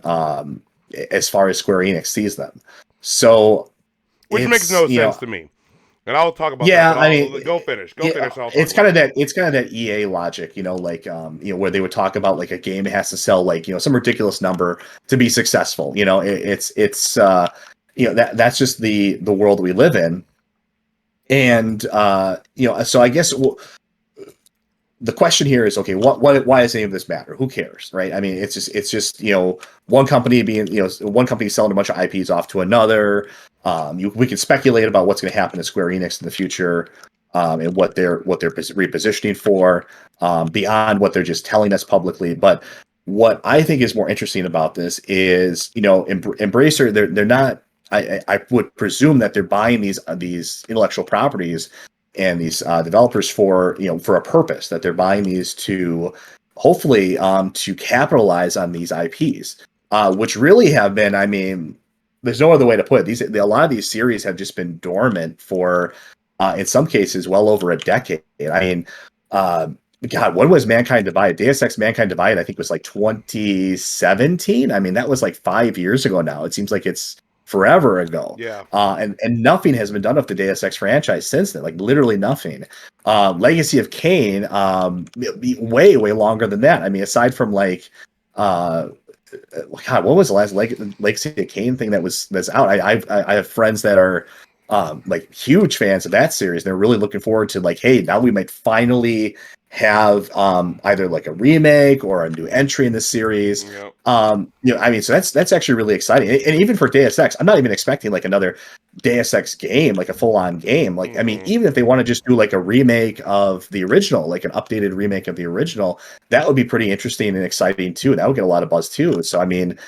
as far as Square Enix sees them. So Which makes it's no sense to me. And I'll talk about that, yeah, but I mean, go finish. Go yeah, finish, and I'll talk it's about kind it. of that EA logic, like where they would talk about like a game has to sell like some ridiculous number to be successful. That's just the world we live in, and so I guess the question here is, okay, why does any of this matter? Who cares, right? I mean, it's just one company selling a bunch of IPs off to another. We can speculate about what's going to happen to Square Enix in the future, and what they're repositioning for, beyond what they're just telling us publicly. But what I think is more interesting about this is, Embracer, they're not. I would presume that they're buying these intellectual properties and these developers for a purpose, that they're buying these to hopefully to capitalize on these IPs, which really have been, I mean, there's no other way to put it. A lot of these series have just been dormant for, in some cases, well over a decade. I mean, God, when was Mankind Divided? Deus Ex Mankind Divided, I think, was like 2017. I mean, that was like 5 years ago now. It seems like it's forever ago. Yeah. And nothing has been done with the Deus Ex franchise since then, like literally nothing. Legacy of Kain, way longer than that. I mean, aside from like, God, what was the last Legacy of Kain thing that's out? I have friends that are like huge fans of that series. They're really looking forward to, like, hey, now we might finally have either like a remake or a new entry in the series. Yep. I mean, so that's actually really exciting. And even for Deus Ex, I'm not even expecting like another Deus Ex game, like a full-on game. Like, I mean, even if they want to just do like a remake of the original, like an updated remake of the original, that would be pretty interesting and exciting too. That would get a lot of buzz too. So I mean,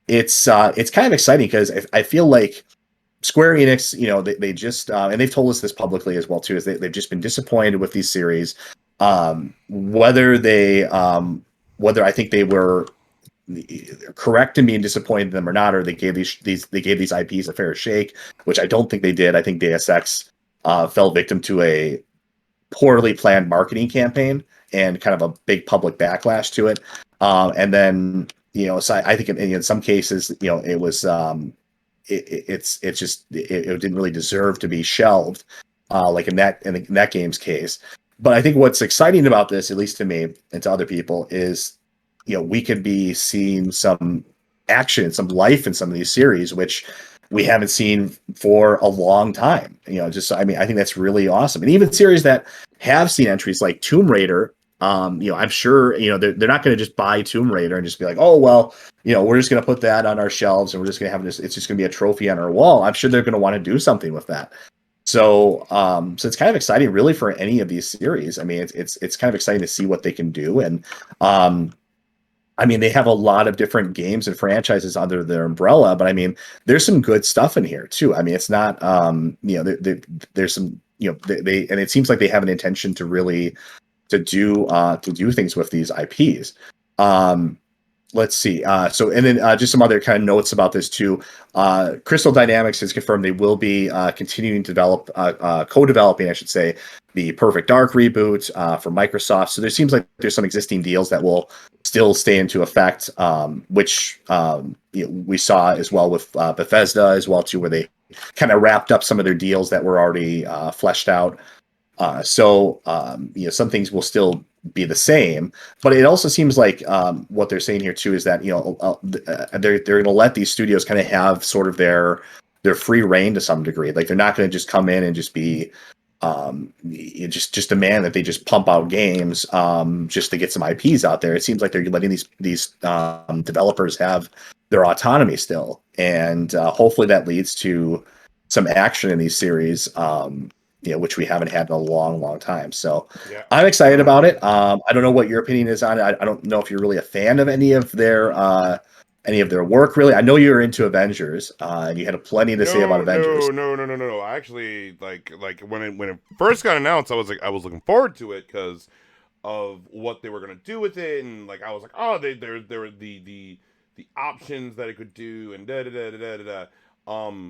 it's kind of exciting because I feel like Square Enix, they just and they've told us this publicly as well too, is they've just been disappointed with these series. Whether I think they were correct in being disappointed in them or not, or they gave these IPs a fair shake, which I don't think they did. I think Deus Ex fell victim to a poorly planned marketing campaign and kind of a big public backlash to it. And then so I think in some cases, it was it didn't really deserve to be shelved, like in that game's case. But I think what's exciting about this, at least to me and to other people, is we could be seeing some action, some life in some of these series, which we haven't seen for a long time. I mean, I think that's really awesome. And even series that have seen entries like Tomb Raider, I'm sure they're not going to just buy Tomb Raider and just be like, oh well, we're just going to put that on our shelves and we're just going to have this. It's just going to be a trophy on our wall. I'm sure they're going to want to do something with that. So it's kind of exciting, really, for any of these series. I mean, it's kind of exciting to see what they can do, and I mean, they have a lot of different games and franchises under their umbrella, but I mean, there's some good stuff in here too. I mean, it's not there's some they and it seems like they have an intention to really to do things with these IPs. Let's see. And then just some other kind of notes about this too. Crystal Dynamics has confirmed they will be continuing to develop, co-developing, I should say, the Perfect Dark reboot for Microsoft. So there seems like there's some existing deals that will still stay into effect, which we saw as well with Bethesda as well too, where they kind of wrapped up some of their deals that were already fleshed out. Some things will still be the same, but it also seems like what they're saying here too is that they're going to let these studios kind of have sort of their free reign to some degree. Like, they're not going to just come in and just be just demand that they just pump out games just to get some IPs out there. It seems like they're letting these developers have their autonomy still, and hopefully that leads to some action in these series. Which we haven't had in a long time. So yeah. I'm excited about it. I don't know what your opinion is on it. I don't know if you're really a fan of any of their any of their work really. I know you're into Avengers, and you had plenty to say about Avengers. No. I actually like when it first got announced, I was looking forward to it because of what they were gonna do with it, and like I was like, oh, they're the options that it could do, and da da da da da da.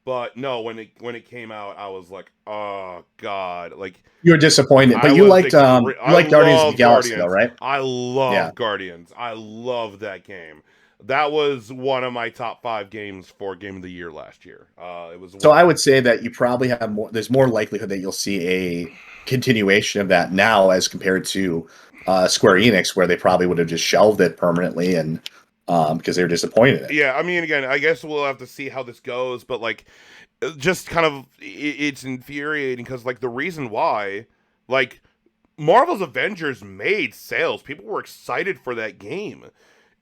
But no, when it came out, I was like, oh god, like You were disappointed, but I you was liked Guardians of the love Galaxy, though, Guardians. right? I Yeah. love Guardians. I love that game. That was one of my top 5 games for Game of the Year last year. It was So I would say that you probably have more. There's more likelihood that you'll see a continuation of that now as compared to Square Enix, where they probably would have just shelved it permanently and because they were disappointed in it. yeah. I mean, again, I guess we'll have to see how this goes, but like, just kind of, it's infuriating because like the reason why, like, Marvel's Avengers made sales. People were excited for that game.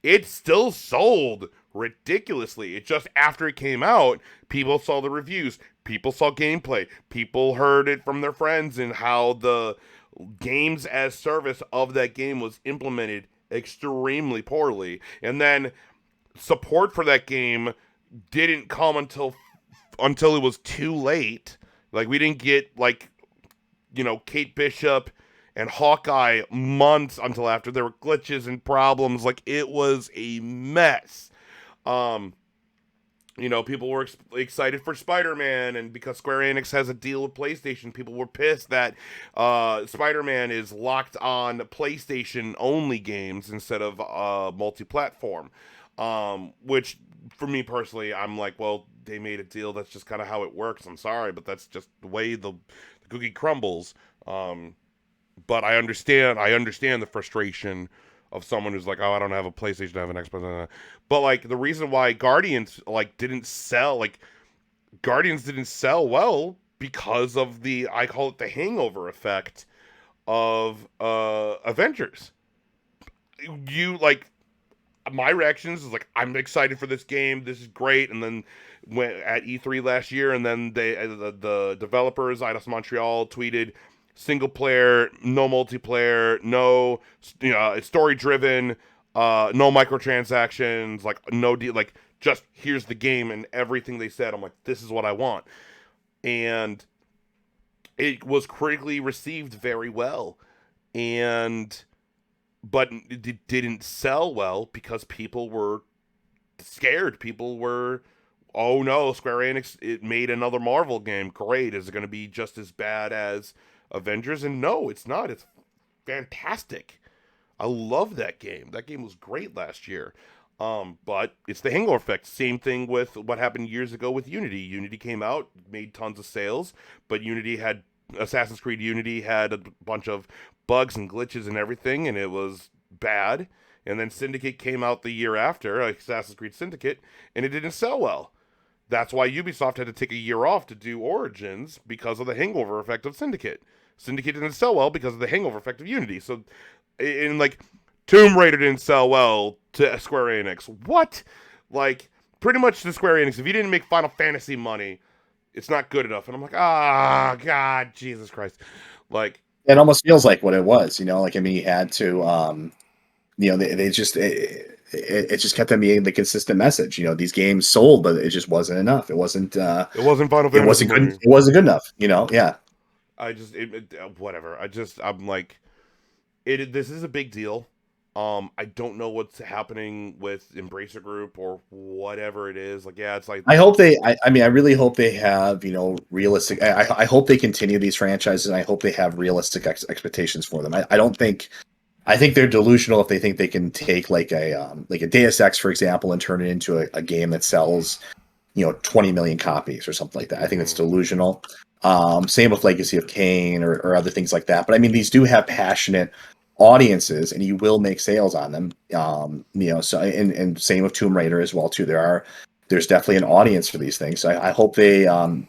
It still sold ridiculously. It just after it came out, people saw the reviews, people saw gameplay, people heard it from their friends and how the games as service of that game was implemented extremely poorly. And then support for that game didn't come until it was too late. Like we didn't get like Kate Bishop and Hawkeye months until after there were glitches and problems. Like it was a mess. Um, people were excited for Spider-Man, and because Square Enix has a deal with PlayStation, people were pissed that Spider-Man is locked on PlayStation only games instead of multi-platform. Which for me personally, I'm like, well, they made a deal. That's just kind of how it works. I'm sorry, but that's just the way the cookie crumbles. But I understand the frustration of someone who's like, oh, I don't have a PlayStation, I have an Xbox. But like the reason why Guardians didn't sell well because of I call it the hangover effect of Avengers. My reactions is like, I'm excited for this game, this is great, and then went at E3 last year, and then the developers Eidos Montreal tweeted single player, no multiplayer, no story driven, no microtransactions, like no deal, like just here's the game, and everything they said, I'm like, this is what I want, and it was critically received very well, but it didn't sell well because people were scared. People were, oh no, Square Enix, it made another Marvel game. Great. Is it going to be just as bad as Avengers? And no, it's not. It's fantastic. I love that game. That game was great last year. But it's the hangover effect. Same thing with what happened years ago with Unity. Unity came out, made tons of sales, but Assassin's Creed Unity had a bunch of bugs and glitches and everything, and it was bad. And then Syndicate came out the year after, Assassin's Creed Syndicate, and it didn't sell well. That's why Ubisoft had to take a year off to do Origins because of the hangover effect of Syndicate. Syndicate didn't sell well because of the hangover effect of Unity. So, and like, Tomb Raider didn't sell well to Square Enix. What? Like, pretty much to Square Enix, if you didn't make Final Fantasy money, it's not good enough. And I'm like, God, Jesus Christ. Like, It almost feels like what it was, like, I mean, you had to, they just, it just kept on being the consistent message. These games sold, but it just wasn't enough. It wasn't Final Fantasy. It wasn't good. It wasn't good enough, yeah. Whatever. I'm like, this is a big deal. I don't know what's happening with Embracer Group or whatever it is. Like, yeah, it's like, I hope I mean, I really hope they have, realistic. I hope they continue these franchises, and I hope they have realistic expectations for them. I think they're delusional if they think they can take like a Deus Ex, for example, and turn it into a game that sells, 20 million copies or something like that. I think it's delusional. Same with Legacy of Kain or other things like that. But I mean, these do have passionate audiences, and you will make sales on them. So and same with Tomb Raider as well too. There's definitely an audience for these things. So I hope they, I mean,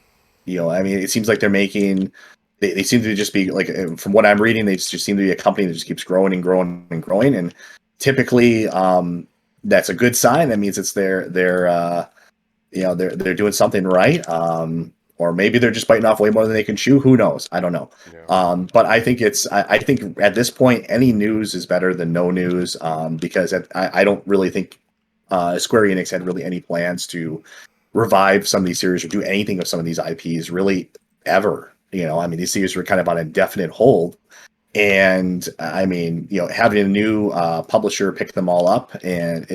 it seems like they're making. They seem to just be like, from what I'm reading, they just seem to be a company that just keeps growing and growing and growing. And typically, that's a good sign. That means it's they're doing something right. Or maybe they're just biting off way more than they can chew. Who knows? I don't know. Yeah. But I think I think at this point, any news is better than no news. Because I don't really think Square Enix had really any plans to revive some of these series or do anything with some of these IPs really ever. I mean, these series were kind of on indefinite hold. And I mean, having a new publisher pick them all up and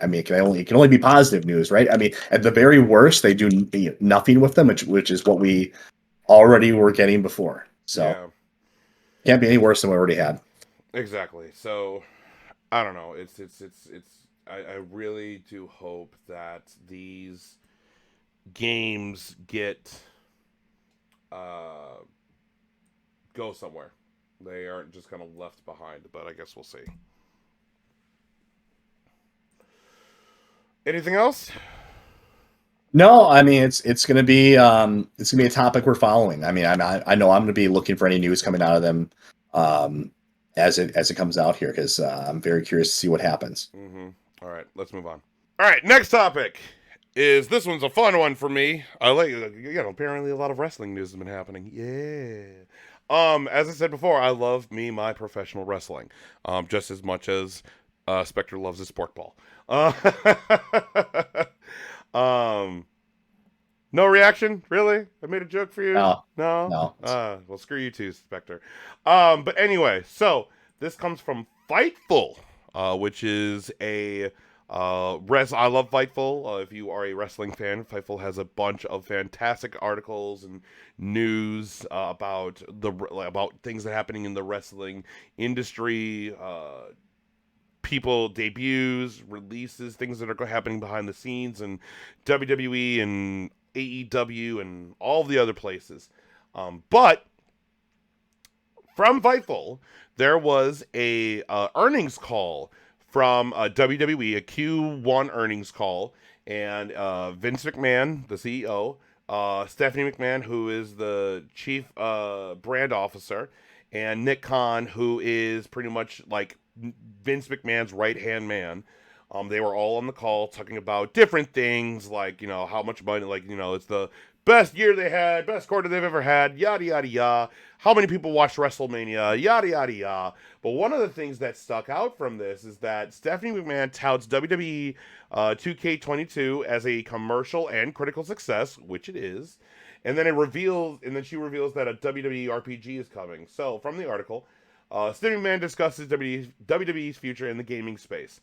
I mean, it can only be positive news, right? I mean, at the very worst, they do nothing with them, which is what we already were getting before. So Yeah, can't be any worse than we already had. exactly. So I don't know. I really do hope that these games get uh go somewhere. They aren't just kind of left behind, but I guess we'll see. Anything else? No, I mean it's gonna be a topic we're following. I mean, I know I'm gonna be looking for any news coming out of them um, as it comes out here because I'm very curious to see what happens. Mm-hmm. All right, let's move on. All right, next topic is this one's a fun one for me. I like apparently a lot of wrestling news has been happening. Yeah. As I said before, I love my professional wrestling, just as much as Spectre loves his sport ball. Um, no reaction, really? I made a joke for you. No, No. no. Well, screw you too, Spectre. But anyway, so this comes from Fightful, which is a I love Fightful. If you are a wrestling fan, Fightful has a bunch of fantastic articles and news about things that are happening in the wrestling industry, people debuts, releases, things that are happening behind the scenes, and WWE and AEW and all the other places. But from Fightful, there was a earnings call from WWE, a Q1 earnings call, and Vince McMahon, the CEO, Stephanie McMahon, who is the chief brand officer, and Nick Khan, who is pretty much like Vince McMahon's right hand man. They were all on the call talking about different things, like how much money, like it's the best year they had, best quarter they've ever had, yada yada yada. How many people watched WrestleMania, yada yada yada. But one of the things that stuck out from this is that Stephanie McMahon touts WWE 2K22 as a commercial and critical success, which it is. And then she reveals that a WWE RPG is coming. So from the article, Stephanie McMahon discusses WWE's future in the gaming space.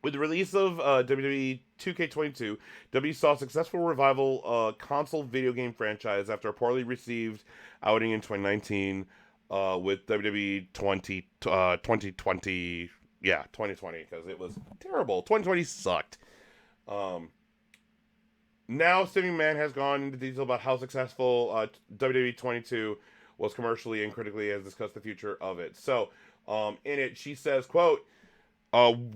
With the release of WWE 2K22, WWE saw a successful revival console video game franchise after a poorly received outing in 2019 with WWE 2020. Yeah, 2020, because it was terrible. 2020 sucked. Now, Stephanie McMahon has gone into detail about how successful WWE 22 was commercially and critically, has discussed the future of it. So, in it, she says, quote,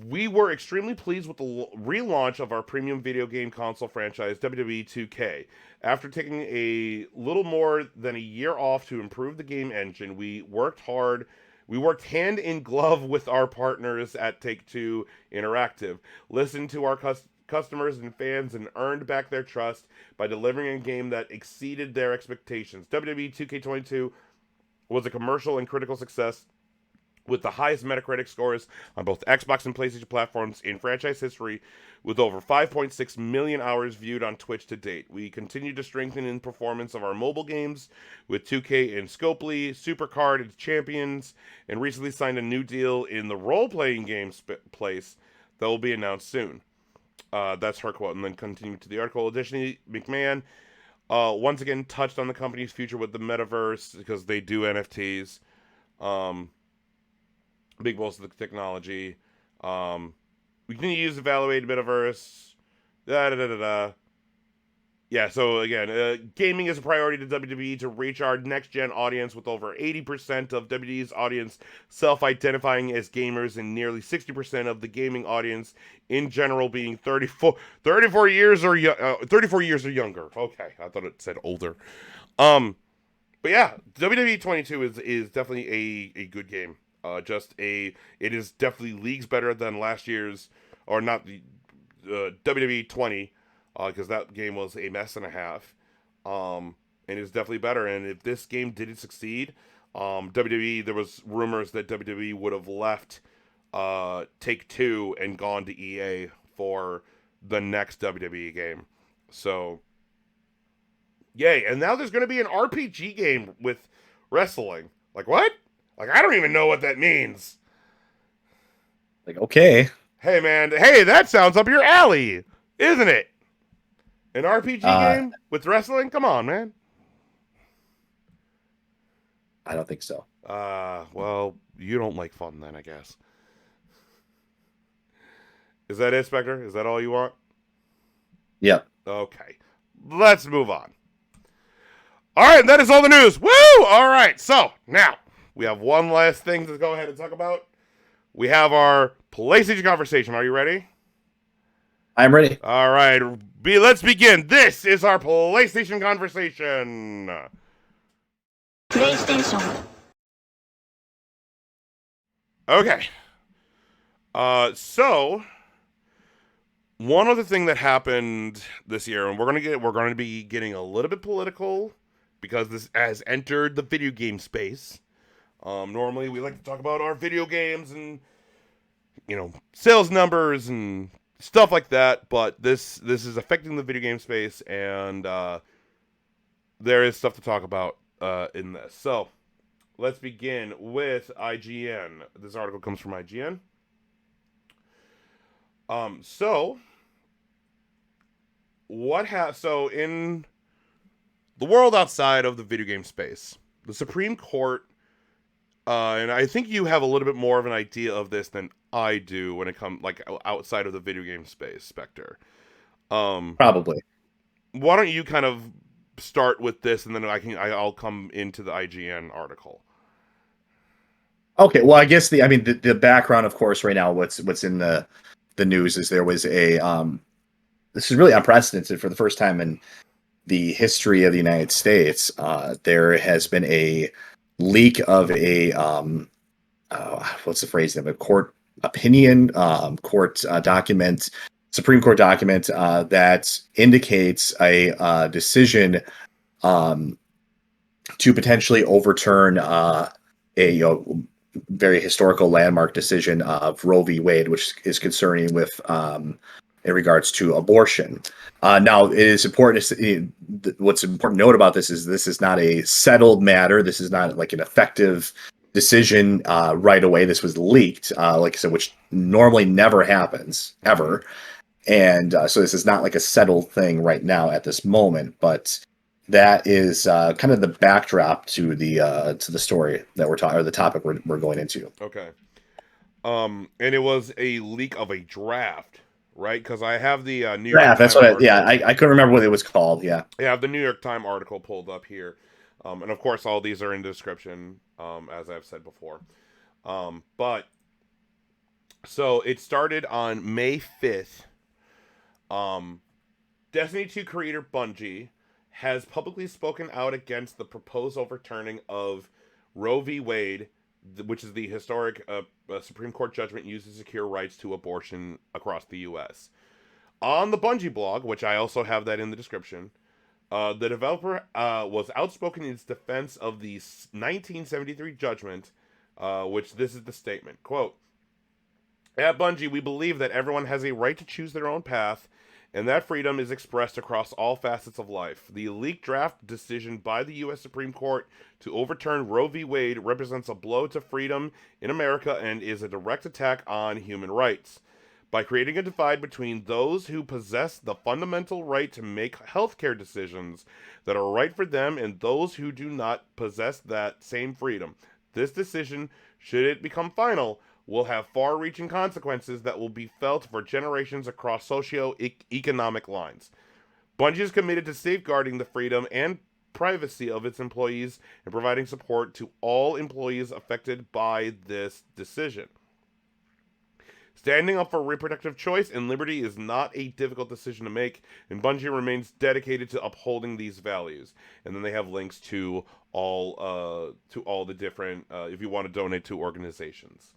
we were extremely pleased with the relaunch of our premium video game console franchise, WWE 2K. After taking a little more than a year off to improve the game engine, we worked hand in glove with our partners at Take-Two Interactive, listened to our customers and fans, and earned back their trust by delivering a game that exceeded their expectations. WWE 2K22 was a commercial and critical success, with the highest Metacritic scores on both Xbox and PlayStation platforms in franchise history, with over 5.6 million hours viewed on Twitch to date. We continue to strengthen in performance of our mobile games with 2K and Scopely, Supercard and Champions, and recently signed a new deal in the role-playing game place that will be announced soon. That's her quote, and then continuing to the article. Additionally, McMahon once again touched on the company's future with the metaverse, because they do NFTs. Big boast of the technology. We continue to use evaluate metaverse. Yeah, so again, gaming is a priority to WWE to reach our next-gen audience, with over 80% of WWE's audience self-identifying as gamers, and nearly 60% of the gaming audience in general being 34 years or 34 years or younger. Okay, I thought it said older. But yeah, WWE 22 is definitely a good game. It is definitely leagues better than last year's, or not the WWE 20, because that game was a mess and a half. And it's definitely better. And if this game didn't succeed, WWE, there was rumors that WWE would have left Take-Two and gone to EA for the next WWE game. So, yay. And now there's going to be an RPG game with wrestling. Like, what? Like, I don't even know what that means. Like, okay. Hey, man. Hey, that sounds up your alley, isn't it? An RPG game with wrestling? Come on, man. I don't think so. Well, you don't like fun then, I guess. Is that it, Spectre? Is that all you want? Yep. Okay. Let's move on. All right, that is all the news. Woo! All right, so now we have one last thing to go ahead and talk about. We have our PlayStation conversation. Are you ready? I'm ready. All right, let's begin. This is our PlayStation conversation. PlayStation. Okay. So one other thing that happened this year, and we're gonna be getting a little bit political because this has entered the video game space. Normally we like to talk about our video games and sales numbers and stuff like that, but this is affecting the video game space, and there is stuff to talk about in this. So let's begin with IGN. This article comes from IGN. So in the world outside of the video game space, the Supreme Court, and I think you have a little bit more of an idea of this than I do when it comes outside of the video game space, Spectre. Probably. Why don't you kind of start with this, and then I'll come into the IGN article. Okay, well, I guess the background, of course, right now, what's in the news is there was a this is really unprecedented for the first time in the history of the United States. There has been a leak of a what's the phrase? A court opinion, court document, Supreme Court document that indicates a decision to potentially overturn a very historical landmark decision of Roe v. Wade, which is concerning with in regards to abortion. Now, it is important what's important to note about this is not a settled matter. This is not like an effective decision right away. This was leaked, like I said, which normally never happens, ever. And so this is not like a settled thing right now at this moment, but that is kind of the backdrop to the story that we're talking, or the topic we're going into. Okay. And it was a leak of a draft, right? Because I have the New York Times. That's what I couldn't remember what it was called. Yeah. I have the New York Times article pulled up here. And of course, all these are in the description, as I've said before. But so it started on May 5th. Destiny 2 creator Bungie has publicly spoken out against the proposed overturning of Roe v. Wade, which is the historic Supreme Court judgment used to secure rights to abortion across the U.S. On the Bungie blog, which I also have that in the description, the developer was outspoken in its defense of the 1973 judgment, which this is the statement, quote, "At Bungie, we believe that everyone has a right to choose their own path, and that freedom is expressed across all facets of life. The leaked draft decision by the U.S. Supreme Court to overturn Roe v. Wade represents a blow to freedom in America and is a direct attack on human rights. By creating a divide between those who possess the fundamental right to make healthcare decisions that are right for them and those who do not possess that same freedom, this decision, should it become final, will have far-reaching consequences that will be felt for generations across socio-economic lines. Bungie is committed to safeguarding the freedom and privacy of its employees and providing support to all employees affected by this decision. Standing up for reproductive choice and liberty is not a difficult decision to make, and Bungie remains dedicated to upholding these values." And then they have links to all the different, if you want to donate to organizations.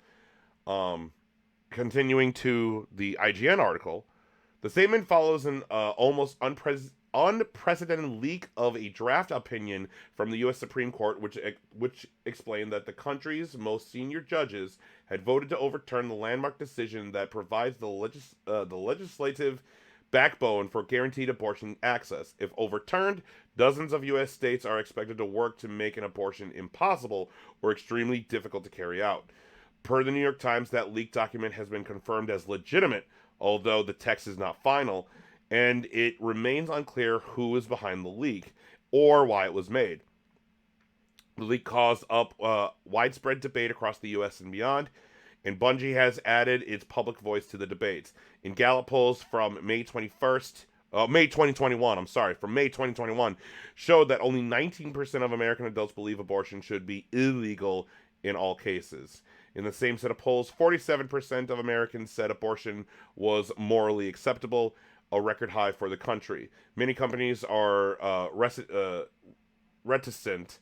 Continuing to the IGN article, the statement follows an almost unprecedented leak of a draft opinion from the U.S. Supreme Court, which explained that the country's most senior judges had voted to overturn the landmark decision that provides the legislative backbone for guaranteed abortion access. If overturned, dozens of U.S. states are expected to work to make an abortion impossible or extremely difficult to carry out. Per the New York Times, that leaked document has been confirmed as legitimate, although the text is not final, and it remains unclear who is behind the leak or why it was made. The leak caused up widespread debate across the U.S. and beyond, and Bungie has added its public voice to the debates. In Gallup polls from May 2021, from May 2021, showed that only 19% of American adults believe abortion should be illegal in all cases. In the same set of polls, 47% of Americans said abortion was morally acceptable, a record high for the country. Many companies are reticent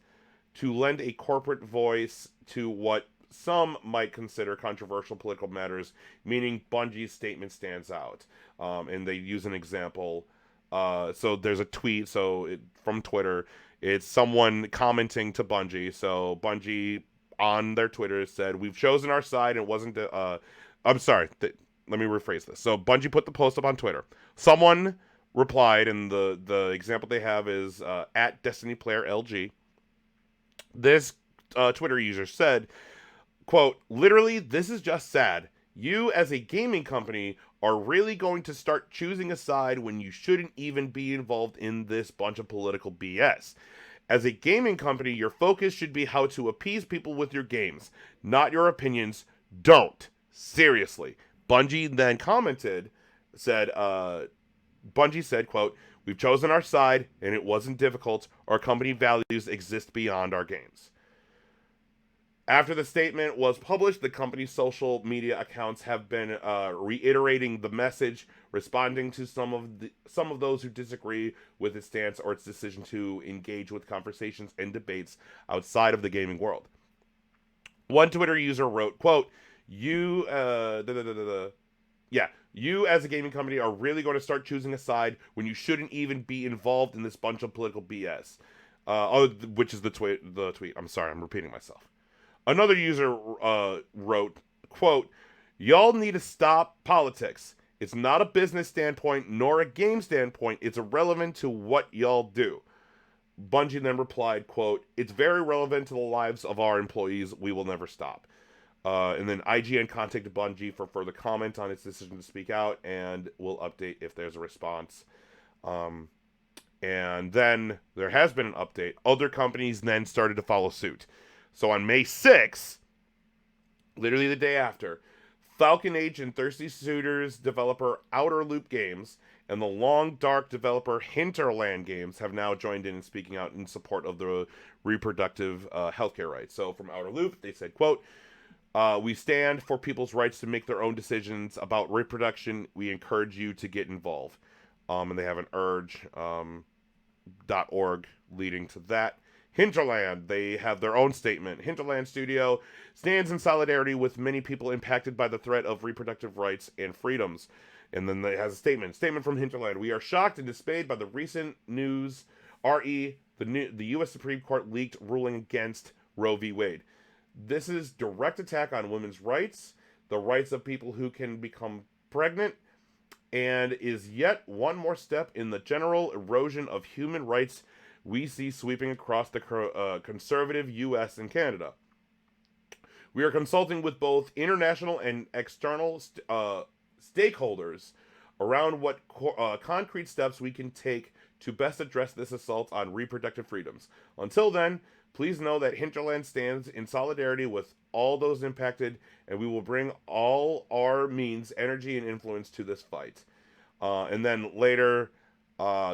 to lend a corporate voice to what some might consider controversial political matters, meaning Bungie's statement stands out. And they use an example. So there's a tweet from Twitter. It's someone commenting to Bungie. So Bungie on their Twitter said, "We've chosen our side. It wasn't..." I'm sorry. Let me rephrase this. So Bungie put the post up on Twitter. Someone replied, and the example they have is at DestinyPlayerLG. This Twitter user said, quote, "Literally, this is just sad. You, as a gaming company, are really going to start choosing a side when you shouldn't even be involved in this bunch of political BS. As a gaming company, your focus should be how to appease people with your games, not your opinions. Don't. Seriously." Bungie then Bungie said, quote, "We've chosen our side, and it wasn't difficult. Our company values exist beyond our games." After the statement was published, the company's social media accounts have been reiterating the message, responding to some of those who disagree with its stance or its decision to engage with conversations and debates outside of the gaming world. One Twitter user wrote, quote, "You as a gaming company are really going to start choosing a side when you shouldn't even be involved in this bunch of political BS." Which is the tweet. I'm sorry, I'm repeating myself. Another user wrote, quote, "Y'all need to stop politics. It's not a business standpoint nor a game standpoint. It's irrelevant to what y'all do." Bungie then replied, quote, "It's very relevant to the lives of our employees. We will never stop." And then IGN contacted Bungie for further comment on its decision to speak out, and will update if there's a response. And then there has been an update. Other companies then started to follow suit. So on May 6th, literally the day after, Falcon Age and Thirsty Suitors developer Outer Loop Games and the Long Dark developer Hinterland Games have now joined in speaking out in support of the reproductive healthcare rights. So from Outer Loop, they said, quote, "We stand for people's rights to make their own decisions about reproduction. We encourage you to get involved." And they have an urge.org leading to that. Hinterland, they have their own statement. Hinterland Studio stands in solidarity with many people impacted by the threat of reproductive rights and freedoms. And then it has a statement from Hinterland. "We are shocked and dismayed by the recent news, the U.S. Supreme Court leaked ruling against Roe v. Wade. This is direct attack on women's rights, the rights of people who can become pregnant, and is yet one more step in the general erosion of human rights we see sweeping across the conservative U.S. and Canada. We are consulting with both international and external stakeholders around what concrete steps we can take to best address this assault on reproductive freedoms. Until then, please know that Hinterland stands in solidarity with all those impacted, and we will bring all our means, energy, and influence to this fight." And then later,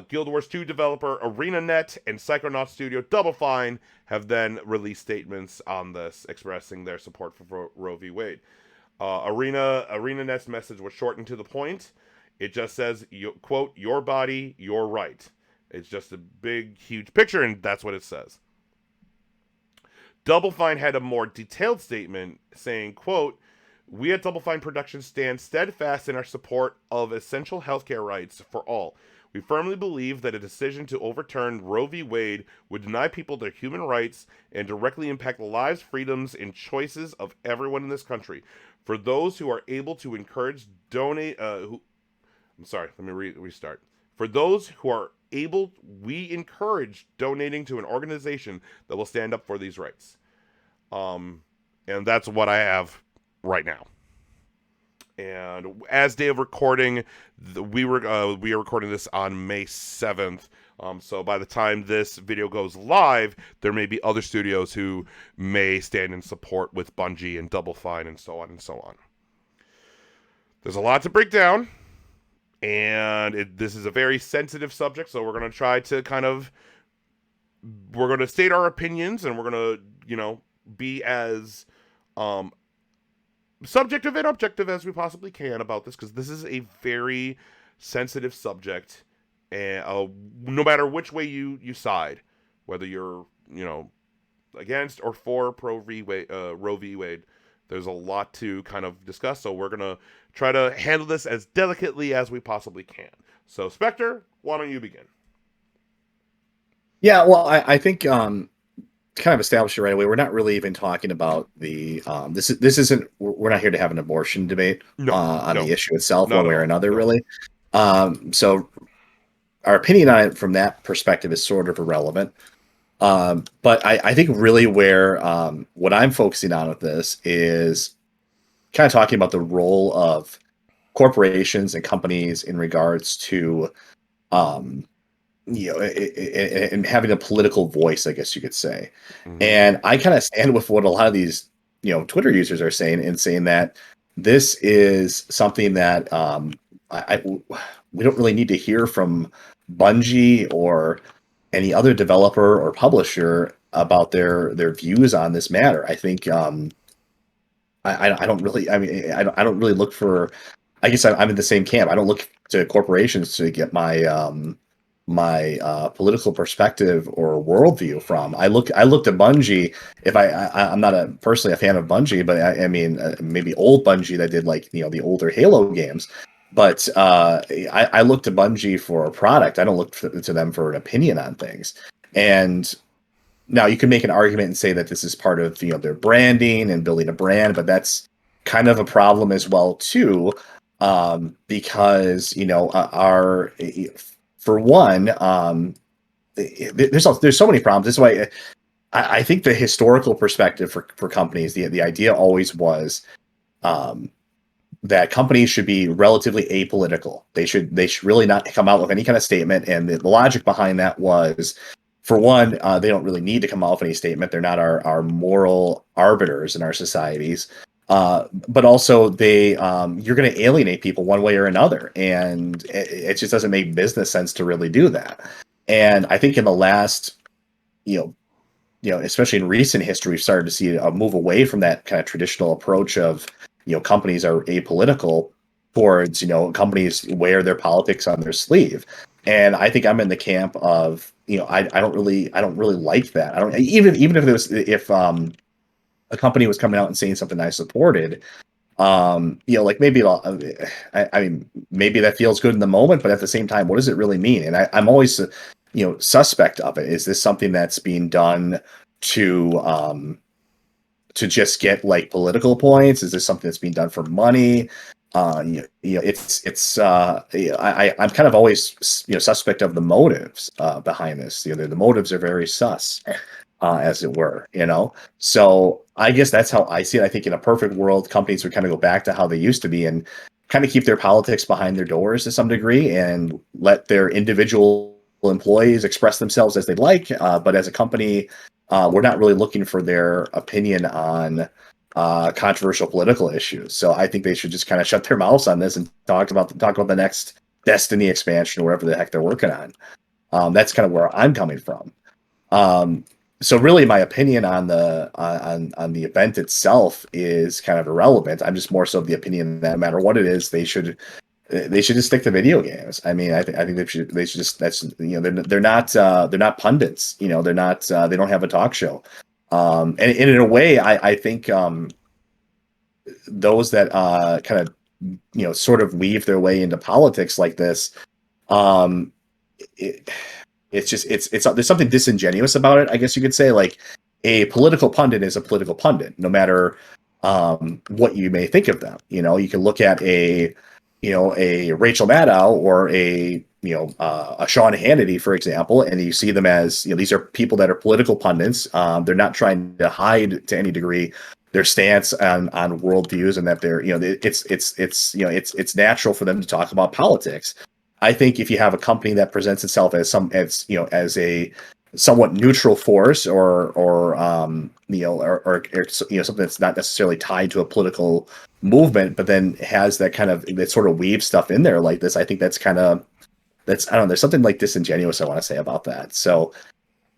Guild Wars 2 developer ArenaNet and Psychonaut studio Double Fine have then released statements on this, expressing their support for Roe v. Wade. ArenaNet's message was short and to the point. It just says, quote, "Your body, your right." It's just a big, huge picture, and that's what it says. Double Fine had a more detailed statement saying, quote, We at Double Fine Productions stand steadfast in our support of essential healthcare rights for all. We firmly believe that a decision to overturn Roe v. Wade would deny people their human rights and directly impact the lives, freedoms, and choices of everyone in this country. For those who are able to encourage donate, I'm sorry, let me restart. For those who are able, we encourage donating to an organization that will stand up for these rights. And that's what I have right now. And as day of recording, we are recording this on May 7th. So by the time this video goes live, there may be other studios who may stand in support with Bungie and Double Fine and so on and so on. There's a lot to break down, and this is a very sensitive subject, so we're going to try to we're going to state our opinions, and we're going to, be as subjective and objective as we possibly can about this, because this is a very sensitive subject, and no matter which way you side, whether you're against or for Roe v. Wade, there's a lot to kind of discuss. So we're gonna try to handle this as delicately as we possibly can. So Spectre, why don't you begin? Yeah, well, I think kind of established it right away. We're not really even talking about the this isn't. We're not here to have an abortion debate on the issue itself, one way or another, really. So our opinion on it from that perspective is sort of irrelevant. But I think really where what I'm focusing on with this is kind of talking about the role of corporations and companies in regards to and having a political voice, I guess you could say. Mm-hmm. And I kind of stand with what a lot of these, Twitter users are saying, and saying that this is something that we don't really need to hear from Bungie or any other developer or publisher about their views on this matter. I think I don't really. I mean, I don't really look for. I guess I'm in the same camp. I don't look to corporations to get my political perspective or worldview from. I look to Bungie. If I'm not personally a fan of Bungie, but I mean maybe old Bungie that did the older Halo games. But I look to Bungie for a product. I don't look to them for an opinion on things. And now you can make an argument and say that this is part of their branding and building a brand, but that's kind of a problem as well too, because for one, there's so many problems. That's why I think the historical perspective for companies, the idea always was that companies should be relatively apolitical. They should really not come out with any kind of statement. And the logic behind that was, for one, they don't really need to come out with any statement. They're not our moral arbiters in our societies. But also you're going to alienate people one way or another. And it just doesn't make business sense to really do that. And I think in the last, especially in recent history, we've started to see a move away from that kind of traditional approach of, companies are apolitical towards, companies wear their politics on their sleeve. And I think I'm in the camp of, I don't really like that. I don't, even if a company was coming out and saying something I supported, maybe I mean, maybe that feels good in the moment, but at the same time, what does it really mean? And I'm always, suspect of it. Is this something that's being done to just get political points? Is this something that's being done for money? I'm kind of always, suspect of the motives behind this. The motives are very sus. As it were, So I guess that's how I see it. I think in a perfect world, companies would kind of go back to how they used to be and kind of keep their politics behind their doors to some degree and let their individual employees express themselves as they'd like. But as a company, we're not really looking for their opinion on controversial political issues. So I think they should just kind of shut their mouths on this and talk about the next Destiny expansion or whatever the heck they're working on. That's kind of where I'm coming from. So really, my opinion on the event itself is kind of irrelevant. I'm just more so of the opinion that no matter what it is, they should just stick to video games. I mean, I think they should just they're not pundits. They're not they don't have a talk show. And in a way, I think those that kind of sort of weave their way into politics like this, um, it, it's just it's there's something disingenuous about it, I guess you could say. Like, a political pundit is a political pundit, no matter what you may think of them. You can look at a Rachel Maddow or a Sean Hannity, for example, and you see them as, these are people that are political pundits. They're not trying to hide to any degree their stance on worldviews, and that they're, it's natural for them to talk about politics. I think if you have a company that presents itself as as a somewhat neutral force, or something that's not necessarily tied to a political movement, but then has that sort of weave stuff in there like this, I think that's I don't know, there's something like disingenuous I want to say about that. So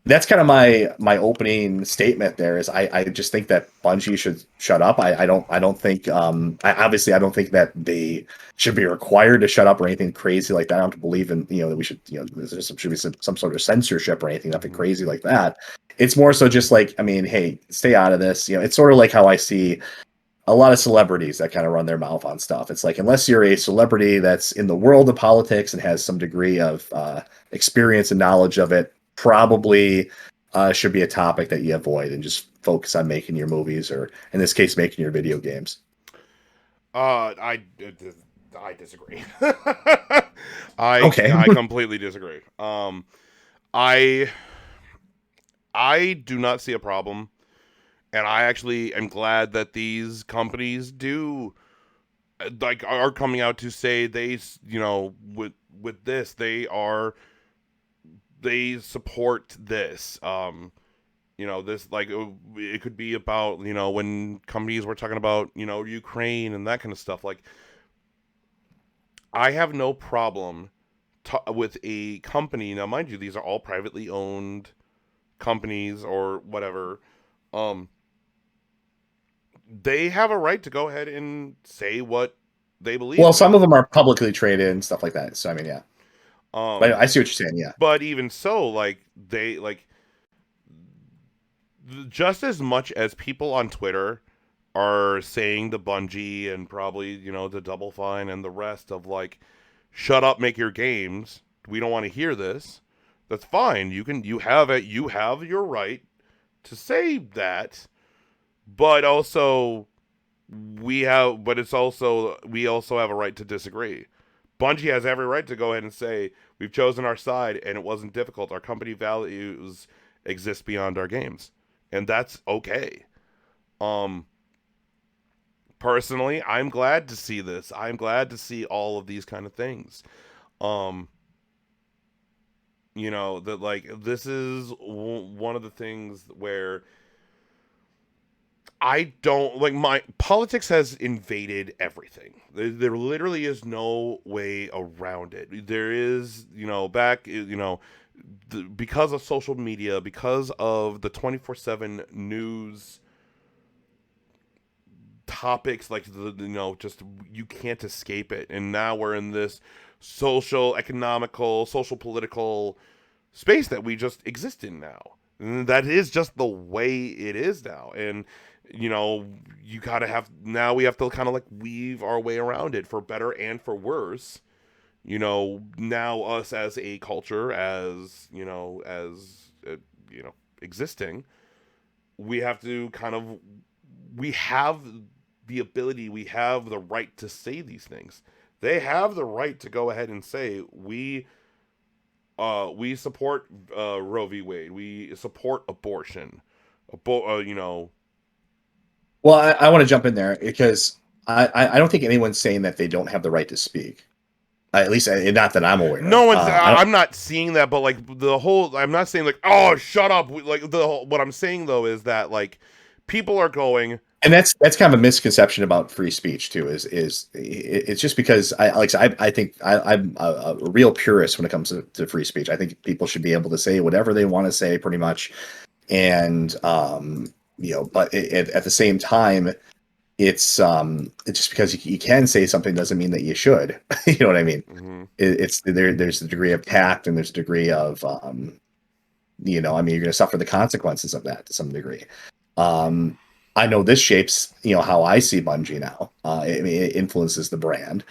that's kind of my opening statement there. Is I just think that Bungie should shut up. I don't think obviously I don't think that they should be required to shut up or anything crazy like that. I don't believe in that we should there should be some sort of censorship or anything, nothing crazy like that. It's more so just like, I mean, hey, stay out of this. It's sort of like how I see a lot of celebrities that kind of run their mouth on stuff. It's like, unless you're a celebrity that's in the world of politics and has some degree of experience and knowledge of it, probably should be a topic that you avoid and just focus on making your movies, or in this case, making your video games. I disagree. Okay. I completely disagree. I do not see a problem, and I actually am glad that these companies are coming out to say with this they support this. This, like, it could be about, when companies were talking about, Ukraine and that kind of stuff. Like, I have no problem with a company. Now, mind you, these are all privately owned companies or whatever. They have a right to go ahead and say what they believe. Well, some of them are publicly traded and stuff like that. So, I mean, yeah. But I see what you're saying, yeah. But even so, like, just as much as people on Twitter are saying to Bungie and probably, to Double Fine and the rest of, like, shut up, make your games. We don't want to hear this. That's fine. You have your right to say that. But also we also have a right to disagree. Bungie has every right to go ahead and say, we've chosen our side and it wasn't difficult. Our company values exist beyond our games. And that's okay. Personally, I'm glad to see this. I'm glad to see all of these kind of things. That, like, this is one of the things where I don't like, my politics has invaded everything. There literally is no way around it. There is, because of social media, because of the 24/7 news topics, like, just, you can't escape it. And now we're in this social, economical, social, political space that we just exist in now. And that is just the way it is now. And we have to kind of, like, weave our way around it, for better and for worse. Now us as a culture, existing, we have to we have the ability, we have the right to say these things. They have the right to go ahead and say, we support Roe v. Wade. We support abortion. Well, I want to jump in there because I don't think anyone's saying that they don't have the right to speak. At least, not that I'm aware. No one's. I'm not seeing that, but, like, I'm not saying, like, oh, shut up. Like, what I'm saying though is that, like, people are going, and that's kind of a misconception about free speech too. Is it's just because I think I'm a real purist when it comes to free speech. I think people should be able to say whatever they want to say, pretty much, and but at the same time, it's just because you can say something doesn't mean that you should. You know what I mean? mm-hmm. There's a degree of tact, and there's a degree of I mean, you're going to suffer the consequences of that to some degree. I know this shapes, how I see Bungie now. I mean, it influences the brand.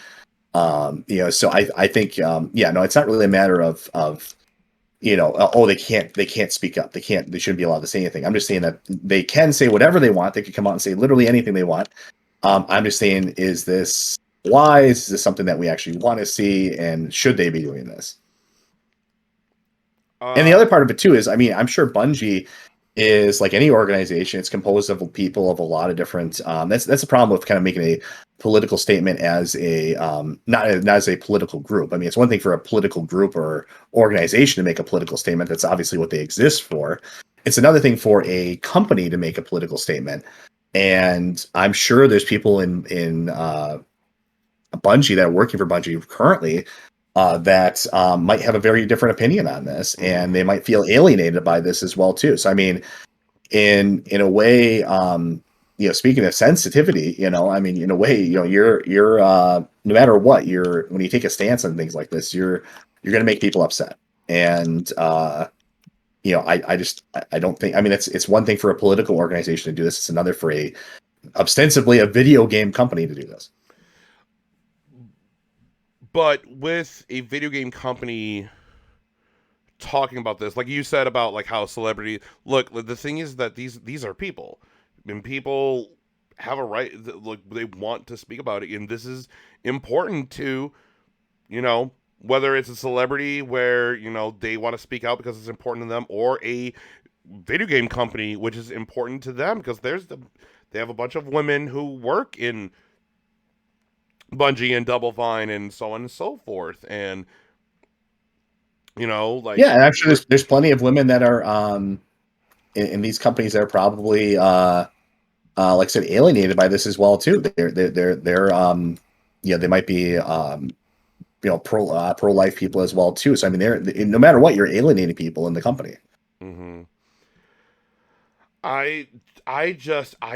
So I think, yeah, no, it's not really a matter of oh, they can't speak up. They shouldn't be allowed to say anything. I'm just saying that they can say whatever they want. They could come out and say literally anything they want. I'm just saying, is this wise? Is this something that we actually want to see? And should they be doing this? And the Uh, other part of it too is, I mean, I'm sure Bungie is like any organization. It's composed of people of a lot of different. That's the problem with kind of making a political statement as a not as a political group. I mean, it's one thing for a political group or organization to make a political statement. That's obviously what they exist for. It's another thing for a company to make a political statement. And I'm sure there's people in Bungie that are working for Bungie currently that might have a very different opinion on this, and they might feel alienated by this as well too. So I mean, in a way, speaking of sensitivity, I mean, in a way, you're no matter what, you're when you take a stance on things like this, you're going to make people upset, and I don't think. I mean, it's one thing for a political organization to do this; it's another for a ostensibly a video game company to do this. but with a video game company talking about this, like you said about like how celebrity look, the thing is that these are people, and people have a right. Look, they want to speak about it, and this is important to you know whether it's a celebrity where they want to speak out because it's important to them, or a video game company which is important to them because they have a bunch of women who work in Bungie and Double Fine and so on and so forth, and like Yeah, and I'm sure there's plenty of women that are in these companies that are probably like I said, alienated by this as well too. They're they might be pro life people as well too. So I mean, they're no matter what, you're alienating people in the company. hmm I I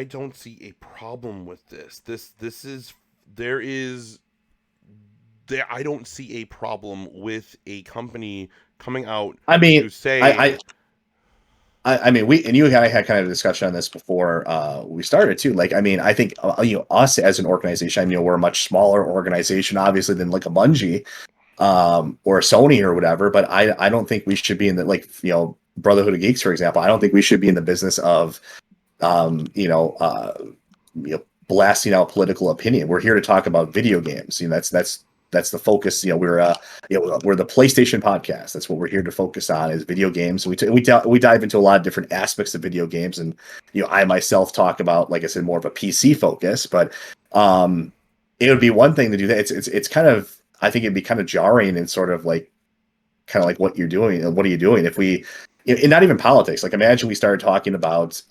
don't see a problem with this. This is there is there I don't see a problem with a company coming out I mean, to say I I mean, we and you and I had kind of a discussion on this before we started too. Like, I mean, I think us as an organization, I mean, we're a much smaller organization, obviously, than like a Bungie or a Sony or whatever. But I don't think we should be in the like Brotherhood of Geeks, for example. I don't think we should be in the business of um, you know uh, blasting out political opinion. We're here to talk about video games. That's the focus. We're the PlayStation podcast. That's what we're here to focus on is video games. We dive into a lot of different aspects of video games, and I myself talk about, like I said, more of a PC focus. But it would be one thing to do that. It's kind of, I think it'd be kind of jarring and sort of like kind of like what you're doing. What are you doing if we and not even politics. Like imagine we started talking about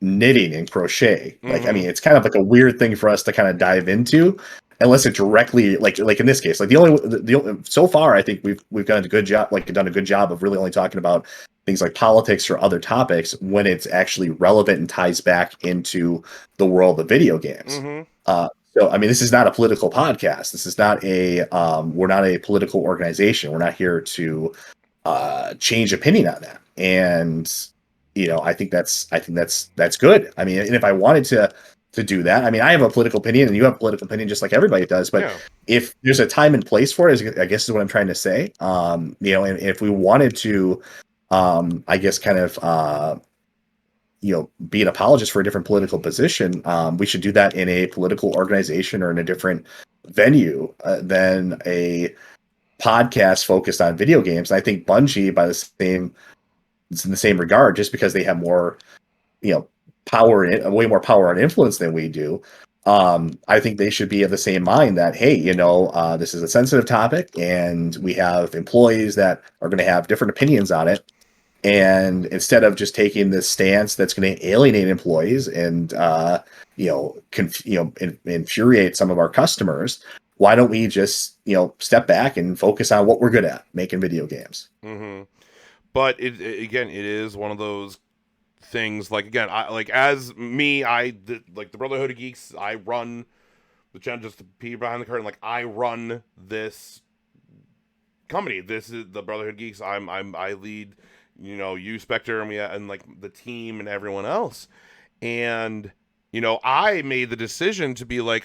knitting and crochet. Like I mm-hmm, mean, it's kind of like a weird thing for us to kind of dive into, unless it directly like in this case, like so far I think we've done a good job. Like done a good job of really only talking about things like politics or other topics when it's actually relevant and ties back into the world of video games. mm-hmm. So, I mean, this is not a political podcast. This is not we're not a political organization. We're not here to change opinion on that. And I think that's good. I mean, and if I wanted to do that, I mean, I have a political opinion, and you have a political opinion, just like everybody does. But Yeah. if there's a time and place for it, I guess is what I'm trying to say. And if we wanted to, I guess, kind of, be an apologist for a different political position, we should do that in a political organization or in a different venue than a podcast focused on video games. And I think Bungie, it's in the same regard, just because they have more, power, way more power and influence than we do. I think they should be of the same mind that, hey, this is a sensitive topic, and we have employees that are going to have different opinions on it. And instead of just taking this stance that's going to alienate employees and infuriate some of our customers, why don't we just step back and focus on what we're good at, making video games? Mm-hmm. But again, it is one of those things. Like again, I like as me, like the Brotherhood of Geeks. I run the channel, just to pee behind the curtain. Like I run this company. This is the Brotherhood of Geeks. I lead. You Spectre and like the team and everyone else. And I made the decision to be like,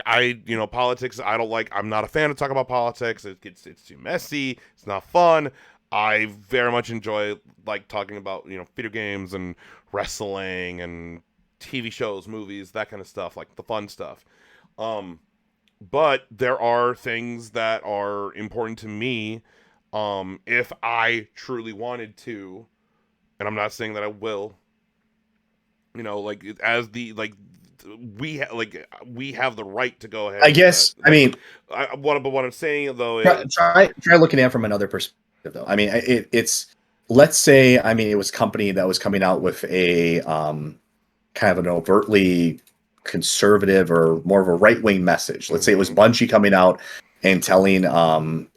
politics, I don't like, I'm not a fan of talking about politics. It's too messy. It's not fun. I very much enjoy like talking about, video games and wrestling and TV shows, movies, that kind of stuff, like the fun stuff. Um, but there are things that are important to me. If I truly wanted to, and I'm not saying that I will, like as the like we have the right to go ahead I and do guess. that. I Like, mean, but what I'm saying though try, is, try looking at it from another perspective, though. I mean, it's let's say, I mean, it was a company that was coming out with a kind of an overtly conservative or more of a right wing message. Let's say it was mhm, Bungie coming out and telling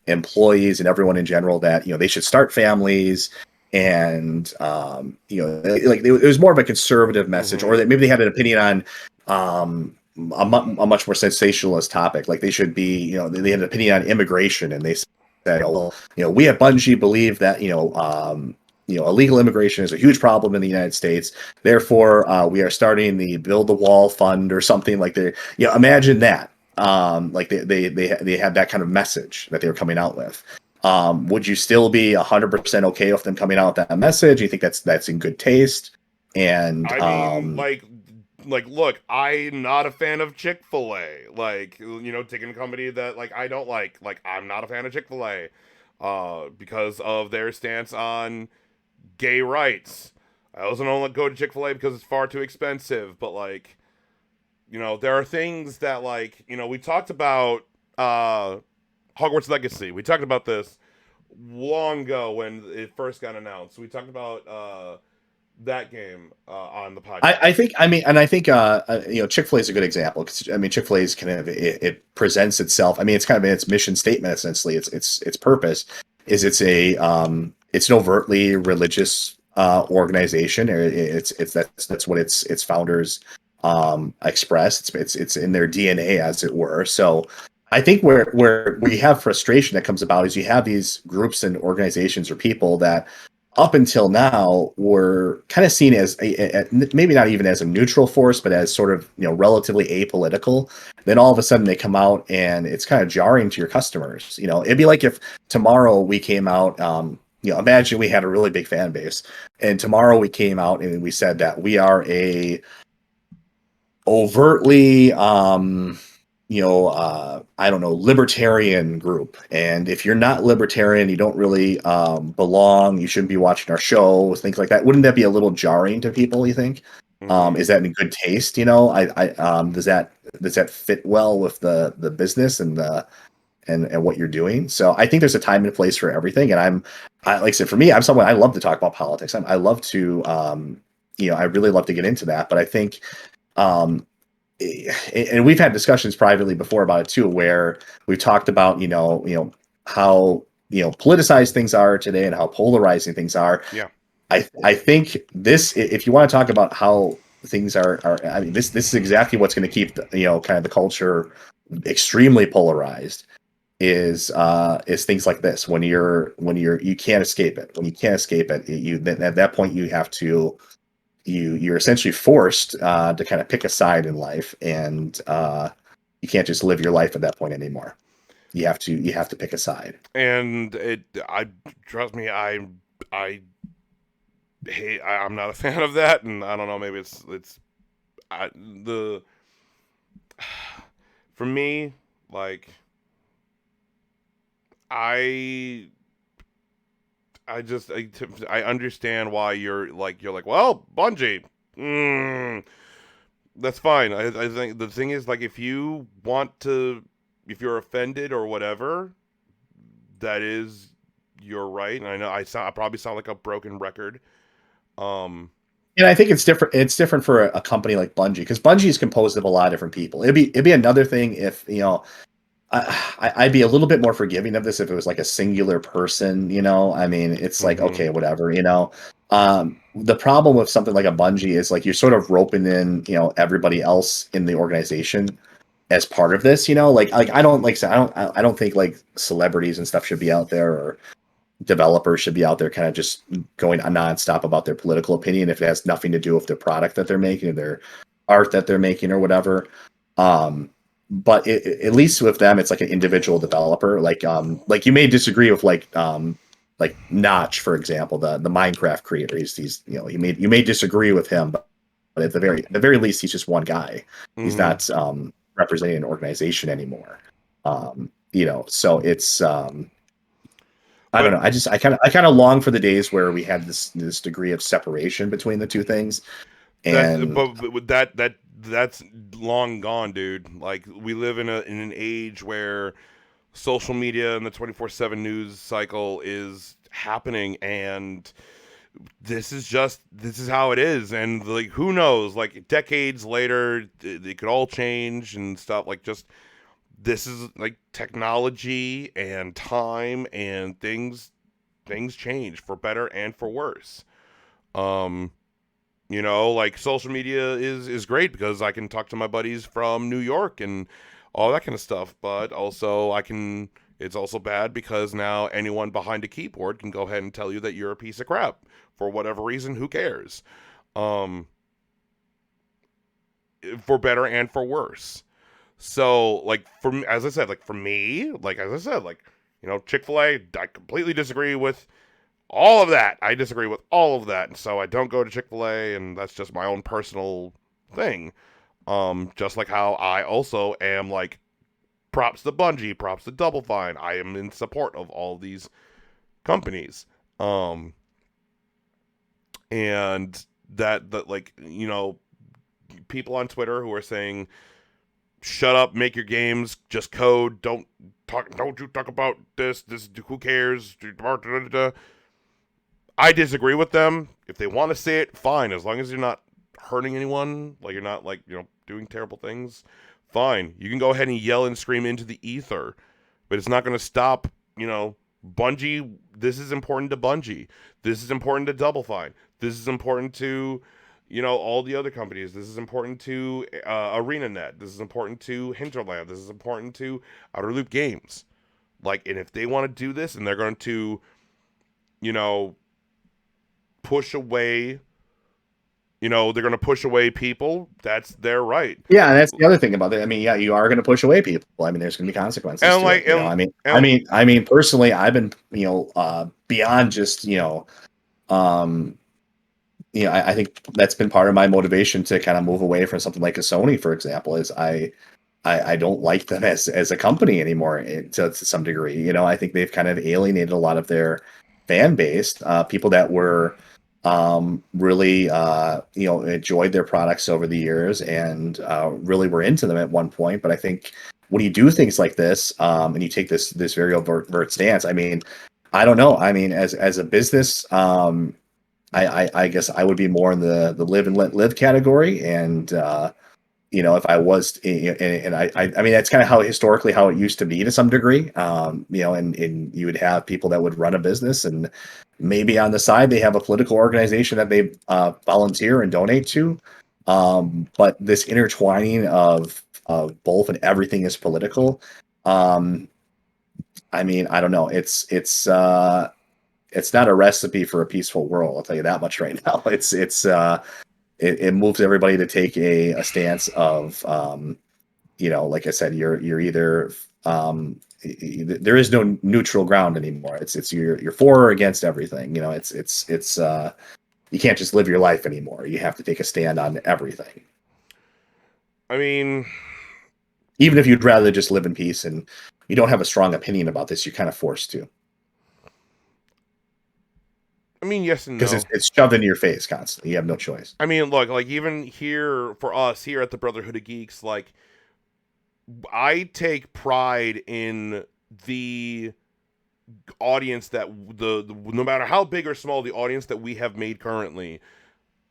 employees and everyone in general that they should start families, and like it was more of a conservative message, or mhm, that maybe they had an opinion on a much more sensationalist topic. Like they should be, they had an opinion on immigration, and they said, oh, well, we at Bungie believe that illegal immigration is a huge problem in the United States. Therefore, we are starting the Build the Wall Fund or something like that. Imagine that. Like they had that kind of message that they were coming out with. Would you still be 100% okay with them coming out with that message? You think that's in good taste? And I mean, like look, I'm not a fan of Chick-fil-A. Like, taking a company that like I don't like I'm not a fan of Chick-fil-A because of their stance on gay rights. I also don't go to Chick-fil-A because it's far too expensive, but like, there are things that like, we talked about Hogwarts Legacy. We talked about this long ago when it first got announced. We talked about that game on the I podcast. think, I mean, and I think, Chick-fil-A is a good example, because I mean, Chick-fil-A is kind of, it presents itself. I mean, it's kind of in its mission statement, essentially. Its purpose is it's an overtly religious organization. That's what its founders express. It's in their DNA, as it were. So I think where we have frustration that comes about is you have these groups and organizations or people that up until now were kind of seen as maybe not even as a neutral force, but as sort of relatively apolitical. Then all of a sudden they come out and it's kind of jarring to your customers. It'd be like if tomorrow we came out. Imagine we had a really big fan base, and tomorrow we came out and we said that we are a overtly I don't know, libertarian group. And if you're not libertarian, you don't really belong. You shouldn't be watching our show, things like that. Wouldn't that be a little jarring to people, you think? Mm-hmm. Is that in good taste? Does that fit well with the business and and what you're doing? So I think there's a time and a place for everything. And like I said, for me, I'm someone, I love to talk about politics. I love to, I really love to get into that. But I think, um, and we've had discussions privately before about it too, where we've talked about how politicized things are today and how polarizing things are. Yeah. I think this, if you want to talk about how things are, I mean, this is exactly what's going to keep kind of the culture extremely polarized, is things like this. You can't escape it. When you can't escape it, then at that point you have to, you're essentially forced to kind of pick a side in life, and you can't just live your life at that point anymore. You have to pick a side. And I trust me, I hate. I'm not a fan of that, and I don't know. Maybe it's the for me, like I I understand why you're like, well, Bungie, mm, that's fine. I think the thing is, like, if you want to, if you're offended or whatever, that is your right. And I know I probably sound like a broken record. Um, And I think it's different. It's different for a company like Bungie, because Bungie is composed of a lot of different people. It'd be another thing if I'd be a little bit more forgiving of this if it was like a singular person. I mean, it's like, mhm. okay, whatever. The problem with something like a Bungie is like you're sort of roping in everybody else in the organization as part of this. Like I don't like I said, I don't think like celebrities and stuff should be out there, or developers should be out there kind of just going nonstop about their political opinion if it has nothing to do with the product that they're making, or art that they're making or whatever. But at least with them, it's like an individual developer. Like you may disagree with like Notch, for example, the Minecraft creator. He's you may disagree with him, but at the very least, he's just one guy. He's Mm-hmm. not representing an organization anymore. So it's I don't But know. I kind of long for the days where we had this degree of separation between the two things. And but with that's long gone, dude. Like we live in an age where social media and the 24/7 news cycle is happening, and this is how it is. And like who knows, like decades later it could all change and stuff. Like just this is like technology and time and things change for better and for worse. um like social media is great because I can talk to my buddies from New York and all that kind of stuff, but also it's also bad because now anyone behind a keyboard can go ahead and tell you that you're a piece of crap for whatever reason. Who cares? um for better and for worse. So like as I said, like for me, like as I said, like Chick-fil-A, I completely disagree with all of that. I disagree with all of that, and so I don't go to Chick-fil-A, and that's just my own personal thing. Just like how I also am like props to Bungie, props to Double Fine. I am in support of all these companies. And that like people on Twitter who are saying shut up, make your games, just code, don't you talk about this who cares? I disagree with them. If they want to say it, fine. As long as you're not hurting anyone, like you're not like, doing terrible things, fine. You can go ahead and yell and scream into the ether, but it's not going to stop, Bungie. This is important to Bungie. This is important to Double Fine. This is important to, all the other companies. This is important to ArenaNet. This is important to Hinterland. This is important to Outer Loop Games. Like, and if they want to do this and they're going to, push away, they're going to push away people, that's their right. yeah, and that's the other thing about it. I mean, yeah, you are going to push away people. I mean, there's going to be consequences And to like, it. I mean, personally, I've been, beyond just, I think that's been part of my motivation to kind of move away from something like a Sony, for example, is I don't like them as a company anymore to some degree. I think they've kind of alienated a lot of their fan base, people that were really enjoyed their products over the years and really were into them at one point. But I think when you do things like this, and you take this very overt stance, I mean, I don't know. I mean, as a business, I guess I would be more in the live and let live category. And if I was, and I mean, that's kind of how historically how it used to be to some degree. And you would have people that would run a business, and maybe on the side they have a political organization that they volunteer and donate to. But this intertwining of both, and everything is political. I mean, I don't know. It's not a recipe for a peaceful world. I'll tell you that much right now. It moves everybody to take a stance of, like I said, you're either, there is no neutral ground anymore. It's you're for or against everything. It's you can't just live your life anymore. You have to take a stand on everything. I mean, Even if you'd rather just live in peace and you don't have a strong opinion about this, you're kind of forced to. yes and Because no. it's shoved in your face constantly. You have no choice. I mean, look, like even here for us here at the Brotherhood of Geeks, like I take pride in the audience that the no matter how big or small the audience that we have made currently.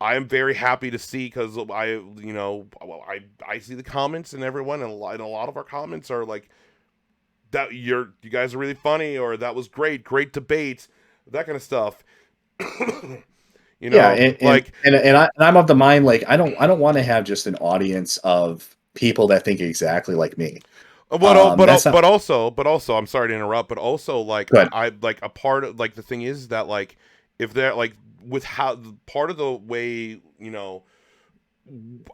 I am very happy to see, because I see the comments and everyone, and a lot of our comments are like that you guys are really funny, or that was great debate, that kind of stuff. Yeah, and, Like, I'm of the mind, like I don't want to have just an audience of people that think exactly like me. That's not but also, I'm sorry to interrupt, but also like good. I like a part of like the thing is that like if they're like with how part of the way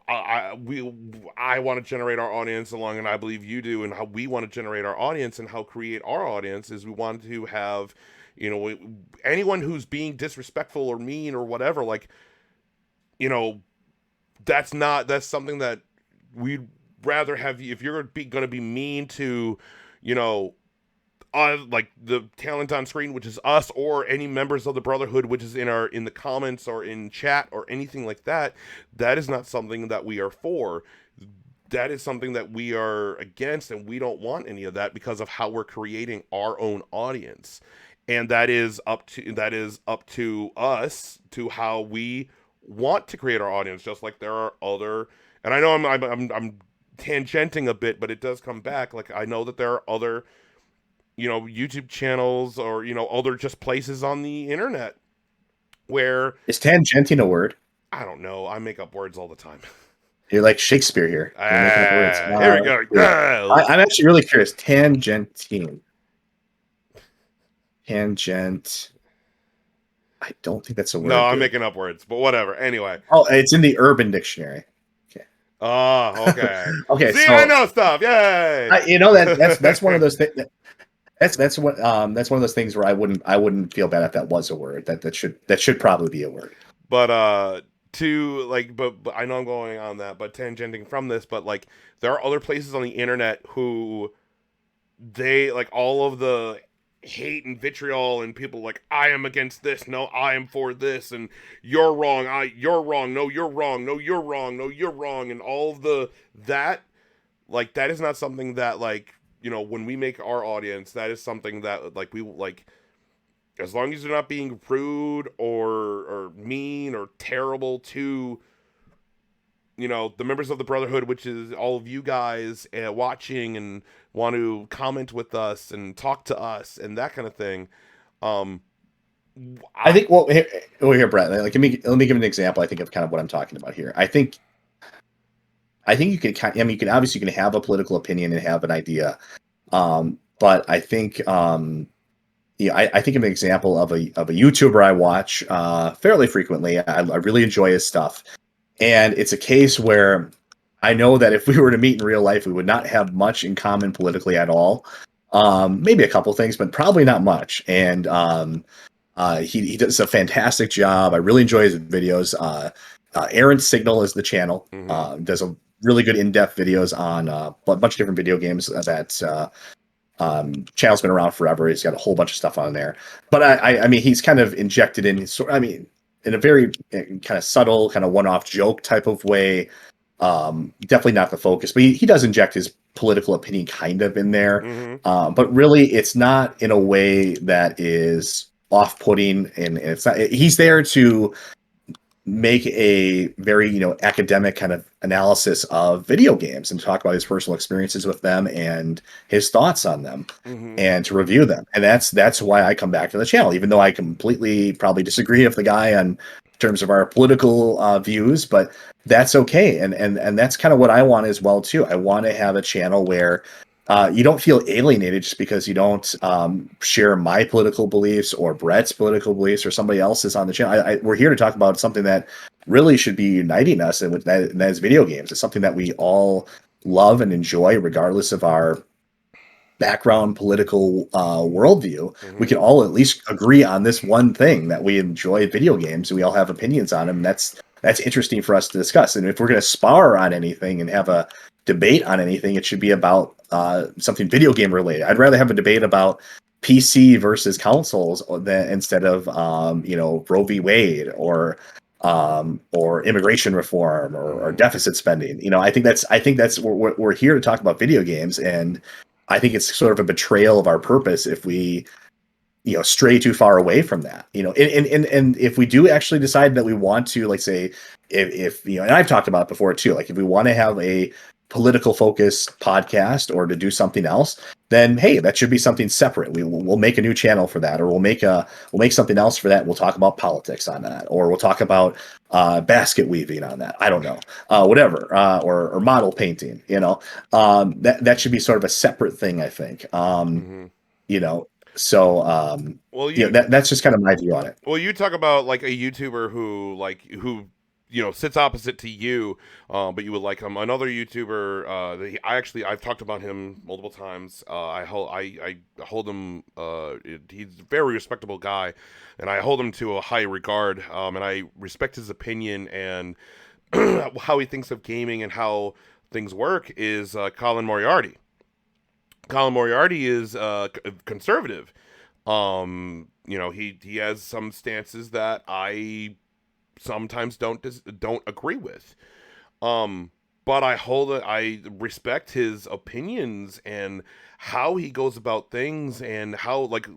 I want to generate our audience along, and I believe you do, and how we want to generate our audience and how create our audience is we want to have, you know, anyone who's being disrespectful or mean or whatever, like, you know, that's something that we'd rather have. If you're going to be mean to, you know, like the talent on screen, which is us, or any members of the Brotherhood, which is in the comments or in chat or anything like that, that is not something that we are for. That is something that we are against, and we don't want any of that because of how we're creating our own audience. And that is up to us to how we want to create our audience. Just like there are other, and I know I'm tangenting a bit, but it does come back. Like I know that there are other, you know, YouTube channels or, you know, other just places on the internet where Is tangenting a word? I don't know. I make up words all the time. You're like Shakespeare here. You're making up words. Here we go. Yeah. I'm actually really curious. Tangenting. Tangent. I don't think that's a word. No, I'm making up words, but whatever. Anyway. Oh, it's in the Urban Dictionary. Okay. Oh, okay. Okay. See, so, I know stuff. Yay! you know that's one of those things. That's one of those things where I wouldn't feel bad if that was a word. That should probably be a word. But to like, but I know I'm going on that, but tangenting from this, but like there are other places on the internet who they like all of the hate and vitriol and people like I am against this, no I am for this, and you're wrong, you're wrong, no you're wrong, no you're wrong, no you're wrong, and all of the that like that is not something that like, you know, when we make our audience, that is something that like we like, as long as you're not being rude or mean or terrible to, you know, the members of the Brotherhood, which is all of you guys watching and want to comment with us and talk to us and that kind of thing. I think here, Brett. Like, let me give an example. I think of kind of what I'm talking about here. I think you can. I mean, you can obviously have a political opinion and have an idea, but I think I think of an example of a YouTuber I watch fairly frequently. I really enjoy his stuff, and it's a case where I know that if we were to meet in real life, we would not have much in common politically at all. Maybe a couple things, but probably not much. And he does a fantastic job. I really enjoy his videos. Aaron Signal is the channel. Does a really good in-depth videos on a bunch of different video games. That channel's been around forever. He's got a whole bunch of stuff on there. But I mean, he's kind of injected in. I mean, in a very kind of subtle, kind of one-off joke type of way. Definitely not the focus, but he does inject his political opinion kind of in there. But really, it's not in a way that is off-putting, and it's not. He's there to make a very, you know, academic kind of analysis of video games and talk about his personal experiences with them and his thoughts on them and to review them. And that's why I come back to the channel, even though I completely probably disagree with the guy on terms of our political views, but that's okay. And that's kind of what I want as well too. I want to have a channel where you don't feel alienated just because you don't share my political beliefs or Brett's political beliefs or somebody else's on the channel. We're here to talk about something that really should be uniting us, and that is video games. It's something that we all love and enjoy, regardless of our background, political worldview. We can all at least agree on this one thing, that we enjoy video games, and we all have opinions on them. That's interesting for us to discuss. And if we're going to spar on anything and have a debate on anything, it should be about something video game related. I'd rather have a debate about PC versus consoles instead of Roe v. Wade or immigration reform or deficit spending. You know, I think that's we're here to talk about video games, and I think it's sort of a betrayal of our purpose if we stray too far away from that. And if we do actually decide that we want to, like, say, if and I've talked about it before too, like, if we want to have a political focused podcast or to do something else, then hey, that should be something separate. We'll make a new channel for that, or we'll make something else for that. We'll talk about politics on that, or we'll talk about basket weaving on that. I don't know, whatever, or model painting. That should be sort of a separate thing, I think. So that's just kind of my view on it. Well, you talk about like a YouTuber who sits opposite to you, but you would like him. Another YouTuber, I've talked about him multiple times. I hold him. He's a very respectable guy, and I hold him to a high regard. And I respect his opinion and how he thinks of gaming and how things work. Is Colin Moriarty. Colin Moriarty is conservative. He has some stances that I sometimes don't agree with. But I respect his opinions and how he goes about things, and how, like,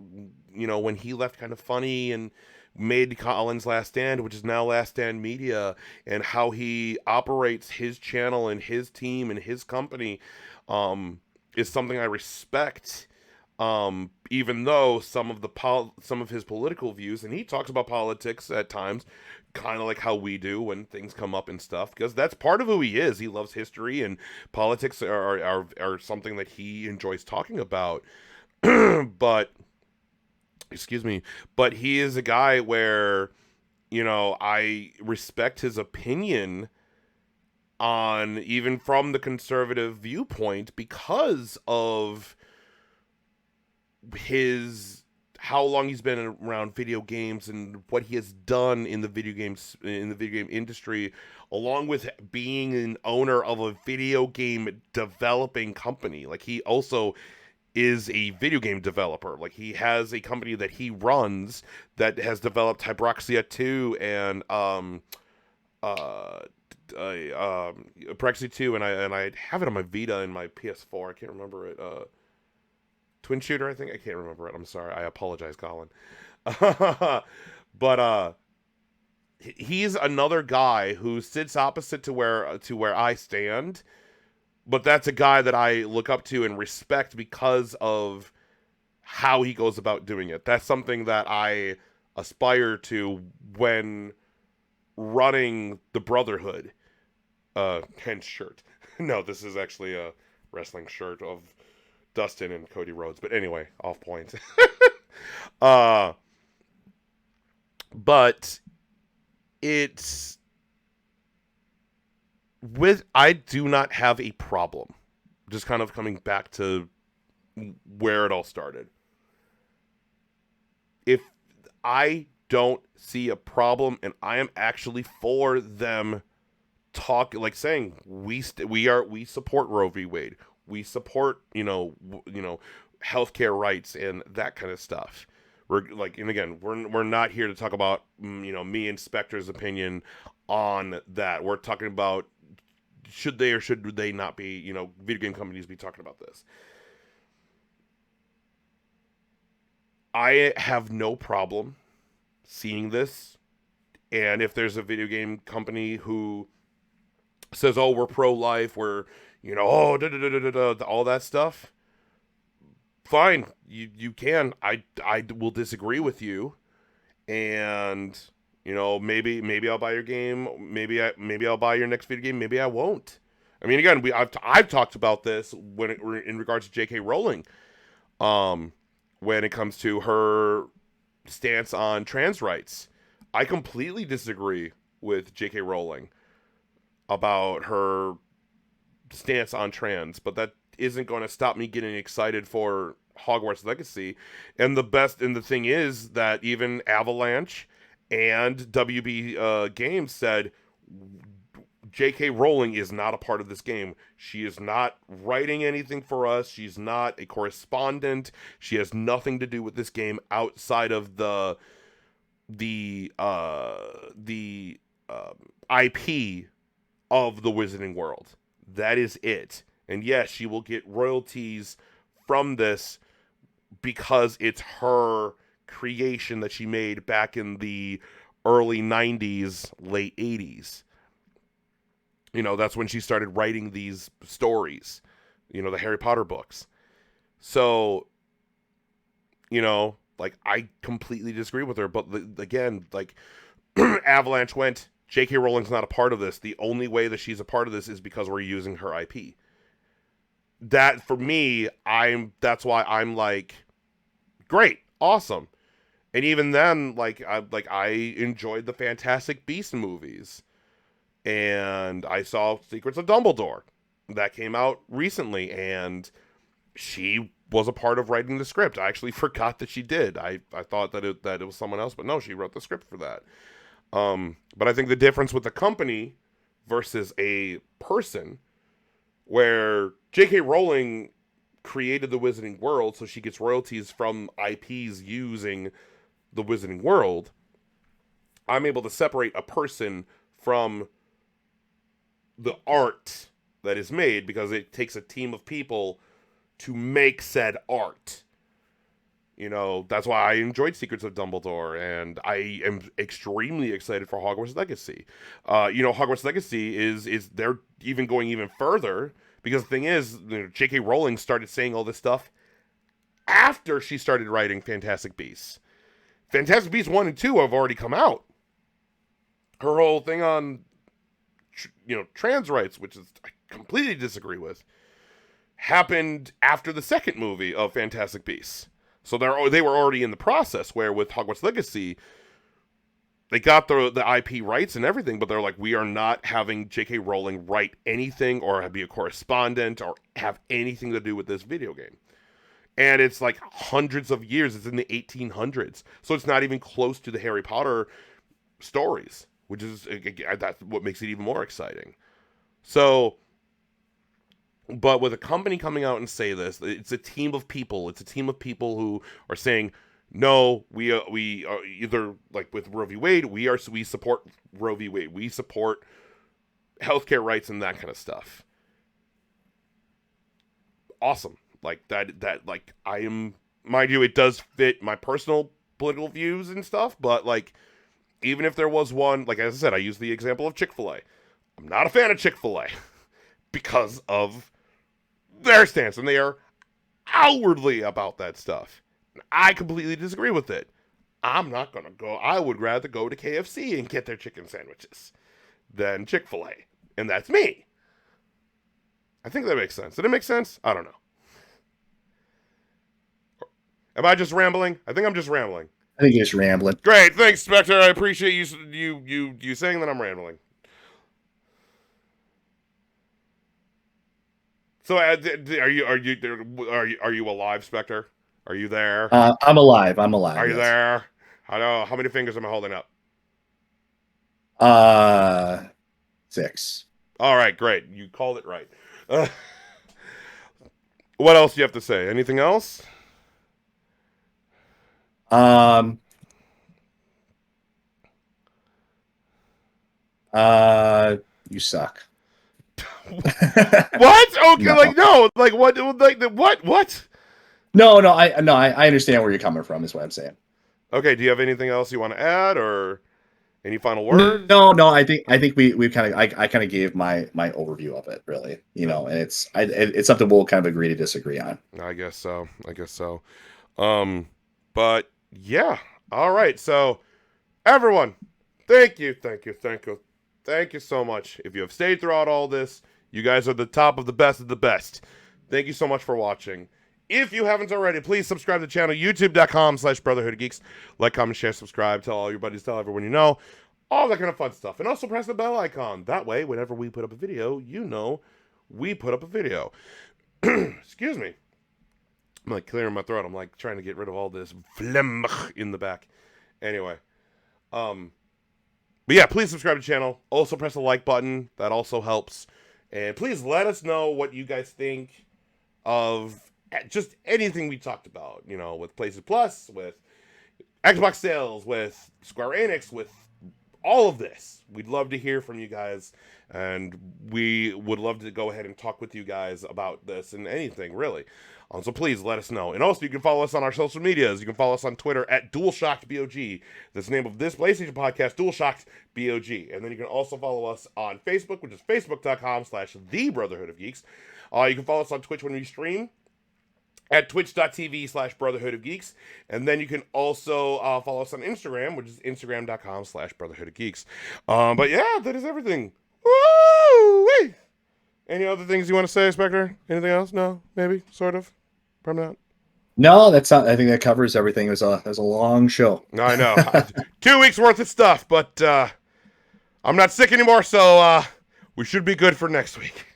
when he left Kind of Funny and made Colin's Last Stand, which is now Last Stand Media, and how he operates his channel and his team and his company, is something I respect. Even though some of his political views, and he talks about politics at times, kind of like how we do when things come up and stuff, because that's part of who he is. He loves history, and politics are something that he enjoys talking about. But excuse me, but he is a guy where I respect his opinion on, even from the conservative viewpoint, because of his how long he's been around video games and what he has done in the video game industry, along with being an owner of a video game developing company. Like, he also is a video game developer. Like, he has a company that he runs that has developed Hybrexia 2 and Hybrexia 2, and I have it on my Vita and my PS4. I can't remember it. Twin Shooter, I think. I can't remember it. I'm sorry. I apologize, Colin. But he's another guy who sits opposite to where I stand. But that's a guy that I look up to and respect because of how he goes about doing it. That's something that I aspire to when running the Brotherhood. Hence shirt. No, this is actually a wrestling shirt of Dustin and Cody Rhodes. But anyway, off point. But it's I do not have a problem. Just kind of coming back to where it all started. If I don't see a problem, and I am actually for them saying we support Roe v. Wade. We support healthcare rights and that kind of stuff. We're not here to talk about me and Spectre's opinion on that. We're talking about should they or should they not be, video game companies be talking about this. I have no problem seeing this, and if there's a video game company who says, "Oh, we're pro-life, we're all that stuff," fine, you can. I will disagree with you, and maybe I'll buy your game. Maybe I'll buy your next video game. Maybe I won't. I mean, again, I've talked about this in regards to J.K. Rowling, when it comes to her stance on trans rights. I completely disagree with J.K. Rowling about her stance on trans, but that isn't going to stop me getting excited for Hogwarts Legacy. And the thing is that even Avalanche and WB Games said J.K. Rowling is not a part of this game. She is not writing anything for us. She's not a correspondent. She has nothing to do with this game outside of the IP of the Wizarding World. That is it. And yes, she will get royalties from this because it's her creation that she made back in the early 90s, late 80s. That's when she started writing these stories, the Harry Potter books. So, I completely disagree with her. But again, Avalanche went, J.K. Rowling's not a part of this. The only way that she's a part of this is because we're using her IP. That, for me, that's why I'm like, great, awesome. And even then, I enjoyed the Fantastic Beasts movies. and I saw Secrets of Dumbledore that came out recently, and she was a part of writing the script. I actually forgot that she did. I thought that it was someone else, but no, she wrote the script for that. But I think the difference with the company versus a person, where J.K. Rowling created the Wizarding World, so she gets royalties from IPs using the Wizarding World, I'm able to separate a person from the art that is made, because it takes a team of people to make said art. You know, that's why I enjoyed Secrets of Dumbledore, and I am extremely excited for Hogwarts Legacy. Hogwarts Legacy is they're even going even further, because the thing is, J.K. Rowling started saying all this stuff after she started writing Fantastic Beasts. Fantastic Beasts 1 and 2 have already come out. Her whole thing on, trans rights, which is I completely disagree with, happened after the second movie of Fantastic Beasts. So they were already in the process, where with Hogwarts Legacy, they got the IP rights and everything, but they're like, we are not having J.K. Rowling write anything or be a correspondent or have anything to do with this video game. And it's like hundreds of years. It's in the 1800s. So it's not even close to the Harry Potter stories, which is, that's what makes it even more exciting. So, but with a company coming out and say this, it's a team of people. It's a team of people who are saying, no, we are either, like with Roe v. Wade, we support Roe v. Wade. We support healthcare rights and that kind of stuff. Awesome. Like that like I am, mind you, it does fit my personal political views and stuff, but like, even if there was one, like as I said, I use the example of Chick-fil-A. I'm not a fan of Chick-fil-A because of their stance, and they are outwardly about that stuff. I completely disagree with it. I'm not gonna go. I would rather go to KFC and get their chicken sandwiches than Chick-fil-A, and that's me. I think that makes sense. Did it make sense? I don't know. Am I just rambling? I think I'm just rambling. I think you're just rambling. Great, thanks, Spectre. I appreciate you saying that I'm rambling. So, are you alive, Spectre? Are you there? I'm alive. Are you there? I know. How many fingers am I holding up? 6. All right, great. You called it right. What else do you have to say? Anything else? You suck. What? Okay, no. Like no, like what? Like what? No, I understand where you're coming from. Is what I'm saying. Okay, do you have anything else you want to add, or any final words? No. I think we kind of I kind of gave my overview of it, really. And it's something we'll kind of agree to disagree on. I guess so. But yeah. All right. So everyone, thank you so much. If you have stayed throughout all this, you guys are the top of the best of the best. Thank you so much for watching. If you haven't already, please subscribe to the channel, youtube.com/brotherhoodofgeeks. Like, comment, share, subscribe, tell all your buddies, tell everyone you know, all that kind of fun stuff. And also press the bell icon. That way, whenever we put up a video, you know we put up a video. Excuse me. I'm like clearing my throat. I'm like trying to get rid of all this phlegm in the back. Anyway. But yeah, please subscribe to the channel. Also press the like button. That also helps. And please let us know what you guys think of just anything we talked about, with PlayStation Plus, with Xbox sales, with Square Enix, with all of this. We'd love to hear from you guys, and we would love to go ahead and talk with you guys about this and anything, really. So please let us know. And also, you can follow us on our social medias. You can follow us on Twitter at Dualshock'dBOG. That's the name of this PlayStation podcast, Dualshock'dBOG. And then you can also follow us on Facebook, which is facebook.com/TheBrotherhoodOfGeeks. You can follow us on Twitch when we stream at twitch.tv/brotherhoodofgeeks. And then you can also follow us on Instagram, which is instagram.com/brotherhoodofgeeks. But yeah, that is everything. Woo! Any other things you want to say, Spectre? Anything else? No? Maybe? Sort of? Probably not. No, that's not. I think that covers everything. It was a long show. I know. 2 weeks worth of stuff, but I'm not sick anymore, so we should be good for next week.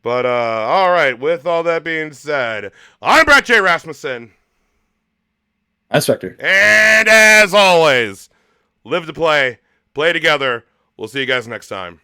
But all right, with all that being said, I'm Brett J. Rasmussen. I'm Spectre. And as always, live to play, play together. We'll see you guys next time.